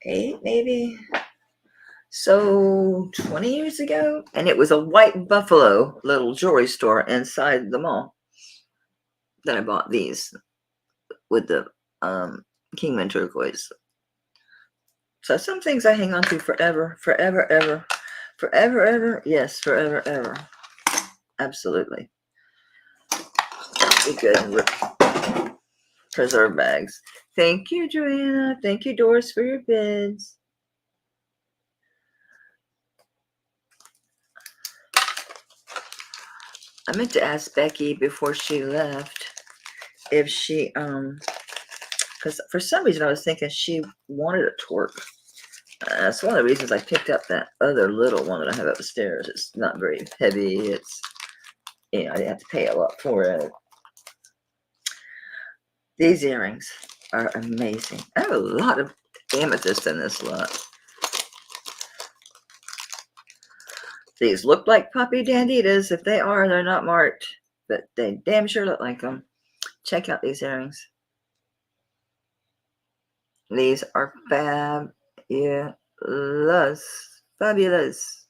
8 maybe. So 20 years ago, and it was a White Buffalo little jewelry store inside the mall. Then I bought these with the Kingman turquoise. So some things I hang on to forever, forever, ever, forever, ever. Yes, forever, ever. Absolutely. Be good and preserve bags. Thank you, Joanna. Thank you, Doris, for your bids. I meant to ask Becky before she left if she, because for some reason I was thinking she wanted a torque. That's one of the reasons I picked up that other little one that I have upstairs. It's not very heavy. It's, you know, I didn't have to pay a lot for it. These earrings are amazing. I have a lot of amethyst in this lot. These look like Puppy Danditas. If they are, they're not marked, but they damn sure look like them. Check out these earrings. These are fabulous. Fabulous.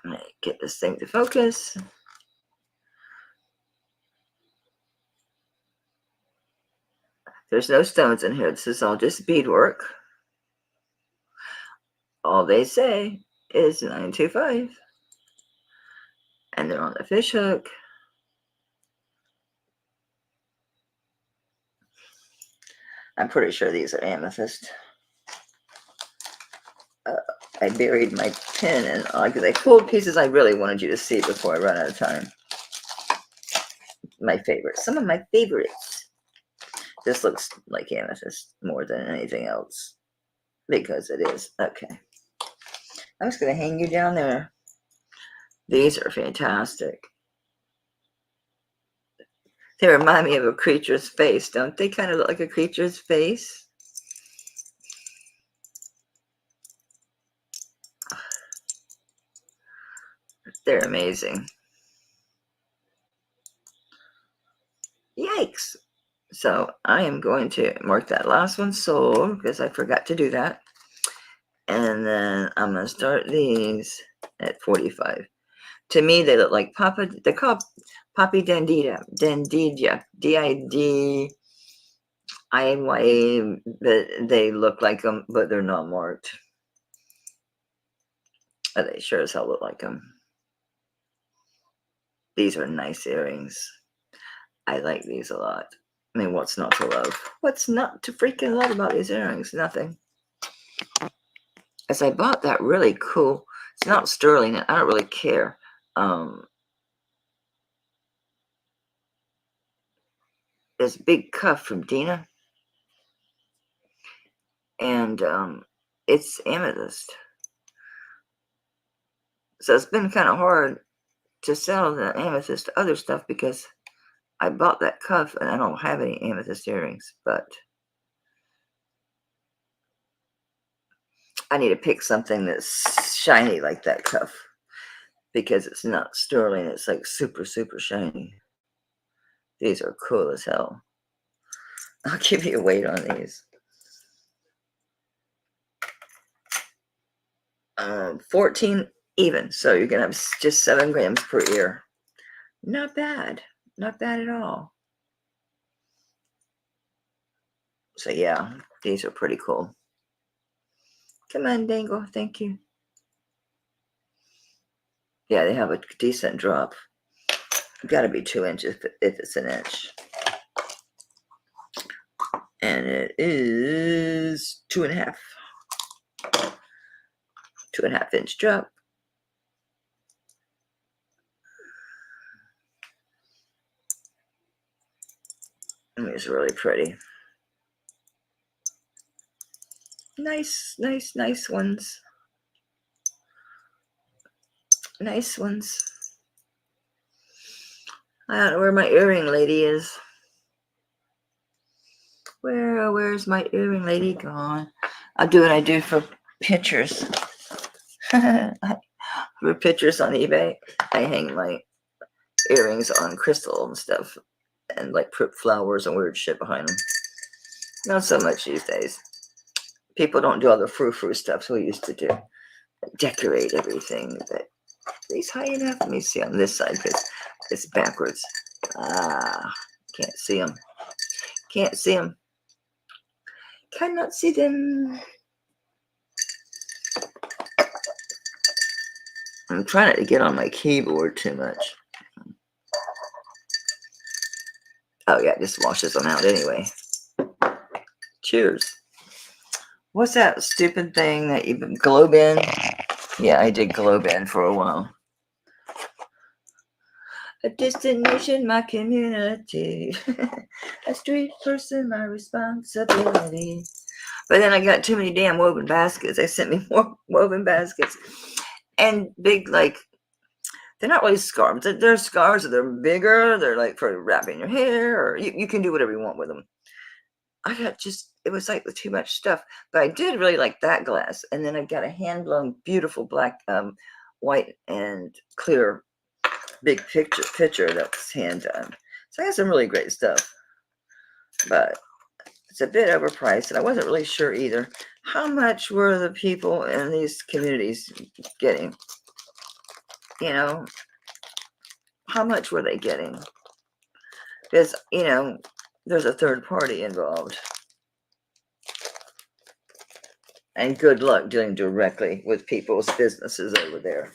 I'm going to get this thing to focus. There's no stones in here. This is all just beadwork. All they say is 925. And they're on the fish hook. I'm pretty sure these are amethyst. I buried my pen and because I pulled pieces I really wanted you to see before I run out of time. My favorites. Some of my favorites. This looks like amethyst more than anything else. Because it is. Okay. I'm just going to hang you down there. These are fantastic. They remind me of a creature's face, don't they? Kind of look like a creature's face. They're amazing. Yikes. So I am going to mark that last one sold because I forgot to do that. And then I'm going to start these at 45. To me, they look like Papa. They're called Papi Dandita. Dandidya. D-I-D-I-Y. But they look like them, but they're not marked. But they sure as hell look like them. These are nice earrings. I like these a lot. I mean, what's not to love? What's not to freaking love about these earrings? Nothing. As I bought that really cool, it's not sterling, I don't really care. this big cuff from Dina, and it's amethyst. So it's been kind of hard to sell the amethyst to other stuff because I bought that cuff and I don't have any amethyst earrings, but I need to pick something that's shiny like that cuff because it's not sterling. It's like super, super shiny. These are cool as hell. I'll give you a weight on these. 14 even. So you're going to have just 7 grams per ear. Not bad. Not bad at all. So yeah, these are pretty cool. Come on, Dangle. Thank you. Yeah, they have a decent drop. Got to be 2 inches if it's an inch. And it is 2.5. 2.5 inch drop. And it's really pretty. Nice, nice, nice ones. Nice ones. I don't know where my earring lady is. Where's my earring lady gone? I'll do what I do for pictures. For pictures on eBay, I hang my earrings on crystal and stuff, and like put flowers and weird shit behind them. Not so much these days. People don't do all the frou-frou stuff we used to do. Decorate everything. But these high enough? Let me see on this side because it's backwards. Can't see them. Can't see them. Cannot see them. I'm trying not to get on my keyboard too much. Oh yeah, it just washes them out anyway. Cheers. What's that stupid thing that you globe in? Yeah, I did globe in for a while. A destination, my community. A street person, my responsibility. But then I got too many damn woven baskets. They sent me more woven baskets. And big, like, they're not really scarves. They're scarves, they're bigger. They're like for wrapping your hair, or you can do whatever you want with them. I got it was like too much stuff. But I did really like that glass. And then I got a hand-blown, beautiful black, white and clear big picture that was hand done. So I got some really great stuff. But it's a bit overpriced, and I wasn't really sure either. How much were the people in these communities getting? You know, how much were they getting? Because, you know, there's a third party involved. And good luck dealing directly with people's businesses over there.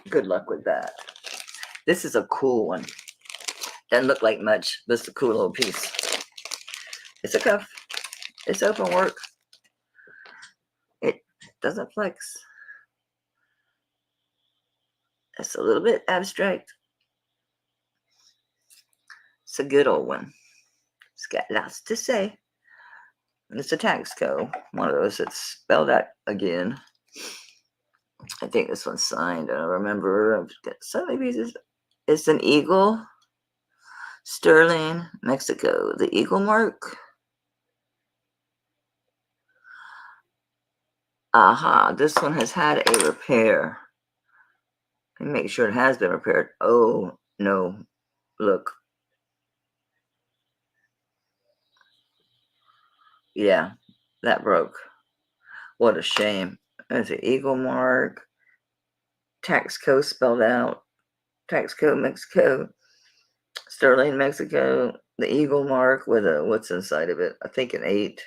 Good luck with that. This is a cool one. Doesn't look like much, but it's a cool little piece. It's a cuff. It's open work. It doesn't flex. It's a little bit abstract. It's a good old one. It's got lots to say. It's a tax code. One of those that's spelled out again. I think this one's signed. I don't remember. So maybe it's an eagle. Sterling, Mexico. The eagle mark. Aha, this one has had a repair. Let me make sure it has been repaired. Oh, no. Look. Yeah, that broke. What a shame. There's an eagle mark. Tax code spelled out. Tax code Mexico. Sterling, Mexico. The eagle mark with a, what's inside of it? I think an 8.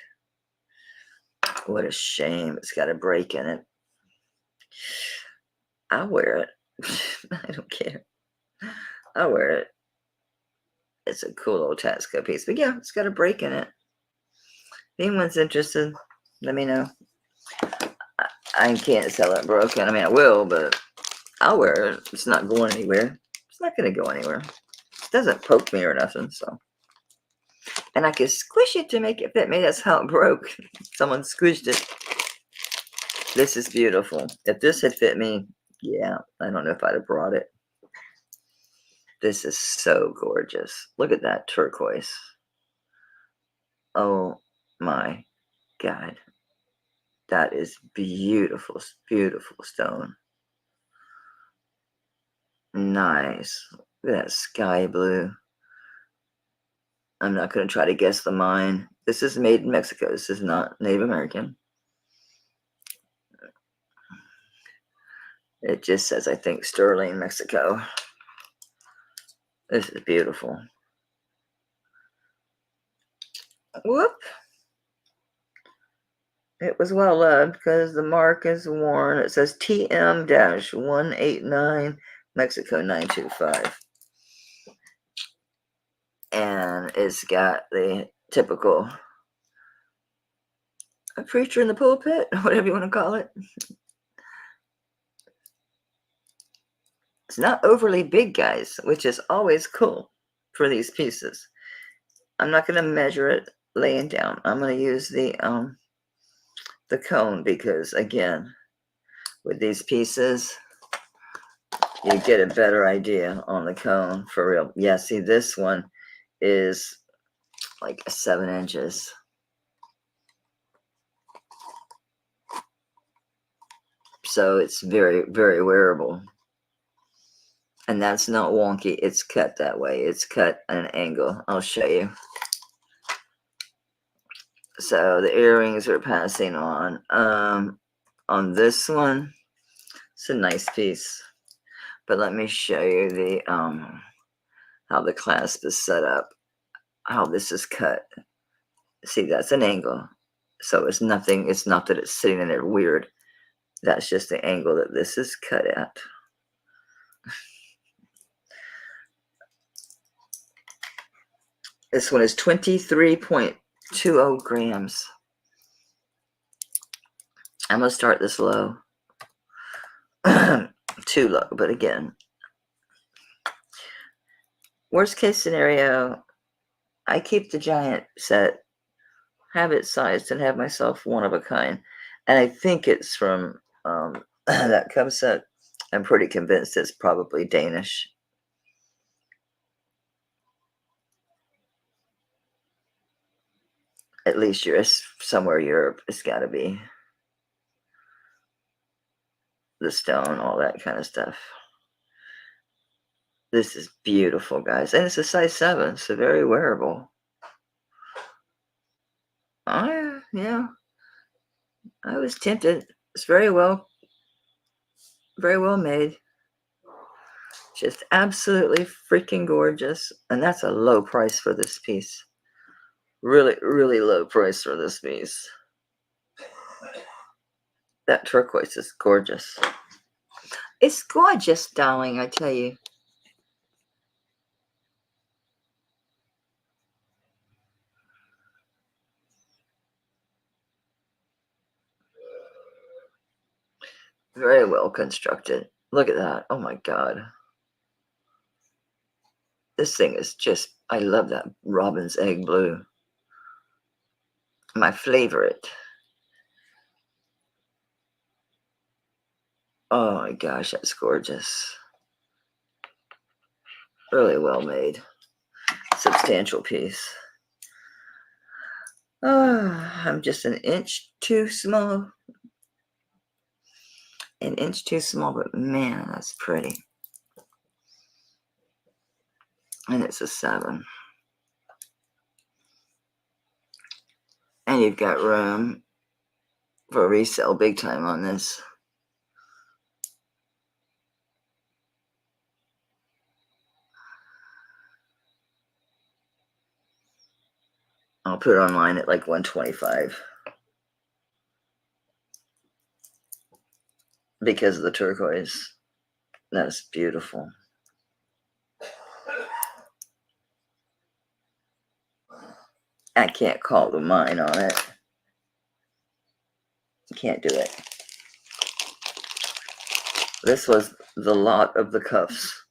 What a shame. It's got a break in it. I'll wear it. I don't care. I'll wear it. It's a cool old tax code piece. But yeah, it's got a break in it. If anyone's interested, let me know. I can't sell it broken. I mean, I will, but I'll wear it. It's not going anywhere. It's not going to go anywhere. It doesn't poke me or nothing, so. And I could squish it to make it fit me. That's how it broke. Someone squished it. This is beautiful. If this had fit me, yeah, I don't know if I'd have brought it. This is so gorgeous. Look at that turquoise. Oh my God. That is beautiful, beautiful stone. Nice. Look at that sky blue. I'm not going to try to guess the mine. This is made in Mexico. This is not Native American. It just says, I think, Sterling, Mexico. This is beautiful. Whoop. It was well loved because the mark is worn. It says TM-189, Mexico 925. And it's got the typical a preacher in the pulpit, whatever you want to call it. It's not overly big, guys, which is always cool for these pieces. I'm not going to measure it laying down. I'm going to use the cone because, again, with these pieces, you get a better idea on the cone for real. Yeah, see, this one is like 7 inches. So it's very, very wearable. And that's not wonky. It's cut that way. It's cut at an angle. I'll show you. So the earrings are passing on. On this one, it's a nice piece. But let me show you the how the clasp is set up, how this is cut. See, that's an angle. So it's nothing, it's not that it's sitting in there weird. That's just the angle that this is cut at. This one is 23.20 grams. I'm going to start this low. Too low, but again, worst case scenario, I keep the giant set, have it sized, and have myself one of a kind. And I think it's from that cub set. I'm pretty convinced it's probably Danish. At least somewhere Europe. It's got to be the stone, all that kind of stuff. This is beautiful, guys. And it's a size 7, so very wearable. Oh, yeah. I was tempted. It's very well made. Just absolutely freaking gorgeous. And that's a low price for this piece. Really, really low price for this piece. That turquoise is gorgeous. It's gorgeous, darling, I tell you. Very well constructed. Look at that. Oh my God. This thing is just, I love that robin's egg blue. My favorite. Oh my gosh, that's gorgeous. Really well made. Substantial piece. Oh, I'm just an inch too small. An inch too small, but man, that's pretty. And it's a 7. And you've got room for resale big time on this. I'll put it online at like 125 because of the turquoise. That's beautiful. I can't call the mine on it. Can't do it. This was the lot of the cuffs.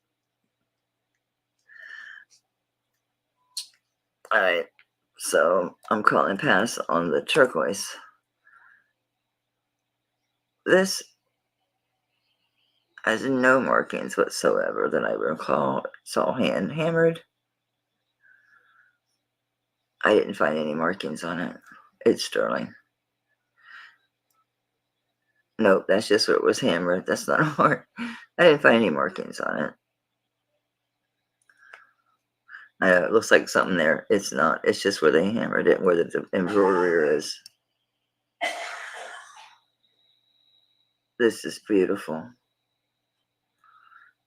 All right. So I'm calling pass on the turquoise. This has no markings whatsoever that I recall. It's all hand hammered. I didn't find any markings on it. It's sterling. Nope, that's just where it was hammered. That's not a mark. I didn't find any markings on it. I know it looks like something there. It's not. It's just where they hammered it, where the embroidery is. This is beautiful.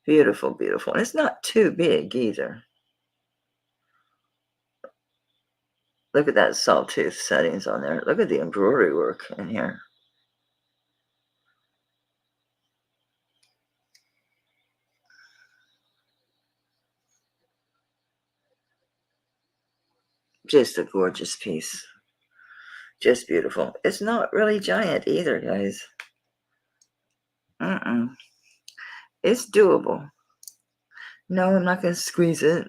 Beautiful, beautiful. And it's not too big either. Look at that sawtooth settings on there. Look at the embroidery work in here. Just a gorgeous piece. Just beautiful. It's not really giant either, guys. It's doable. No, I'm not going to squeeze it.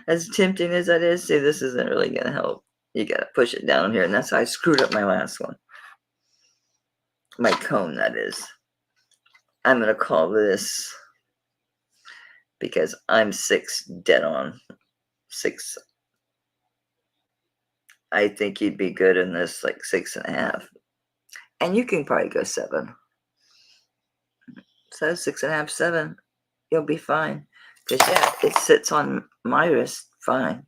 As tempting as that is, see, this isn't really going to help. You got to push it down here, and that's how I screwed up my last one. My cone, that is. I'm going to call this, because I'm 6 dead on. 6. I think you'd be good in this, like 6.5. And you can probably go 7. So 6.5, 7. You'll be fine. Because, yeah, it sits on my wrist fine.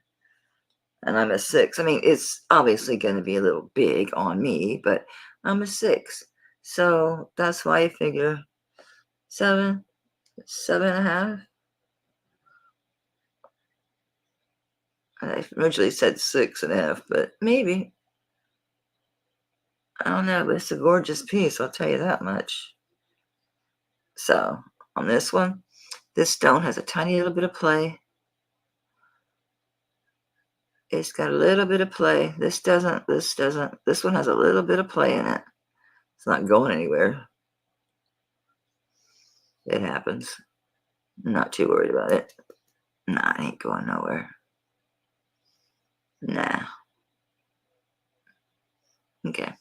And I'm a 6. I mean, it's obviously going to be a little big on me, but I'm a 6. So that's why I figure 7, 7.5. I originally said 6.5, but maybe. I don't know, but it's a gorgeous piece, I'll tell you that much. So on this one, this stone has a tiny little bit of play. It's got a little bit of play. This doesn't. This one has a little bit of play in it. It's not going anywhere. It happens. I'm not too worried about it. Nah, it ain't going nowhere. Nah. Okay.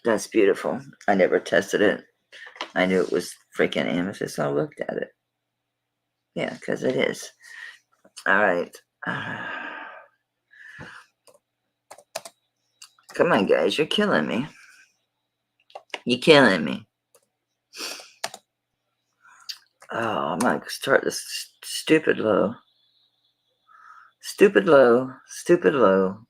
That's beautiful. I never tested it. I knew it was freaking amethyst. I looked at it. Yeah, because it is. All right. Come on, guys. You're killing me. You're killing me. Oh, I'm going to start this stupid low. Stupid low. Stupid low.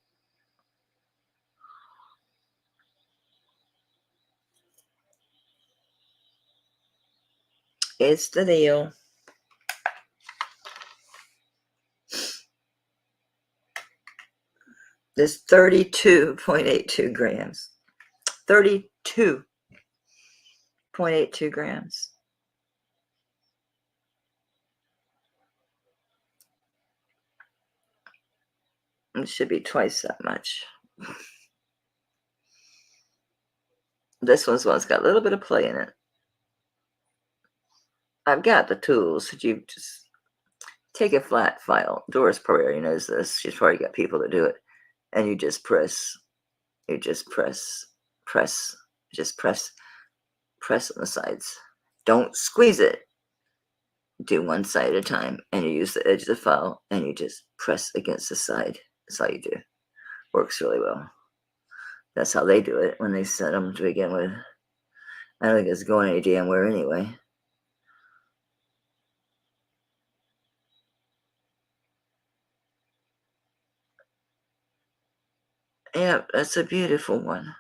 It's the deal. This 32.82 grams. 32.82 grams. It should be twice that much. This one's got a little bit of play in it. I've got the tools. You just take a flat file. Doris probably already knows this. She's probably got people that do it. And you just press. You just press. Just press on the sides. Don't squeeze it. Do one side at a time. And you use the edge of the file and you just press against the side. That's all you do. Works really well. That's how they do it when they set them to begin with. I don't think it's going any damn where anyway. Yeah, that's a beautiful one.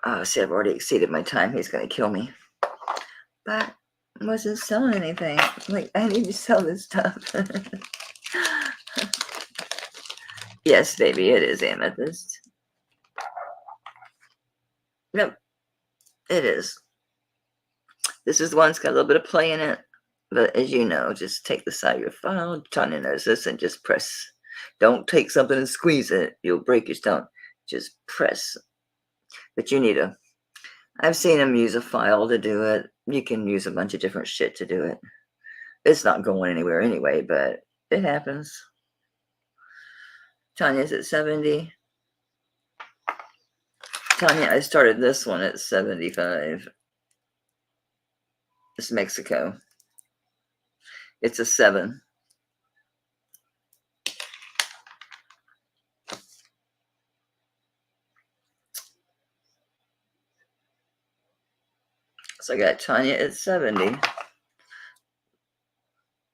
Oh, see, I've already exceeded my time. He's going to kill me. But I wasn't selling anything. Like, I need to sell this stuff. Yes, baby, it is amethyst. Yep, it is. This is the one that's got a little bit of play in it. But as you know, just take the side of your file, turn in this, and just press. Don't take something and squeeze it. You'll break your stone. Just press. But you need I've seen them use a file to do it. You can use a bunch of different shit to do it. It's not going anywhere anyway, but it happens. Tanya's at 70. Tanya, I started this one at 75. It's Mexico. It's a 7. So I got Tanya at 70.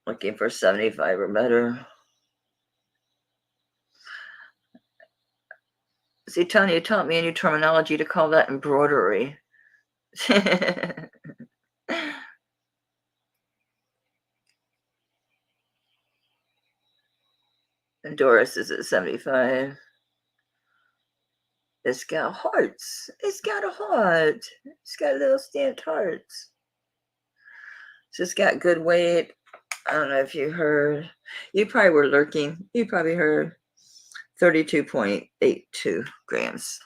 Looking for 75 or better. See, Tanya taught me a new terminology to call that embroidery. And Doris is at 75. It's got hearts. It's got a heart. It's got little stamped hearts. So it's got good weight. I don't know if you heard. You probably were lurking. You probably heard 32.82 grams.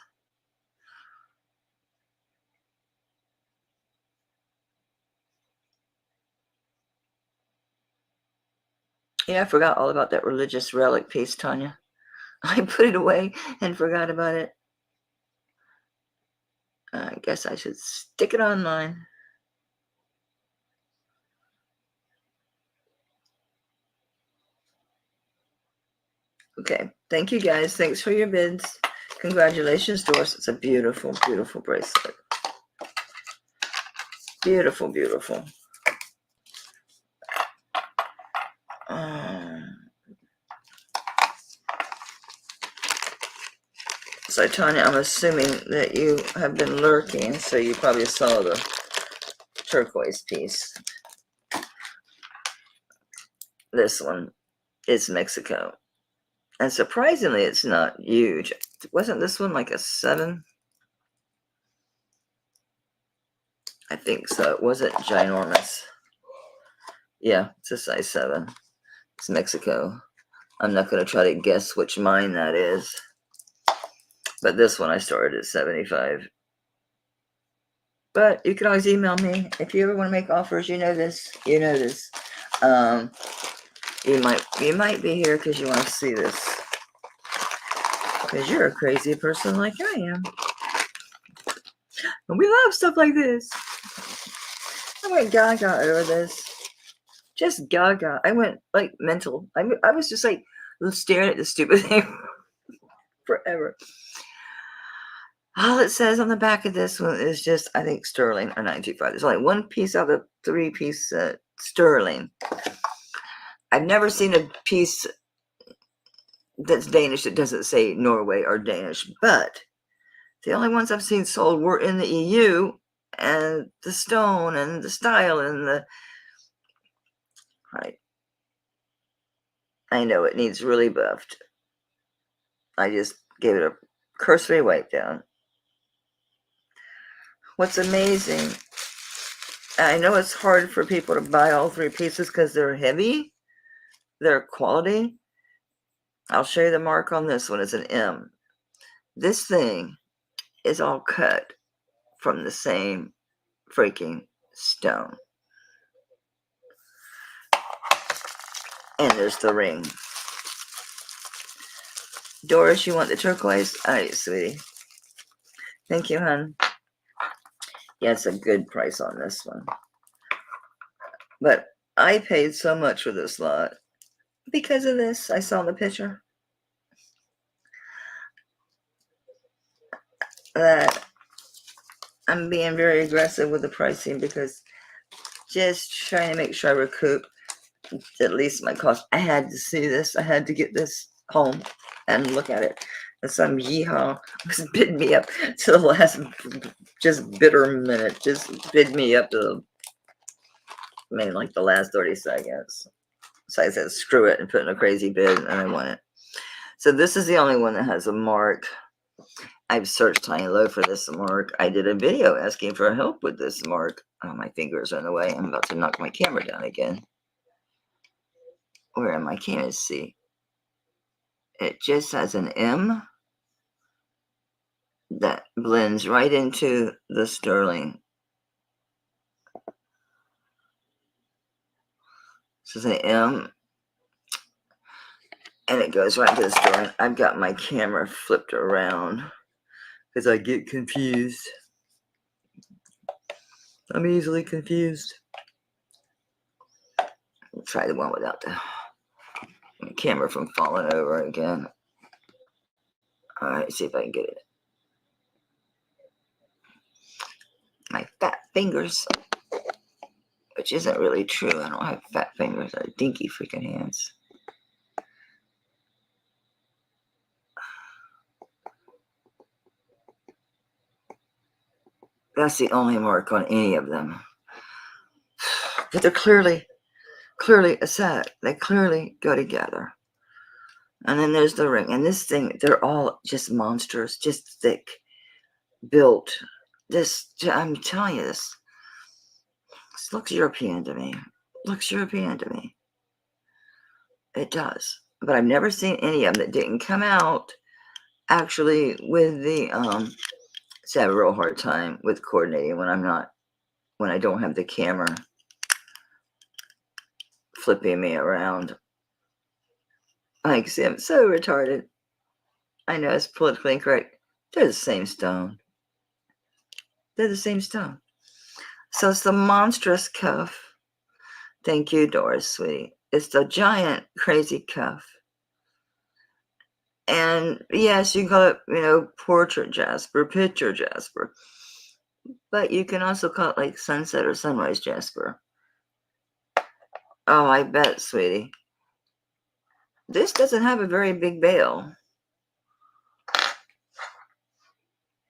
Yeah, I forgot all about that religious relic piece, Tanya. I put it away and forgot about it. I guess I should stick it online. Okay, thank you guys. Thanks for your bids. Congratulations, Doris. It's a beautiful, beautiful bracelet. Beautiful, beautiful. So, Tanya, I'm assuming that you have been lurking, so you probably saw the turquoise piece. This one is Mexico. And surprisingly, it's not huge. Wasn't this one like a 7? I think so. It wasn't ginormous. Yeah, it's a size 7. It's Mexico. I'm not going to try to guess which mine that is. But this one I started at 75. But you can always email me. If you ever want to make offers, you know this. You know this. You might be here because you want to see this. Because you're a crazy person like I am. And we love stuff like this. I went gaga over this. Just gaga. I went like mental. I was just like staring at this stupid thing forever. All it says on the back of this one is just, I think, sterling or 925. There's only one piece out of the 3-piece sterling. I've never seen a piece that's Danish that doesn't say Norway or Danish, but the only ones I've seen sold were in the EU, and the stone and the style and the... Right. I know it needs really buffed. I just gave it a cursory wipe down. What's amazing, I know it's hard for people to buy all 3 pieces because they're heavy, they're quality. I'll show you the mark on this one. It's an M. This thing is all cut from the same freaking stone. And there's the ring. Doris, you want the turquoise? All right, sweetie. Thank you, hon. Yeah, it's a good price on this one. But I paid so much for this lot because of this. I saw the picture. That I'm being very aggressive with the pricing because just trying to make sure I recoup at least my cost. I had to see this. I had to get this home and look at it. And some yeehaw was bidding me up to the last, just bitter minute. Just bid me up to, like the last 30 seconds. So I said, screw it, and put in a crazy bid, and I won it. So this is the only one that has a mark. I've searched high and low for this mark. I did a video asking for help with this mark. Oh, my fingers are in the way. I'm about to knock my camera down again. Where am I? Can't see. It just has an M that blends right into the sterling. This is an M, and it goes right to the sterling. I've got my camera flipped around because I get confused. I'm easily confused. I'll try the one without the camera from falling over again. All right, see if I can get it. My fat fingers, which isn't really true. I don't have fat fingers. I have dinky freaking hands. That's the only mark on any of them. But they're clearly a set. They clearly go together. And then there's the ring. And this thing, they're all just monsters, just thick, built. I'm telling you, this looks European to me. Looks European to me. It does. But I've never seen any of them that didn't come out actually with the, I have a real hard time with coordinating when I don't have the camera flipping me around. Like, see, I'm so retarded. I know it's politically incorrect. They're the same stone. They're the same stone. So it's the monstrous cuff. Thank you, Doris, sweetie. It's the giant, crazy cuff. And yes, you call it, portrait jasper, picture jasper. But you can also call it like sunset or sunrise jasper. Oh, I bet, sweetie. This doesn't have a very big bail.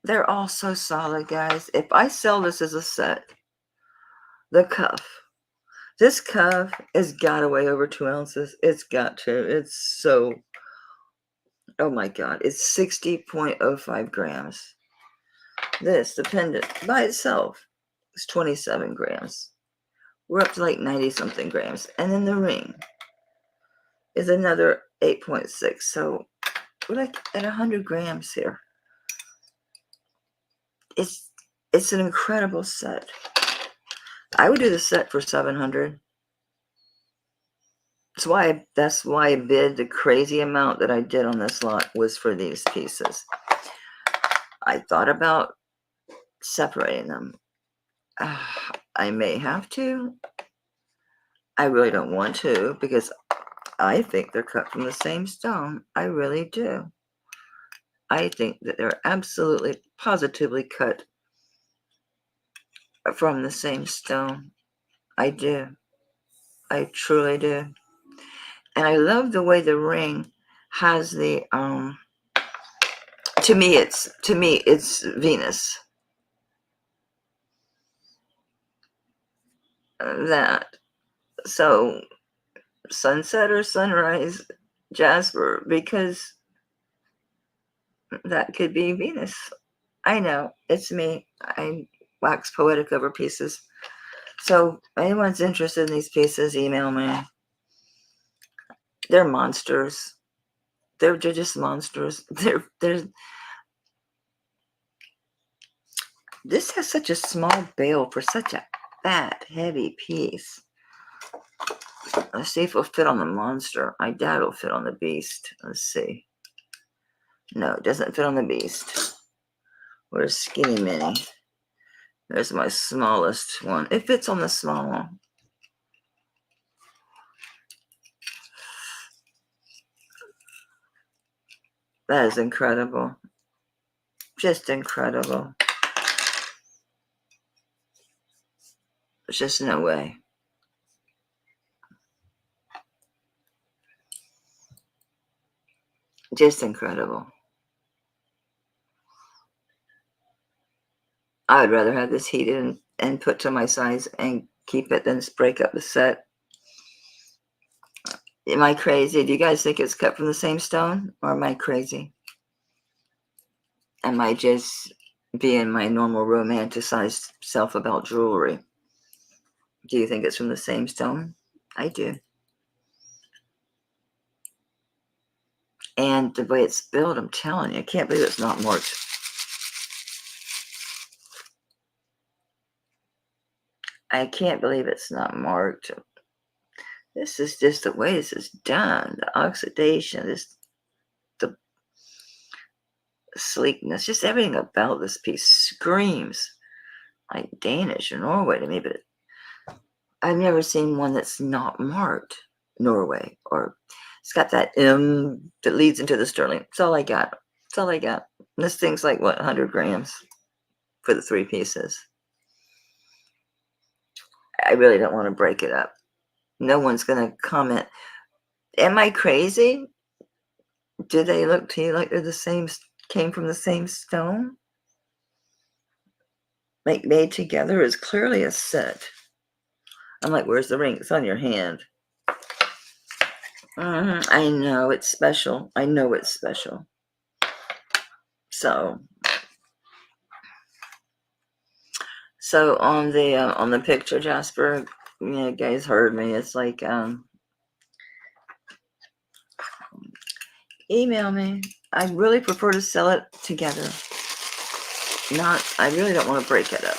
They're all so solid, guys. If I sell this as a set, the cuff, this cuff has got to weigh over 2 ounces. It's got to. It's so, oh my God, it's 60.05 grams. This, the pendant by itself, is 27 grams. We're up to like 90 something grams. And then the ring is another 8.6. So we're like at 100 grams here. It's an incredible set. I would do the set for $700. That's why I bid the crazy amount that I did on this lot was for these pieces. I thought about separating them. I may have to. I really don't want to because I think they're cut from the same stone. I really do. I think that they're absolutely, positively cut from the same stone. I do. I truly do. And I love the way the ring has the, to me it's Venus. That. So sunset or sunrise jasper, because that could be Venus. I know, it's me. I wax poetic over pieces. So anyone's interested in these pieces, email me. They're monsters. They're just monsters. This has such a small bail for such a fat, heavy piece. Let's see if it'll fit on the monster. I doubt it'll fit on the beast. Let's see. No, it doesn't fit on the beast. Where's Skinny Mini? There's my smallest one. It fits on the small one. That is incredible. Just incredible. There's just no way. Just incredible. I would rather have this heated and put to my size and keep it than break up the set. Am I crazy? Do you guys think it's cut from the same stone? Or am I crazy? Am I just being my normal romanticized self about jewelry? Do you think it's from the same stone? I do. And the way it's built, I'm telling you, I can't believe it's not marked. I can't believe it's not marked. This is just the way this is done. The oxidation, the sleekness, just everything about this piece screams like Danish or Norway to me, but I've never seen one that's not marked Norway, or it's got that M that leads into the sterling. That's all I got. That's all I got. And this thing's like, what, 100 grams for the 3 pieces. I really don't want to break it up. No one's going to comment. Am I crazy? Do they look to you like they're the same, came from the same stone? Like made together is clearly a set. I'm like, where's the ring? It's on your hand. I know it's special. I know it's special. So on the picture, Jasper, you guys heard me. It's like email me. I really prefer to sell it together. I really don't want to break it up.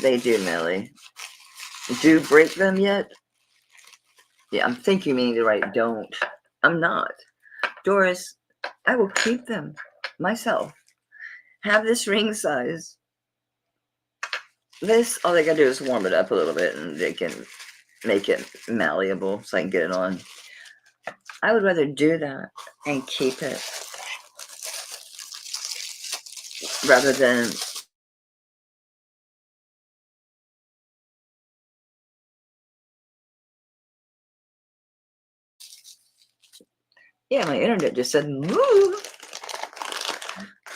They do, Millie. Do break them yet? Yeah, I'm thinking meaning to write don't. I'm not. Doris, I will keep them myself. Have this ring size. This, all they gotta do is warm it up a little bit and they can make it malleable so I can get it on. I would rather do that and keep it rather than yeah, my internet just said move.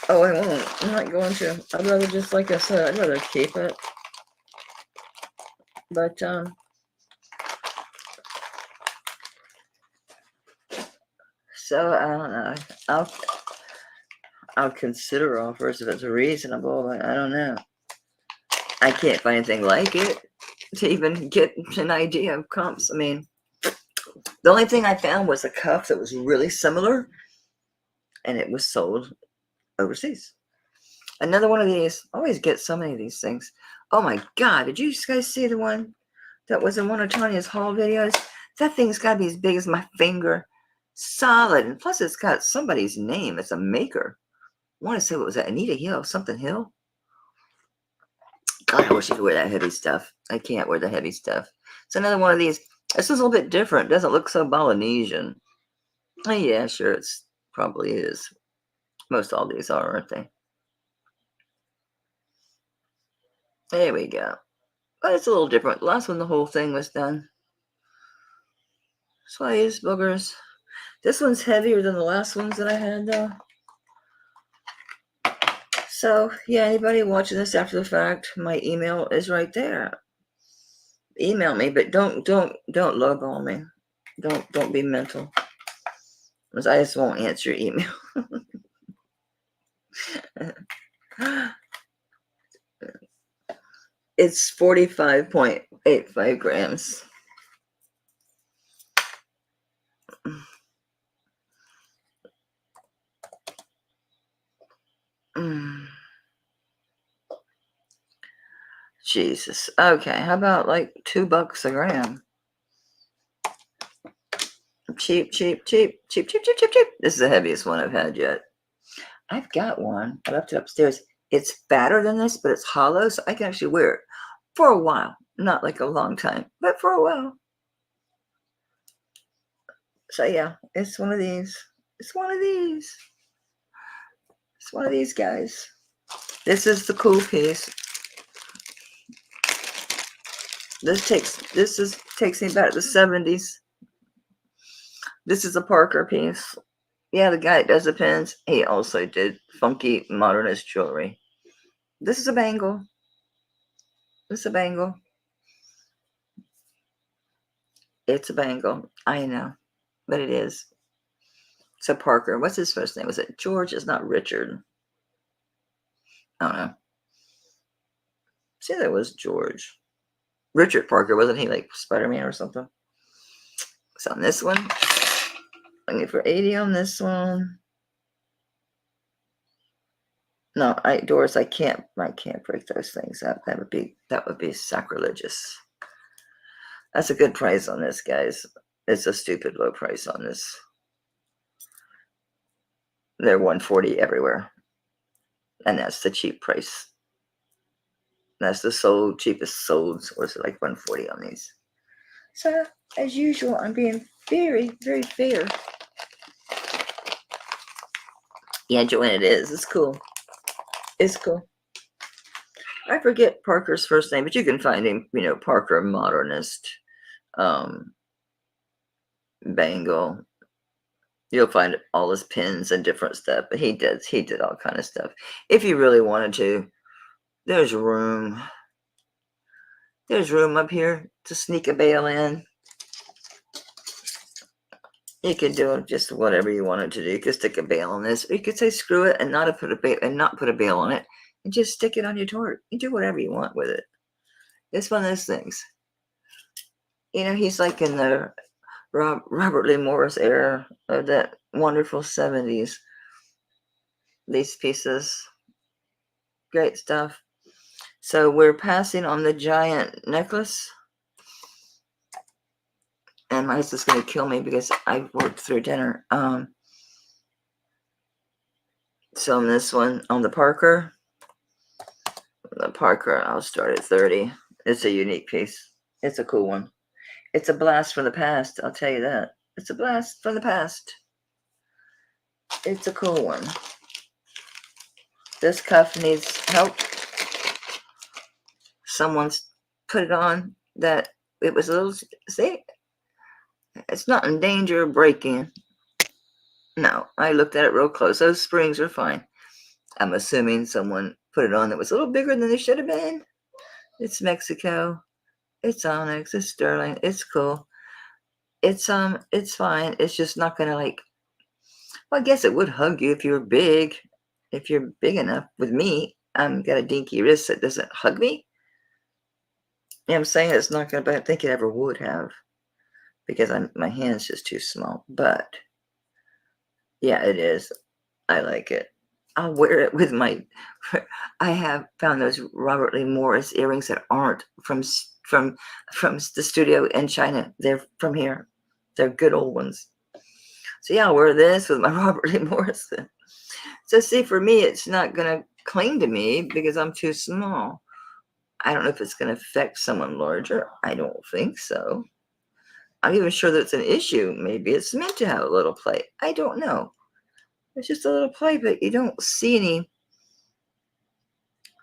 Oh, I won't. I'm not going to. I'd rather just, like I said, I'd rather keep it. But so I don't know. I'll consider offers if it's reasonable, but I don't know. I can't find anything like it to even get an idea of comps. I mean, the only thing I found was a cuff that was really similar, and it was sold overseas. Another one of these. I always get so many of these things. Oh my God, did you guys see the one that was in one of Tanya's haul videos? That thing's got to be as big as my finger. Solid. And plus it's got somebody's name. It's a maker. I want to say, what was that? Anita Hill, something Hill? God, I wish I could wear that heavy stuff. I can't wear the heavy stuff. It's another one of these. This is a little bit different. Doesn't look so Polynesian. Oh, yeah, sure, it's probably is. Most all these are, aren't they? There we go. But it's a little different. The last one, the whole thing was done. Slaves, boogers. This one's heavier than the last ones that I had, though. So, yeah, anybody watching this after the fact, my email is right there. Email me, but don't lowball me. Don't be mental, because I just won't answer your email. It's 45.85 grams. Jesus. Okay, how about like $2 a gram? Cheap. This is the heaviest one I've had yet. I've got one. I left it upstairs. It's fatter than this, but it's hollow, so I can actually wear it for a while. Not like a long time, but for a while. So yeah, it's one of these. It's one of these. It's one of these guys. This is the cool piece. This takes me back to the 70s. This is a Parker piece. Yeah, the guy that does the pins, he also did funky modernist jewelry. This is a bangle. This is a bangle. It's a bangle. I know, but it is. So Parker, what's his first name? Was it George? It's not Richard. I don't know. See, there was George. Richard Parker, wasn't he like Spider-Man or something? So on this one, looking for 80 on this one. No, Doris, I can't break those things up. That would be sacrilegious. That's a good price on this, guys. It's a stupid low price on this. They're $140 everywhere. And that's the cheap price. That's the cheapest solds, or is it like $140 on these? So, as usual, I'm being very, very fair. Yeah, Joanne, it is. It's cool. It's cool. I forget Parker's first name, but you can find him, Parker Modernist, Bangle. You'll find all his pins and different stuff, but he did all kind of stuff. If you really wanted to, there's room. There's room up here to sneak a bail in. You could do just whatever you wanted to do. You could stick a bail on this, or you could say screw it and not put a bail on it, and just stick it on your tort. You do whatever you want with it. It's one of those things. He's like in the Robert Lee Morris era of that wonderful 70s. These pieces, great stuff. So we're passing on the giant necklace. And my husband's going to kill me because I worked through dinner. So on this one, on the Parker, I'll start at 30. It's a unique piece. It's a cool one. It's a blast from the past, I'll tell you that. It's a blast from the past. It's a cool one. This cuff needs help. Someone's put it on that it was a little, see, it's not in danger of breaking. No, I looked at it real close. Those springs are fine. I'm assuming someone put it on that was a little bigger than they should have been. It's Mexico. It's onyx. It's sterling. It's cool. It's fine. It's just not gonna well, I guess it would hug you if you're big. If you're big enough. With me, I've got a dinky wrist that doesn't hug me. Yeah, I'm saying it's not gonna, but I think it ever would have. Because my hand's just too small. But yeah, it is. I like it. I'll wear it with I have found those Robert Lee Morris earrings that aren't from the studio in China. They're from here. They're good old ones. So yeah, I'll wear this with my Robert Lee Morris. So see, for me, it's not going to cling to me because I'm too small. I don't know if it's going to affect someone larger. I don't think so. I'm even sure that it's an issue. Maybe it's meant to have a little play. I don't know. It's just a little play, but you don't see any.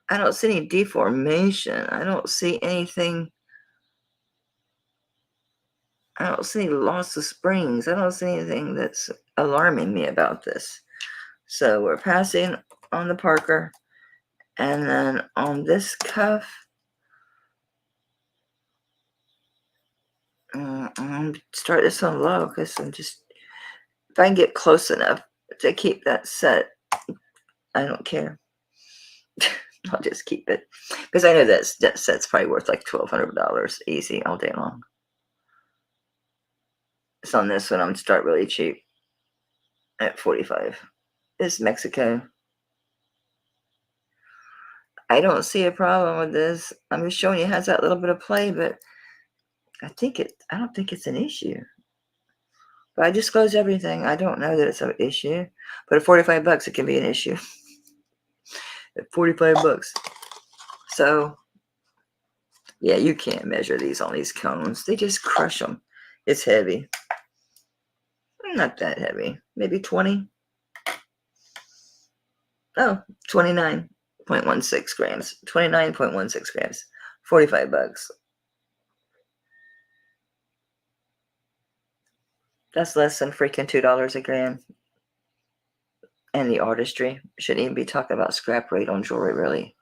I don't see any deformation. I don't see anything. I don't see any loss of springs. I don't see anything that's alarming me about this. So we're passing on the Parker. And then on this cuff, I'm start this one low because if I can get close enough to keep that set, I don't care. I'll just keep it because I know that set's probably worth like $1,200 easy all day long. So on this one, I'm going to start really cheap at 45. This Mexico. I don't see a problem with this. I'm just showing you it has that little bit of play, but I don't think it's an issue. But I disclose everything. I don't know that it's an issue. But at $45, it can be an issue. At $45. So, yeah, you can't measure these on these cones. They just crush them. It's heavy. Not that heavy. Maybe 20. Oh, 29.16 grams. 29.16 grams. $45. That's less than freaking $2 a gram. And the artistry. Shouldn't even be talking about scrap rate on jewelry, really.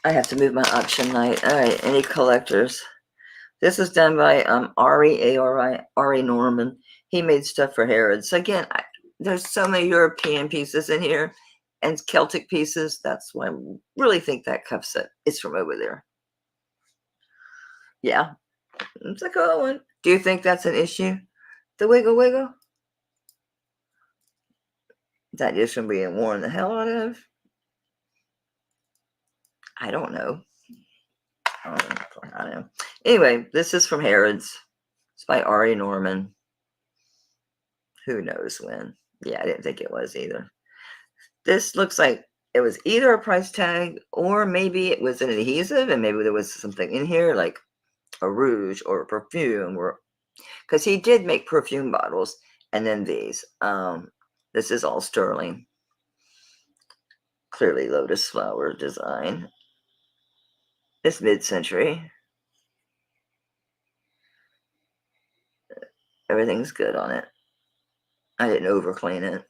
I have to move my auction night. All right, any collectors? This is done by Ari Norman. He made stuff for Harrods. So again, there's so many European pieces in here, and Celtic pieces. That's why I really think that cuff set is from over there. Yeah, it's a cool one. Do you think that's an issue? The wiggle wiggle? That just from being worn the hell out of? I don't know. I don't know. Anyway, this is from Harrods. It's by Ari Norman. Who knows when? Yeah, I didn't think it was either. This looks like it was either a price tag or maybe it was an adhesive and maybe there was something in here like a rouge or a perfume, or because he did make perfume bottles. And then these. This is all sterling. Clearly lotus flower design. It's mid-century. Everything's good on it. I didn't over clean it.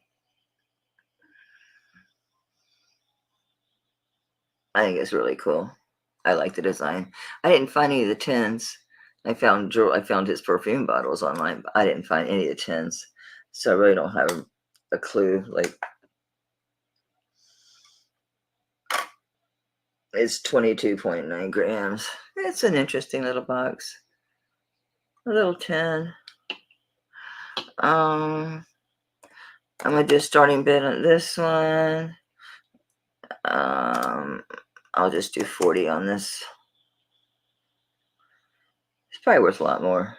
I think it's really cool. I like the design. I didn't find any of the tins. I found his perfume bottles online, but I didn't find any of the tins. So I really don't have a clue. Like, it's 22.9 grams. It's an interesting little box. A little tin. I'm gonna do a starting bid on this one. I'll just do 40 on this. It's probably worth a lot more.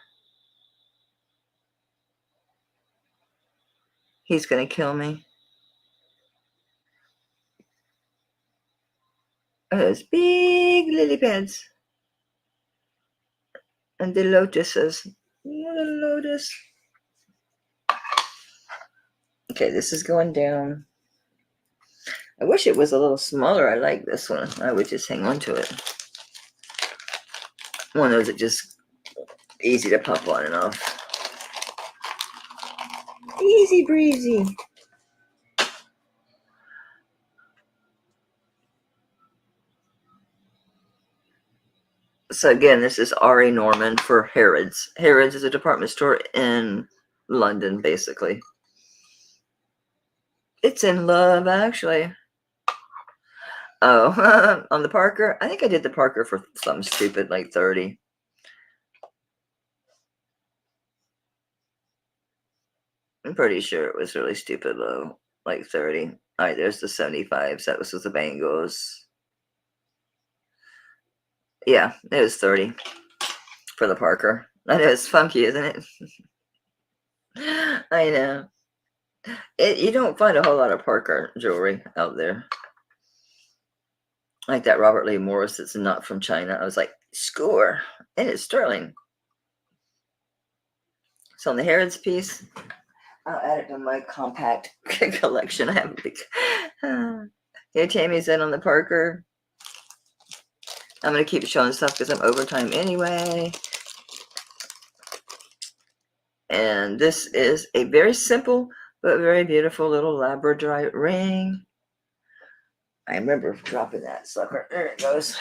He's gonna kill me. Those big lily pads. And the lotuses. What a lotus. Okay, this is going down. I wish it was a little smaller. I like this one. I would just hang on to it. One of those that just easy to pop on and off. Easy breezy. So again, this is Ari Norman for Harrods. Harrods is a department store in London, basically. It's in Love, actually. Oh, on the Parker? I think I did the Parker for something stupid, like 30. I'm pretty sure it was really stupid low, like 30. All right, there's the 75s. That was with the Bangles. Yeah, it was 30 for the Parker. I know it's funky, isn't it? I know. You don't find a whole lot of Parker jewelry out there. Like that Robert Lee Morris that's not from China. I was like, score. And it's sterling. So on the Harrods piece, I'll add it to my compact collection. I have a big. Here, Tammy's in on the Parker. I'm going to keep showing stuff because I'm overtime anyway. And this is a very simple but very beautiful little labradorite ring. I remember dropping that sucker. There it goes.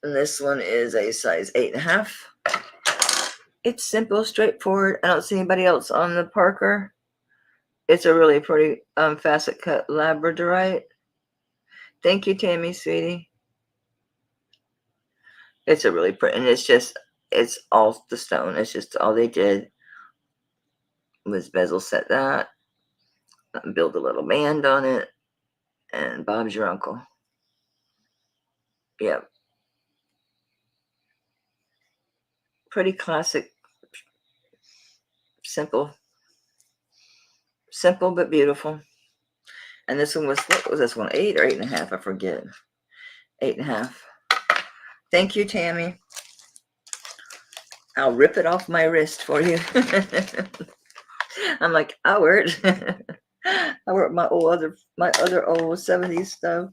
And this one is a size 8.5. It's simple, straightforward. I don't see anybody else on the Parker. It's a really pretty facet cut labradorite. Thank you, Tammy, sweetie. It's a really pretty, and it's all the stone. It's just all they did was bezel set that, build a little band on it, and Bob's your uncle. Yep. Pretty classic, simple but beautiful. And this one was, what was this one, 8 or 8.5? I forget. 8.5. Thank you, Tammy. I'll rip it off my wrist for you. I'm like, I wear it. I wear my other old 70s stuff.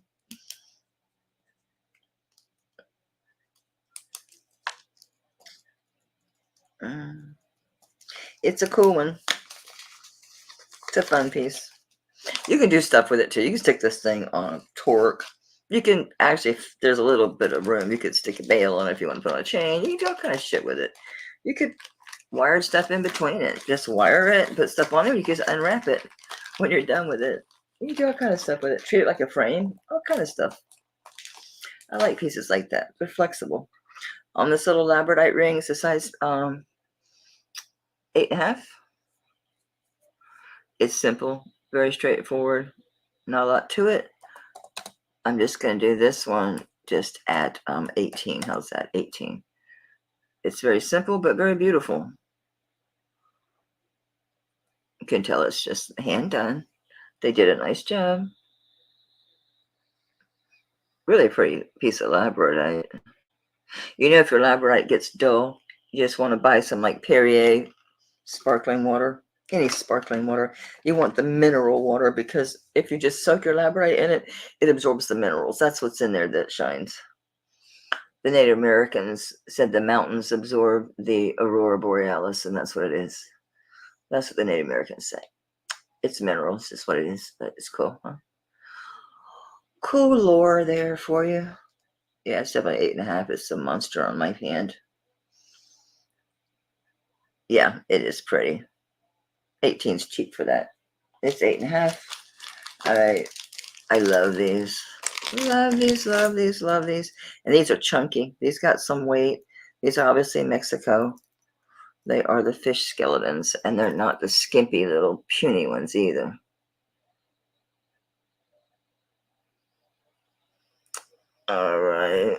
It's a cool one. It's a fun piece. You can do stuff with it too. You can stick this thing on a torque. You can actually, if there's a little bit of room, you could stick a bail on it if you want to put on a chain. You can do all kind of shit with it. You could wire stuff in between it. Just wire it, put stuff on it, you can just unwrap it. when you're done with it. You can do all kind of stuff with it. Treat it like a frame. All kind of stuff. I like pieces like that. They're flexible. On this little labradorite ring, it's a size 8.5. It's simple, very straightforward, not a lot to it. I'm just going to do this one just at 18. How's that? 18. It's very simple, but very beautiful. You can tell it's just hand done. They did a nice job. Really pretty piece of labradorite. You know, if your labradorite gets dull, you just want to buy some like Perrier sparkling water. Any sparkling water. You want the mineral water, because if you just soak your labradorite in it, it absorbs the minerals. That's what's in there that shines. The Native Americans said the mountains absorb the aurora borealis, and that's what it is. That's what the Native Americans say. It's minerals, is what it is, but it's cool, huh? Cool lore there for you. Yeah, it's definitely 8.5. It's a monster on my hand. Yeah, it is pretty. 18's cheap for that. It's 8.5. I love these. Love these, love these, love these. And these are chunky. These got some weight. These are obviously Mexico. They are the fish skeletons, and they're not the skimpy little puny ones either. All right.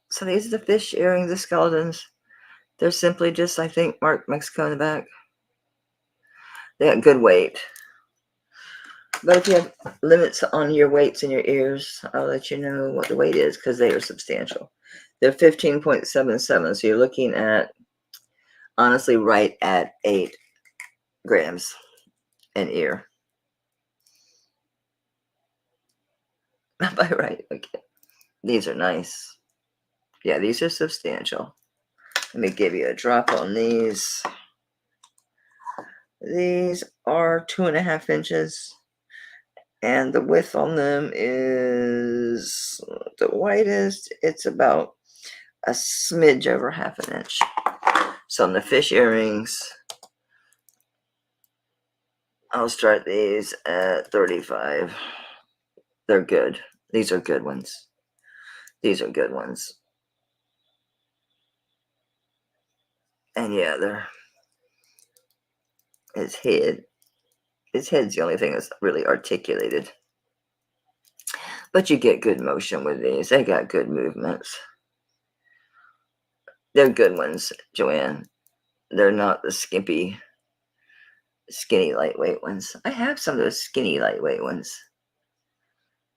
So these are the fish earrings, the skeletons. They're simply just, I think, marked Mexico in the back. They got good weight. But if you have limits on your weights in your ears, I'll let you know what the weight is, because they are substantial. They're 15.77, so you're looking at, honestly, right at 8 grams an ear. Am I right? Okay. These are nice. Yeah, these are substantial. Let me give you a drop on these. These are 2.5 inches. And the width on them is the widest. It's about a smidge over 1/2 inch. So on the fish earrings, I'll start these at 35. They're good. These are good ones. These are good ones. And yeah, his head's the only thing that's really articulated. But you get good motion with these. They got good movements. They're good ones, Joanne. They're not the skimpy, skinny, lightweight ones. I have some of those skinny, lightweight ones.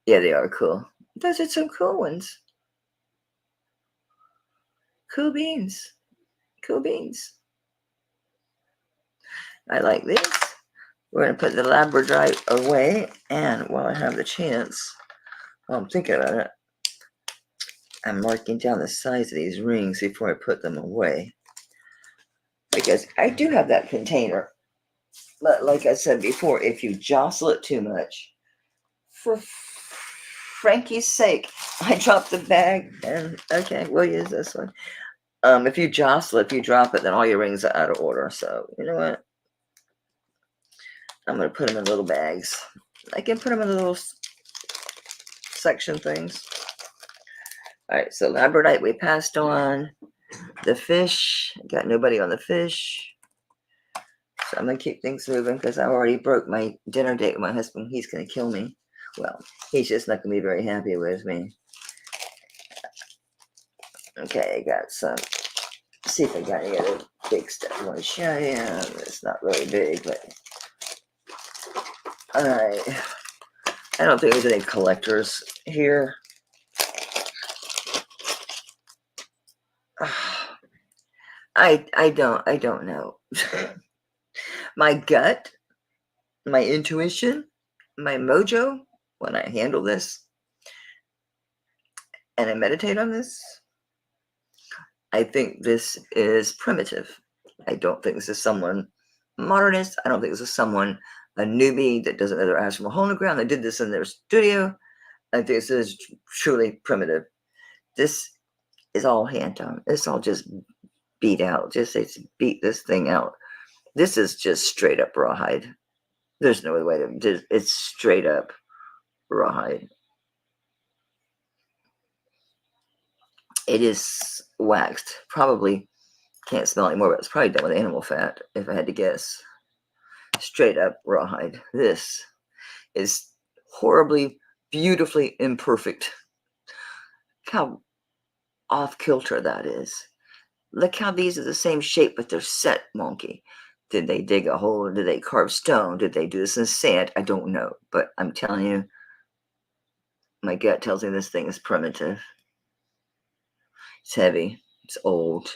Yeah, they are cool. Those are some cool ones. Cool beans. Cool beans. I like this. We're going to put the labradorite away. And while I have the chance, while I'm thinking about it, I'm marking down the size of these rings before I put them away. Because I do have that container. But like I said before, if you jostle it too much, for Frankie's sake, I dropped the bag, and okay, we'll use this one. If you jostle it, if you drop it, then all your rings are out of order. So you know what? I'm going to put them in little bags. I can put them in little section things. All right, so labradorite we passed on. The fish, got nobody on the fish. So I'm going to keep things moving, because I already broke my dinner date with my husband. He's going to kill me. Well, he's just not going to be very happy with me. Okay, I got some. Let's see if I got any other big stuff I want to show you. It's not really big, but all right. I don't think there's any collectors here. I don't know. My gut, my intuition, my mojo, when I handle this and I meditate on this, I think this is primitive. I don't think this is someone modernist. I don't think this is someone, a newbie that doesn't know their ass from a hole in the ground. They did this in their studio. I think this is truly primitive. This is all hand done. It's all just beat out. Just beat this thing out. This is just straight up rawhide. There's no other way to do it. It's straight up rawhide. It is waxed. Probably can't smell anymore, but it's probably done with animal fat, if I had to guess. Straight up rawhide. This is horribly, beautifully imperfect. Look how off kilter that is. Look how these are the same shape, but they're set wonky. Did they dig a hole? Did they carve stone? Did they do this in sand? I don't know. But I'm telling you, my gut tells me this thing is primitive. It's heavy. It's old.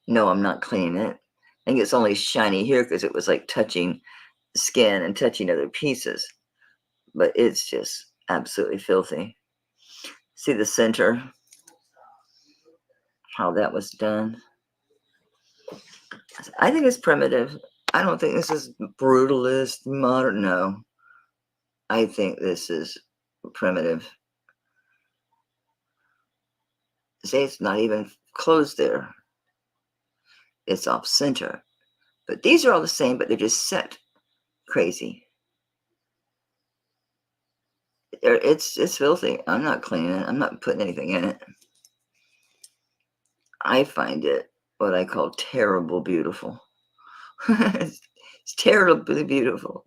No, I'm not cleaning it. I think it's only shiny here because it was like touching skin and touching other pieces. But it's just absolutely filthy. See the center? How that was done. I think it's primitive. I don't think this is brutalist, modern. No. I think this is primitive. See, it's not even closed there. It's off center. But these are all the same, but they're just set crazy. It's filthy. I'm not cleaning it. I'm not putting anything in it. I find it what I call terrible beautiful. It's terribly beautiful.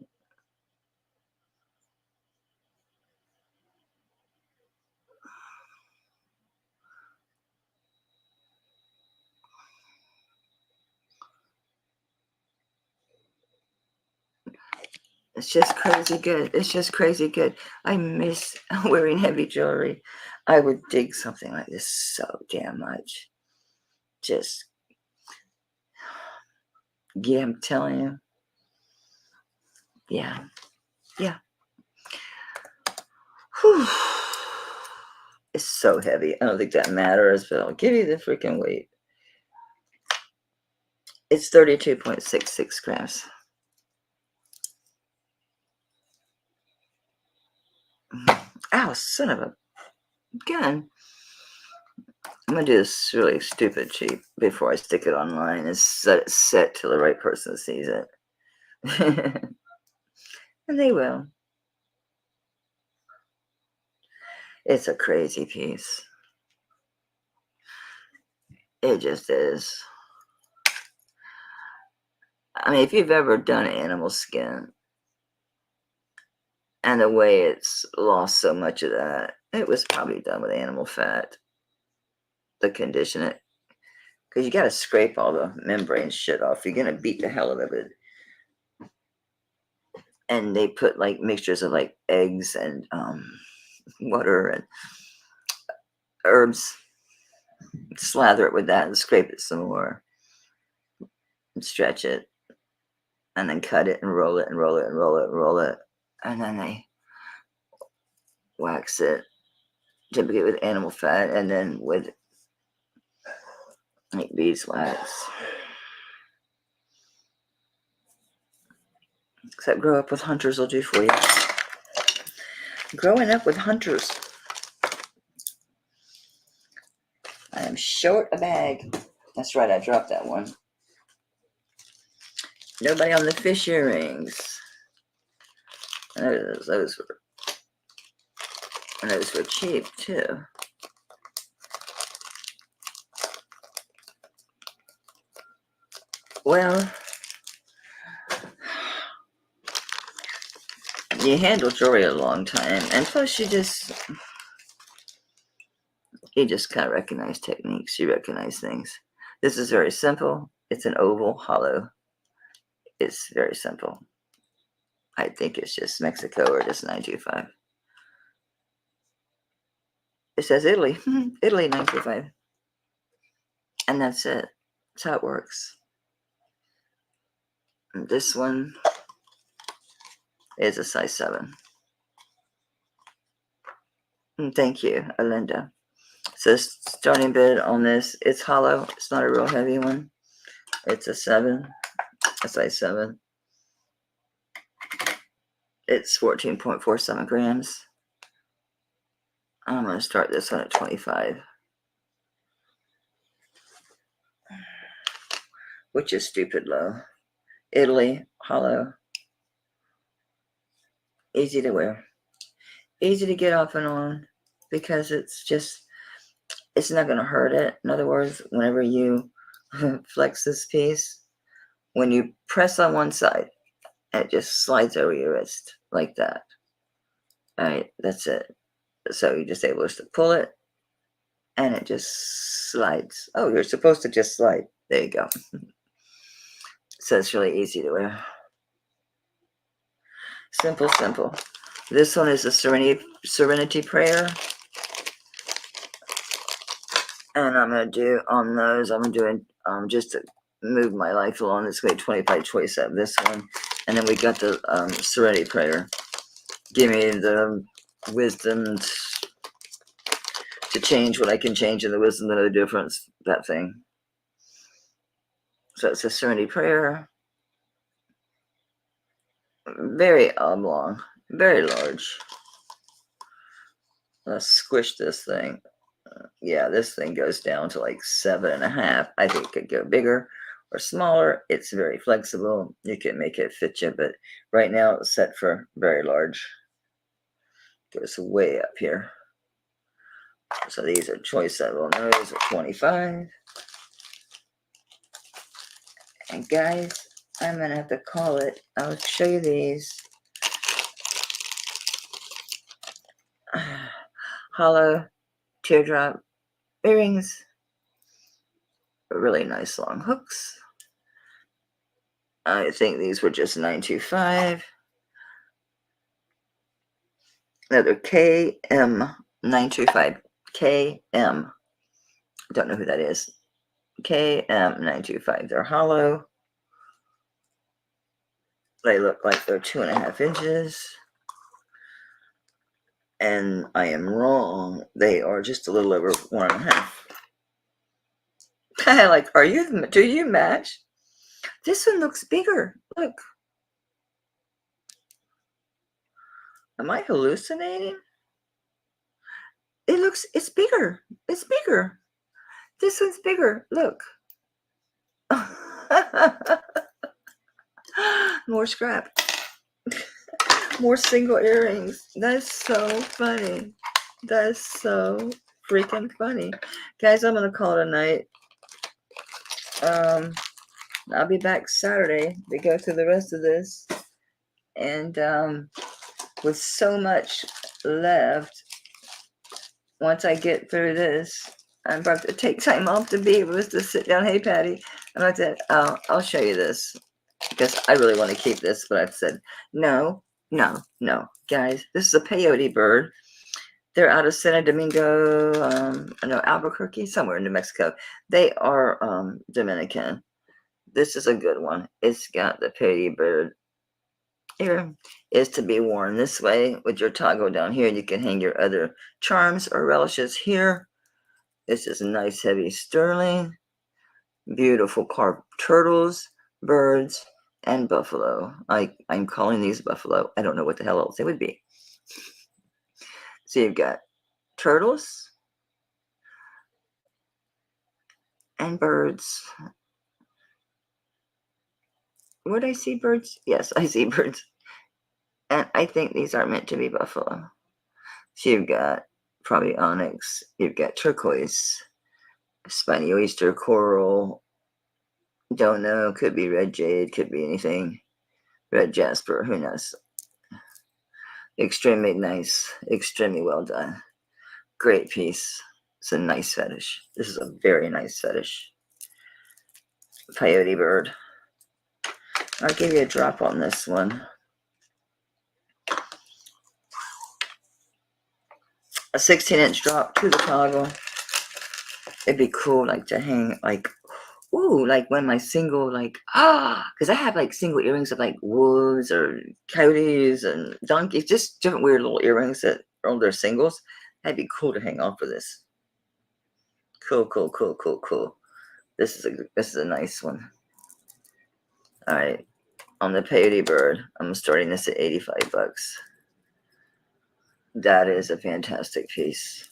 It's just crazy good. It's just crazy good. I miss wearing heavy jewelry. I would dig something like this so damn much. Just, yeah, I'm telling you. Yeah. Yeah. Whew. It's so heavy. I don't think that matters, but I'll give you the freaking weight. It's 32.66 grams. Ow, son of a gun. I'm going to do this really stupid cheap before I stick it online and set it set till the right person sees it. And they will. It's a crazy piece. It just is. I mean, if you've ever done animal skin and the way it's lost so much of that, it was probably done with animal fat to condition it. Because you got to scrape all the membrane shit off. You're going to beat the hell out of it. And they put like mixtures of like eggs and water and herbs. Slather it with that and scrape it some more. And stretch it. And then cut it and roll it and roll it and roll it and roll it. And then they wax it. Typically with animal fat and then with like beeswax. Except grow up with hunters will do for you. Growing up with hunters. I am short a bag. That's right, I dropped that one. Nobody on the fish earrings. Those were cheap too. Well, you handle jewelry a long time, and plus you just kind of recognize techniques. You recognize things. This is very simple. It's an oval hollow. It's very simple. I think it's just Mexico or just 925. It says Italy. Italy 925. And that's it. That's how it works. And this one is a size 7. And thank you, Alinda. So starting bid on this, it's hollow. It's not a real heavy one. It's a 7, a size 7. It's 14.47 grams. I'm going to start this one at 25. Which is stupid low. Italy, hollow. Easy to wear. Easy to get off and on because it's not going to hurt it. In other words, whenever you flex this piece, when you press on one side, it just slides over your wrist like that. All right, that's it. So you're just able to pull it and it just slides. Oh, you're supposed to just slide. There you go. So it's really easy to wear. Simple, simple. This one is a Serenity Prayer. And I'm going to do on those, I'm doing just to move my life along. It's going to be 25 choice of this one. And then we got the Serenity Prayer. Give me the wisdom to change what I can change and the wisdom to know the difference, that thing. So it's a Serenity Prayer. Very oblong, very large. Let's squish this thing. Yeah, this thing goes down to like 7.5. I think it could go bigger or smaller. It's very flexible. You can make it fit you, but right now it's set for very large. Goes way up here. So these are choice level nose at 25. And guys, I'm gonna have to call it. I'll show you these. Hollow teardrop earrings. Really nice long hooks. I think these were just $9.25. Another KM 925. KM. Don't know who that is. KM 925. They're hollow. They look like they're 2.5 inches. And I am wrong. They are just a little over 1.5. Like, do you match? This one looks bigger. Look. Am I hallucinating? It's bigger. It's bigger. This one's bigger. Look. More scrap. More single earrings. That's so funny. That's so freaking funny. Guys, I'm going to call it a night. I'll be back Saturday to go through the rest of this. And with so much left, once I get through this, I'm about to take time off to be able to sit down. Hey, Patty. I'm about to, I'll show you this because I really want to keep this, but I've said, no, guys, this is a peyote bird. They're out of Santo Domingo, Albuquerque, somewhere in New Mexico. They are Dominican. This is a good one. It's got the peyote bird. Here is to be worn this way with your toggle down here. You can hang your other charms or relishes here. This is nice heavy sterling. Beautiful carved turtles, birds, and buffalo. I'm calling these buffalo. I don't know what the hell else it would be. So you've got turtles and birds. Would I see birds? Yes, I see birds. And I think these are meant to be buffalo. So you've got probably onyx. You've got turquoise, spiny oyster, coral. Don't know. Could be red jade. Could be anything. Red jasper. Who knows? Extremely nice. Extremely well done. Great piece. It's a nice fetish. This is a very nice fetish. Peyote bird. I'll give you a drop on this one. A 16-inch drop to the toggle. It'd be cool, like to hang, like, ooh, like when my single, because I have like single earrings of like wolves or coyotes and donkeys, just different weird little earrings that are their singles. That'd be cool to hang off of this. Cool. This is a nice one. All right, on the peyote bird, I'm starting this at $85. That is a fantastic piece.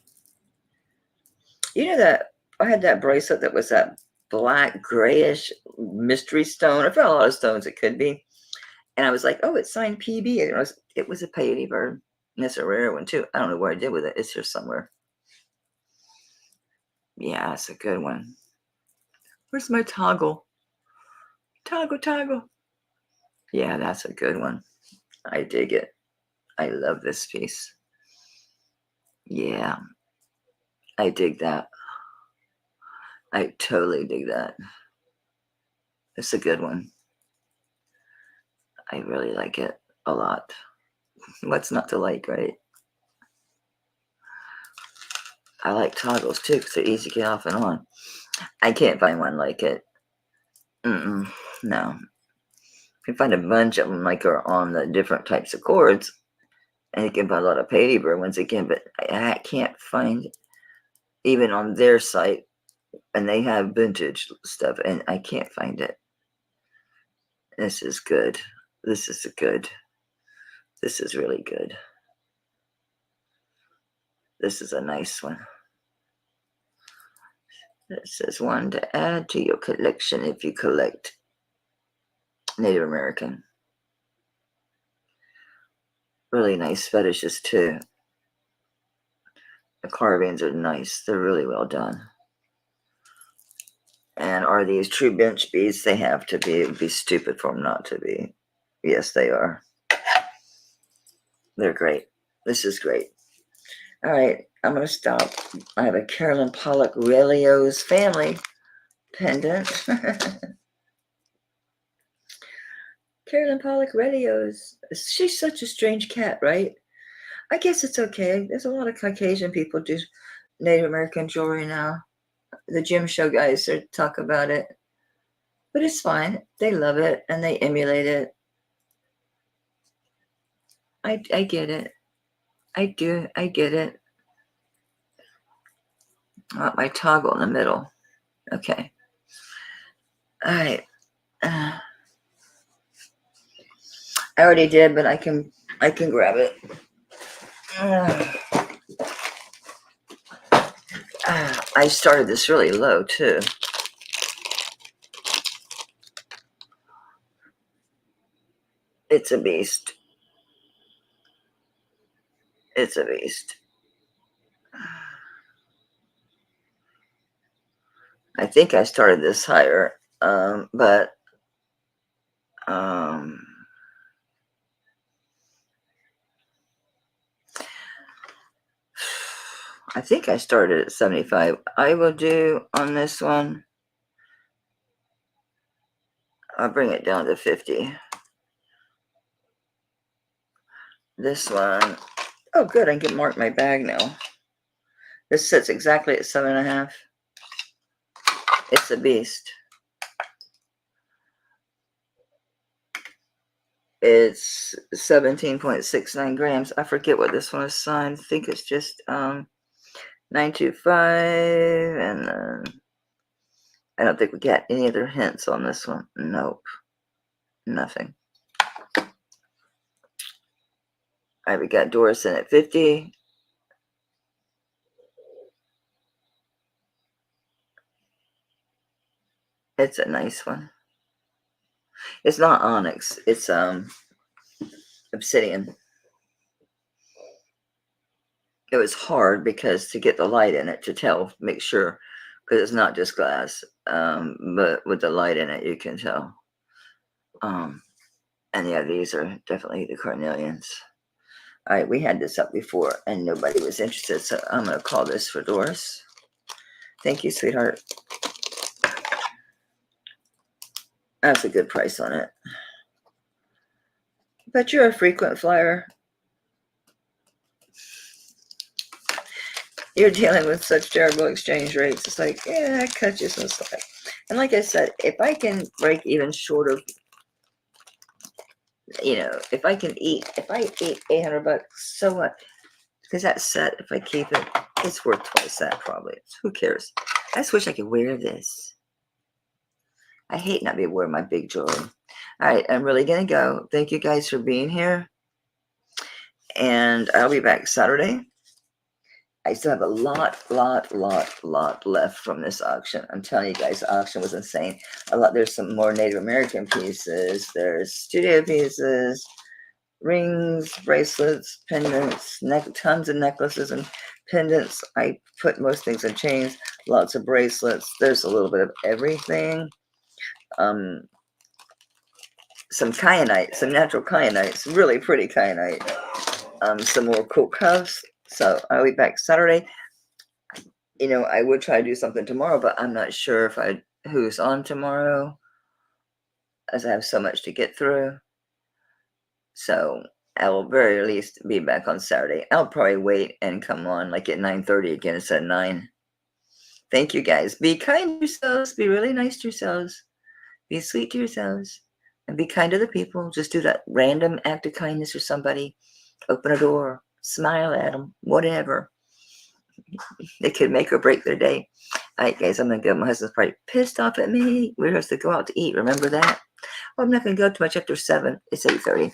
You know that I had that bracelet that was that black, grayish mystery stone. I found a lot of stones it could be. And I was like, oh, it's signed PB. It was a Pallady bird. And it's a rare one, too. I don't know what I did with it. It's here somewhere. Yeah, it's a good one. Where's my toggle? Toggle. Yeah, that's a good one. I dig it. I love this piece. Yeah, I dig that. I totally dig that. It's a good one. I really like it a lot. What's not to like, right? I like toggles too because they're easy to get off and on. I can't find one like it. No. You can find a bunch of them like are on the different types of cords. And you can buy a lot of Pallady bird ones again, but I can't find even on their site. And they have vintage stuff, and I can't find it. This is good. This is good. This is really good. This is a nice one. This is one to add to your collection if you collect Native American. Really nice fetishes too. The carvings are nice. They're really well done. And are these true bench beads? They have to be. It would be stupid for them not to be. Yes, they are. They're great. This is great. All right, I'm going to stop. I have a Carolyn Pollock Relio's family pendant. Carolyn Pollock Relio's. She's such a strange cat, right? I guess it's okay. There's a lot of Caucasian people do Native American jewelry now. The gym show guys talk about it. But it's fine. They love it and they emulate it. I get it. I do. I get it. I want my toggle in the middle. Okay. All right. I already did, but I can grab it. I started this really low too. It's a beast. It's a beast. I think I started this higher, but I think I started at 75. I will do on this one. I'll bring it down to 50. This one, oh good, I can mark my bag now. This sits exactly at 7.5. It's a beast. It's 17.69 grams. I forget what this one is signed. I think it's just 925, and I don't think we got any other hints on this one. Nope, nothing. All right, we got Doris in at 50. It's a nice one. It's not onyx. It's obsidian. It was hard because to get the light in it to tell, make sure, because it's not just glass. But with the light in it, you can tell. And yeah, these are definitely the carnelians. All right, we had this up before and nobody was interested, so I'm going to call this for Doris. Thank you, sweetheart. That's a good price on it. But you're a frequent flyer. You're dealing with such terrible exchange rates. It's like, yeah, cut you some slack. And like I said, if I can break even short of, if I eat $800, so what? Because that set, if I keep it, it's worth twice that probably. Who cares? I just wish I could wear this. I hate not being able to wear my big jewelry. All right, I'm really going to go. Thank you guys for being here. And I'll be back Saturday. I still have a lot left from this auction. I'm telling you guys, the auction was insane. There's some more Native American pieces. There's studio pieces, rings, bracelets, pendants, tons of necklaces and pendants. I put most things in chains, lots of bracelets. There's a little bit of everything. Some kyanite, some natural kyanites, really pretty kyanite. Some more cool cuffs. So I'll be back Saturday. You know, I would try to do something tomorrow, but I'm not sure if who's on tomorrow, as I have so much to get through. So I will very least be back on Saturday. I'll probably wait and come on like at 9:30 again instead of 9. Thank you guys. Be kind to yourselves. Be really nice to yourselves. Be sweet to yourselves. And be kind to the people. Just do that random act of kindness for somebody. Open a door. Smile at them. Whatever. It could make or break their day. All right, guys, I'm going to go. My husband's probably pissed off at me. We're supposed to go out to eat. Remember that? Well, I'm not going to go too much after 7. It's 8:30.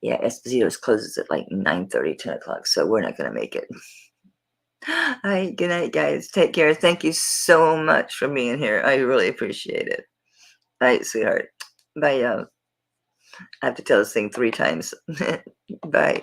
Yeah, Esposito's closes at like 9:30, 10 o'clock. So we're not going to make it. All right, good night, guys. Take care. Thank you so much for being here. I really appreciate it. All right, sweetheart. Bye, y'all. I have to tell this thing 3 times. Bye.